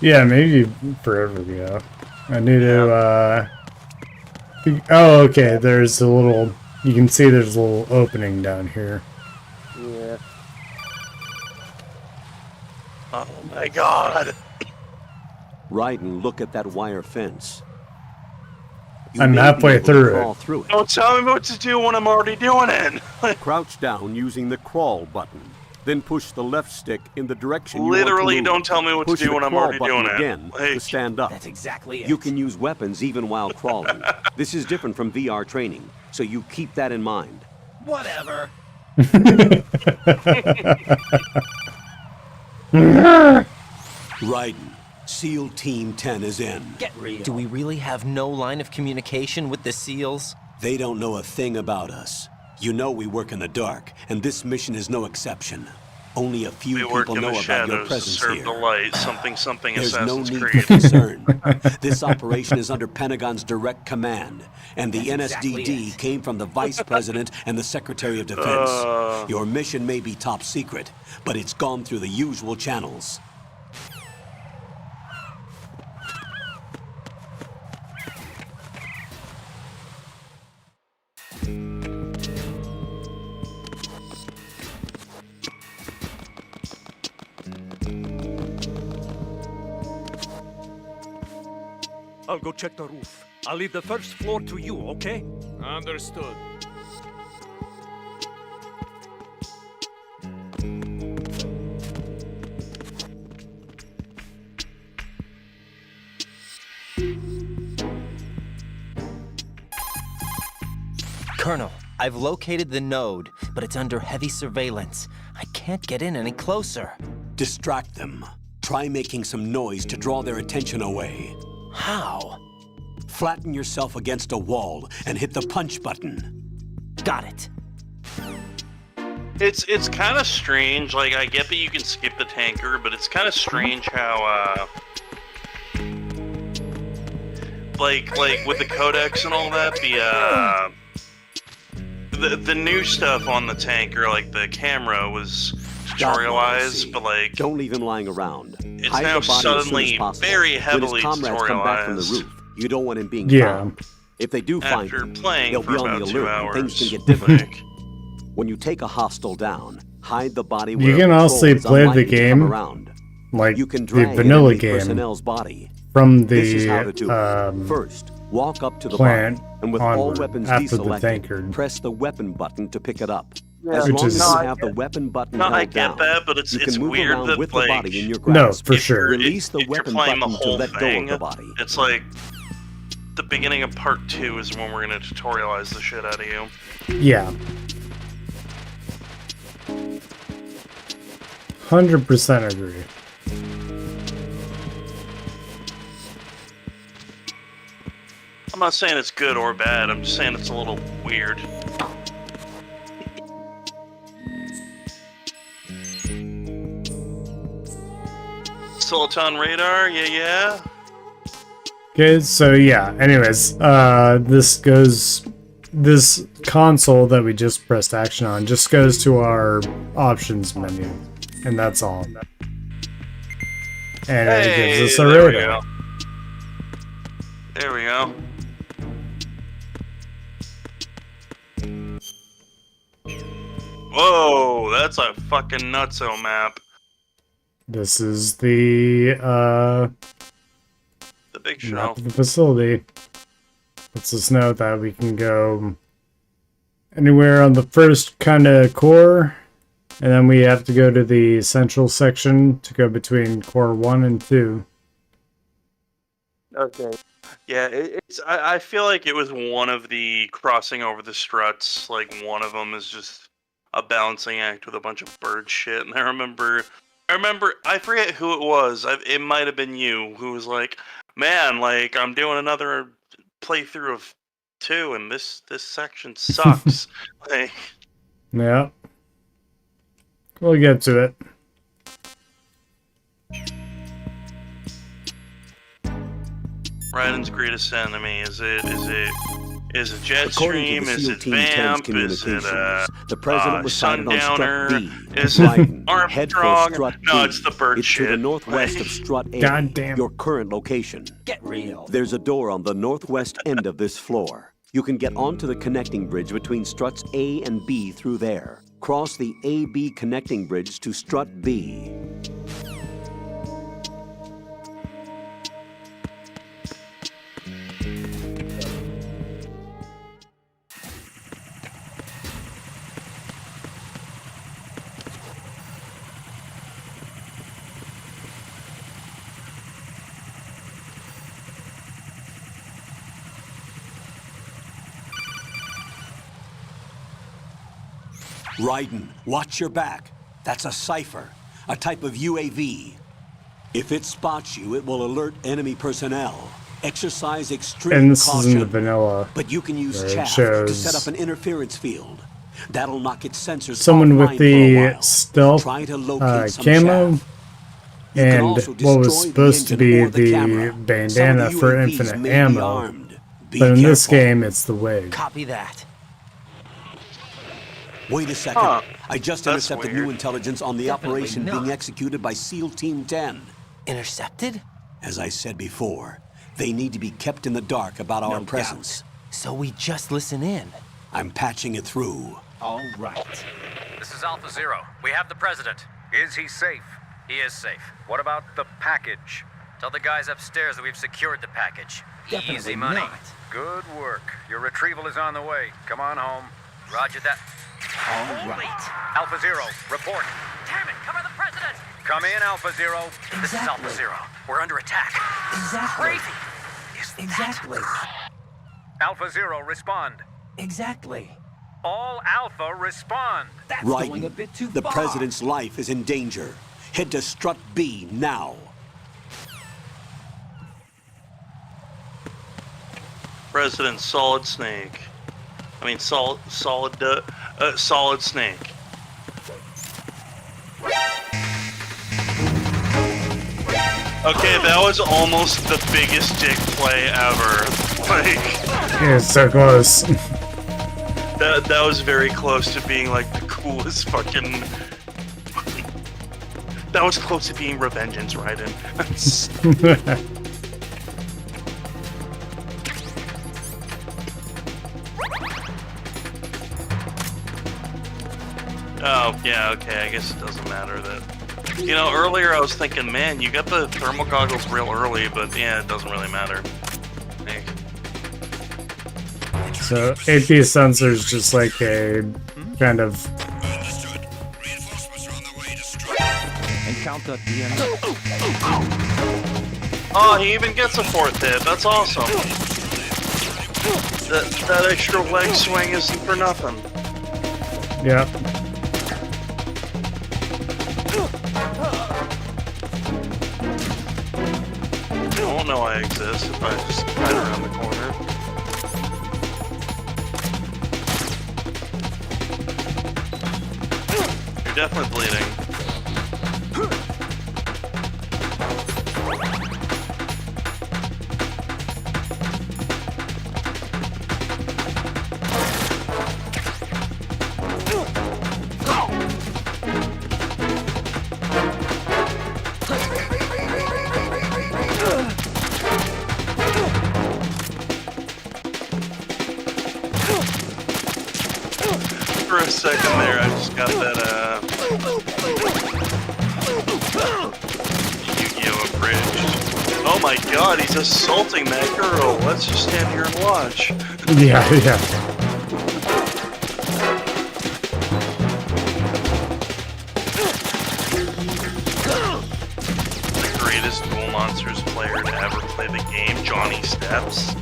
Yeah, maybe forever ago. I need to, oh, okay, there's a little... You can see there's a little opening down here. Yeah. Oh my god. Raiden, look at that wire fence. I'm halfway through it. Don't tell me what to do when I'm already doing it. Crouch down using the crawl button. Then push the left stick in the direction you Literally, want to move. don't tell me what to Push do the when I'm crawl already button doing it. again Like, to stand up. That's exactly it. You can use weapons even while crawling. This is different from VR training, so you keep that in mind. Whatever. Raiden, SEAL Team 10 is in. Get real. Do we really have no line of communication with the SEALs? They don't know a thing about us. You know we work in the dark, and this mission is no exception. Only a few we work people in know the about your shadows to presence serve here. the light. Something There's no Assassin's need Creed. for concern. This operation is under Pentagon's direct command, and the That's NSDD exactly came from the Vice President and the Secretary of Defense. Your mission may be top secret, but it's gone through the usual channels. I'll go check the roof. I'll leave the first floor to you, okay? Understood. Colonel, I've located the node, but it's under heavy surveillance. I can't get in any closer. Distract them. Try making some noise to draw their attention away. How? Flatten yourself against a wall and hit the punch button. Got it. It's kind of strange. Like, I get that you can skip the tanker, but it's kind of strange how like with the codex and all that, the new stuff on the tanker, like the camera, was tutorialized, but like don't leave him lying around. it's Hide now the body as soon as suddenly possible. very When heavily his comrades come back from the tutorialized. roof, you don't want him being Yeah. found. If they do find After him, playing they'll for be on about the 2 alert and things hours. can get difficult. When you take a hostile down, hide the body where You can patrol also is play the unlikely to come game around. like You can the drag vanilla enemy game personnel's body. from This is how to do the it. First, walk up to the plant body, and with all onward weapons after the deselected, tanker. press the weapon button to pick it up. Yeah. As Which long is- as No, you I have the weapon button No, held I get down, that, but it's you can move weird around that, with like, the body in your No, grasp. for sure. Release the if you're weapon playing the button to whole let thing, go of the body. it's like the beginning of part 2 is when we're gonna tutorialize the shit out of you. Yeah. 100% agree. I'm not saying it's good or bad, I'm just saying it's a little weird. Soliton radar, yeah. Okay, so yeah, anyways, this console that we just pressed action on just goes to our options menu, and that's all. And it gives us a radar. There we go. Whoa, that's a fucking nutso map. This is the big show. Map of the facility. Lets us know that we can go anywhere on the first kind of core, and then we have to go to the central section to go between core 1 and 2. Okay. Yeah, I feel like it was one of the crossing over the struts. Like, one of them is just a balancing act with a bunch of bird shit. And I remember, I forget who it was. It might have been you who was like, man, like, I'm doing another playthrough of 2 and this section sucks. Like, yeah. We'll get to it. Raiden's greatest enemy, is it Jetstream? According to the Is SEAL it Team 10's Vamp? Is communications, it the president was sighted on Sundowner? Strut B. Is it Head for Armstrong? Strut No, B. it's the bird It's shit. to the northwest of Strut A, Goddamn. your current location. Get real. There's a door on the northwest end of this floor. You can get onto the connecting bridge between Struts A and B through there. Cross the A-B connecting bridge to Strut B. Raiden, watch your back. That's a cipher, a type of UAV. If it spots you, it will alert enemy personnel. Exercise extreme And this caution. is in the vanilla. But you can use where it chaff to shows set up an interference field. That'll knock its sensors someone with offline for a the while. stealth Try to locate some camo chaff. You can and also what was destroy the supposed to engine be or the camera. the Some of bandana the for UAVs infinite may be ammo. armed. Be But in this careful. game, it's the wig. Copy that. Wait a second. Huh. I just That's intercepted weird. new intelligence on the Definitely operation not. being executed by SEAL Team 10. Intercepted? As I said before, they need to be kept in the dark about our No presence. doubt. So we just listen in. I'm patching it through. All right. This is Alpha Zero. We have the president. Is he safe? He is safe. What about the package? Tell the guys upstairs that we've secured the package. Definitely Easy money. not. Good work. Your retrieval is on the way. Come on home. Roger that. All right. Alpha Zero, report. Damn it, cover the president! Come in, Alpha Zero. This is Exactly. Alpha Zero. We're under attack. Exactly. Crazy. Is Exactly. Alpha Zero, respond. Exactly. All Alpha, respond. That's Right. going a bit too The far. president's life is in danger. Head to Strut B now. President Solid Snake. I mean, Solid Snake. Okay, that was almost the biggest dick play ever. Like, Yeah, it's so close. that was very close to being like the coolest fucking. That was close to being Revengeance, Raiden. Oh, yeah, okay, I guess it doesn't matter that... You know, earlier I was thinking, man, you got the thermal goggles real early, but yeah, it doesn't really matter. Like, So AP sensor is just like a kind of Encounter DMS. oh, he even gets a 4th hit. That's awesome. That extra leg swing isn't for nothing. yeah. I won't know I exist if I just hide around the corner. definitely bleeding. For a second there, I just got that, Yu-Gi-Oh! Abridged. Oh my god, he's assaulting that girl! Let's just stand here and watch. Yeah, yeah. The greatest Duel Monsters player to ever play the game, Johnny Steps.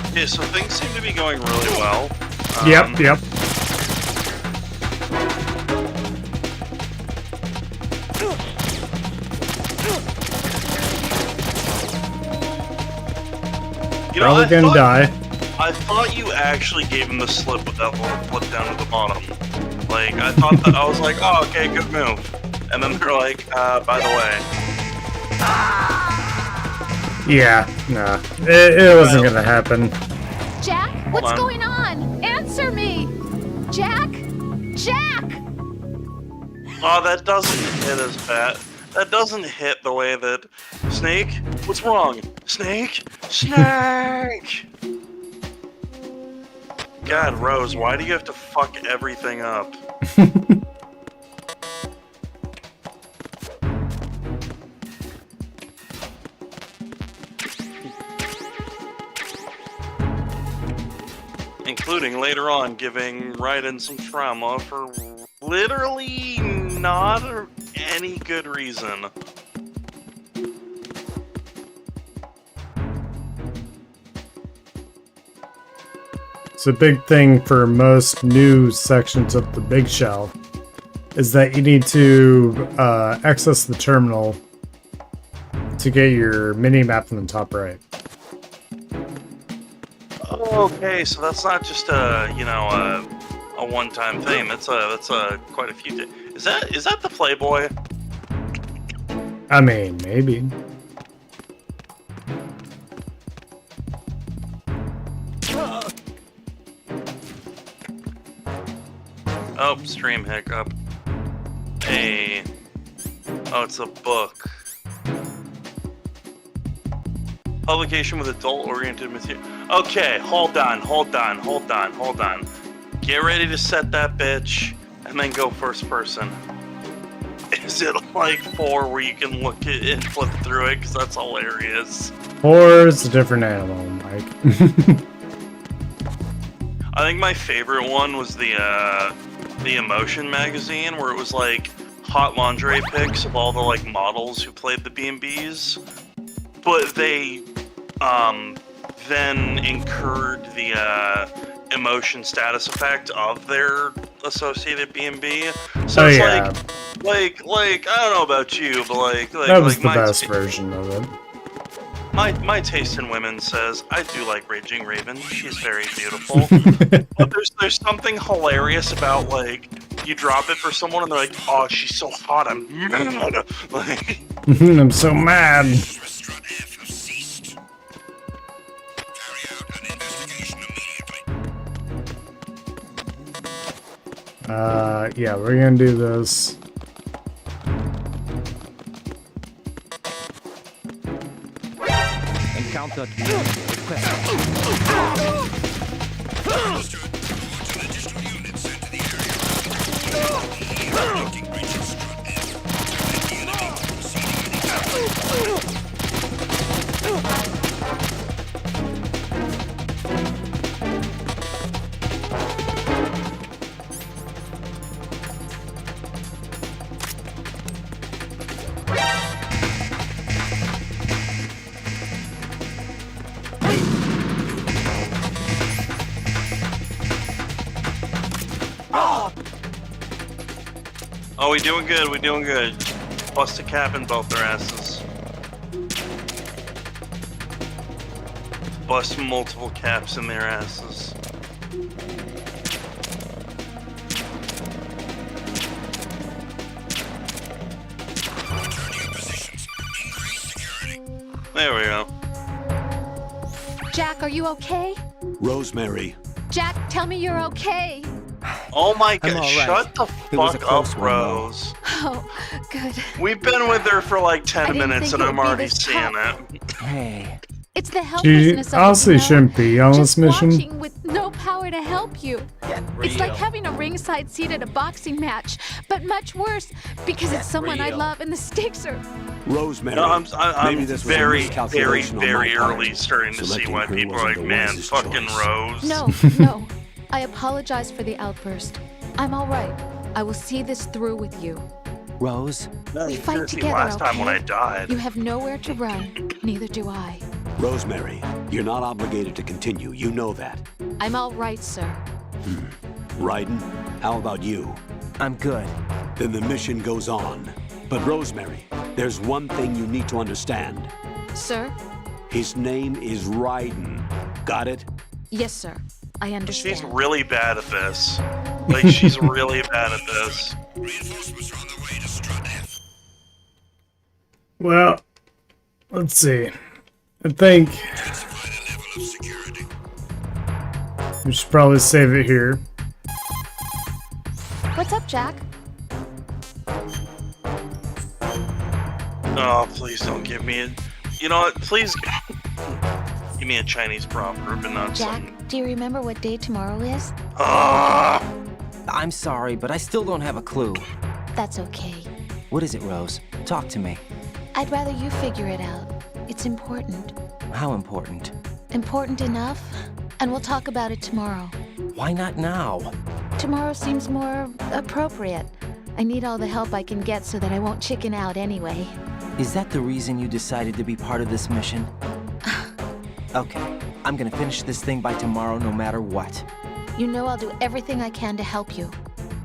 Okay, so things seem to be going really well. Yep. You know, Probably gonna die. I thought you actually gave him the slip with that little flip down to the bottom. Like, I thought that, I was like, oh, okay, good move. And then they're like, by the way. Yeah, nah. It wasn't gonna happen. Jack, what's going on? Answer me! Jack? Jack! Oh, that doesn't hit as bad. That doesn't hit the way that... Snake? What's wrong? Snake? Snake! God, Rose, why do you have to fuck everything up? Including later on giving Raiden some trauma for literally not any good reason. It's a big thing for most new sections of the Big Shell is that you need to access the terminal to get your mini-map in the top right. Okay, so that's not just a, you know, a one-time thing. That's quite a few. Is that the Playboy? I mean, maybe. Oh, stream hiccup. Hey. Oh, it's a book. Publication with adult-oriented material. Okay, hold on. Get ready to set that bitch, and then go first person. Is it like 4 where you can look at it and flip through it? Because that's hilarious. 4 is a different animal, Mike. I think my favorite one was the Emotion magazine, where it was like hot lingerie pics of all the like models who played the B&Bs, but they then incurred the emotion status effect of their associated B&B. So it's like I don't know about you, but like that was like the best version of it. My taste in women says I do like Raging Raven. She's very beautiful. But there's something hilarious about like you drop it for someone and they're like, oh, she's so hot, I'm mad. Like, I'm so mad. Yeah, we're gonna do this. Encounter request. oh, we doing good. Bust a cap in both their asses. bust multiple caps in their asses. There we go. Jack, are you okay? Rosemary. Jack, tell me you're okay. Oh my I'm god, all right. shut the It was a fuck close up, one, though. Rose. Oh, good. We've been with her for like I 10 didn't minutes think and it I'm would be already this seeing tough. it. Hey. It's the She helplessness of it, honestly you know? shouldn't be on Just this mission. watching with no power to help you. Get It's like real. having a ringside seat at a boxing match, but much worse because it's someone I real. love and the stakes are. Rosemary. No, I'm Maybe this was a very, very, miscalculation on very my part. early starting to see Selecting why her people are wasn't like, the man, wisest fucking choice." Rose. No, no. I apologize for the outburst. I'm all right. I will see this through with you. Rose? No, We you fight should've seen together, last time when I okay? died. You have nowhere to run. Neither do I. Rosemary, you're not obligated to continue. You know that. I'm all right, sir. Raiden, how about you? I'm good. Then the mission goes on. But Rosemary, there's one thing you need to understand. Sir? His name is Raiden. Got it? Yes, sir. I understand. She's really bad at this. Like, she's really bad at this. Reinforcements are on the way to Strut. Well, let's see. I think we should probably save it here. What's up, Jack? Oh, please don't give me a... You know what? Please give me a Chinese proverb and not Jack, some... do you remember what day tomorrow is? Ah! I'm sorry, but I still don't have a clue. That's okay. What is it, Rose? Talk to me. I'd rather you figure it out. It's important. How important? Important enough? And we'll talk about it tomorrow. Why not now? Tomorrow seems more appropriate. I need all the help I can get so that I won't chicken out anyway. Is that the reason you decided to be part of this mission? Okay, I'm gonna finish this thing by tomorrow no matter what. You know I'll do everything I can to help you.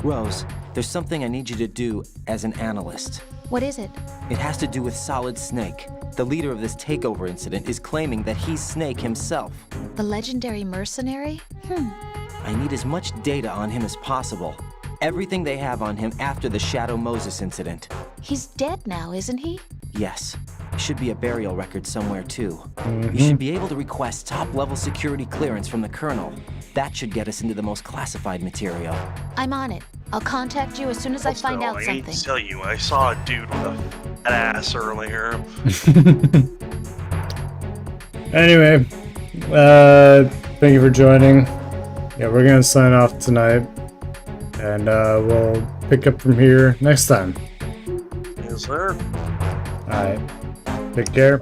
Rose, there's something I need you to do as an analyst. What is it? It has to do with Solid Snake. The leader of this takeover incident is claiming that he's Snake himself. The legendary mercenary? I need as much data on him as possible. Everything they have on him after the Shadow Moses incident. He's dead now, isn't he? Yes. Should be a burial record somewhere, too. You should be able to request top-level security clearance from the Colonel. That should get us into the most classified material. I'm on it. I'll contact you as soon as I find out I need something. to tell you, I saw a dude with a fat ass earlier. Anyway, thank you for joining. Yeah, we're gonna sign off tonight, and we'll pick up from here next time. Yes, sir. Alright, take care.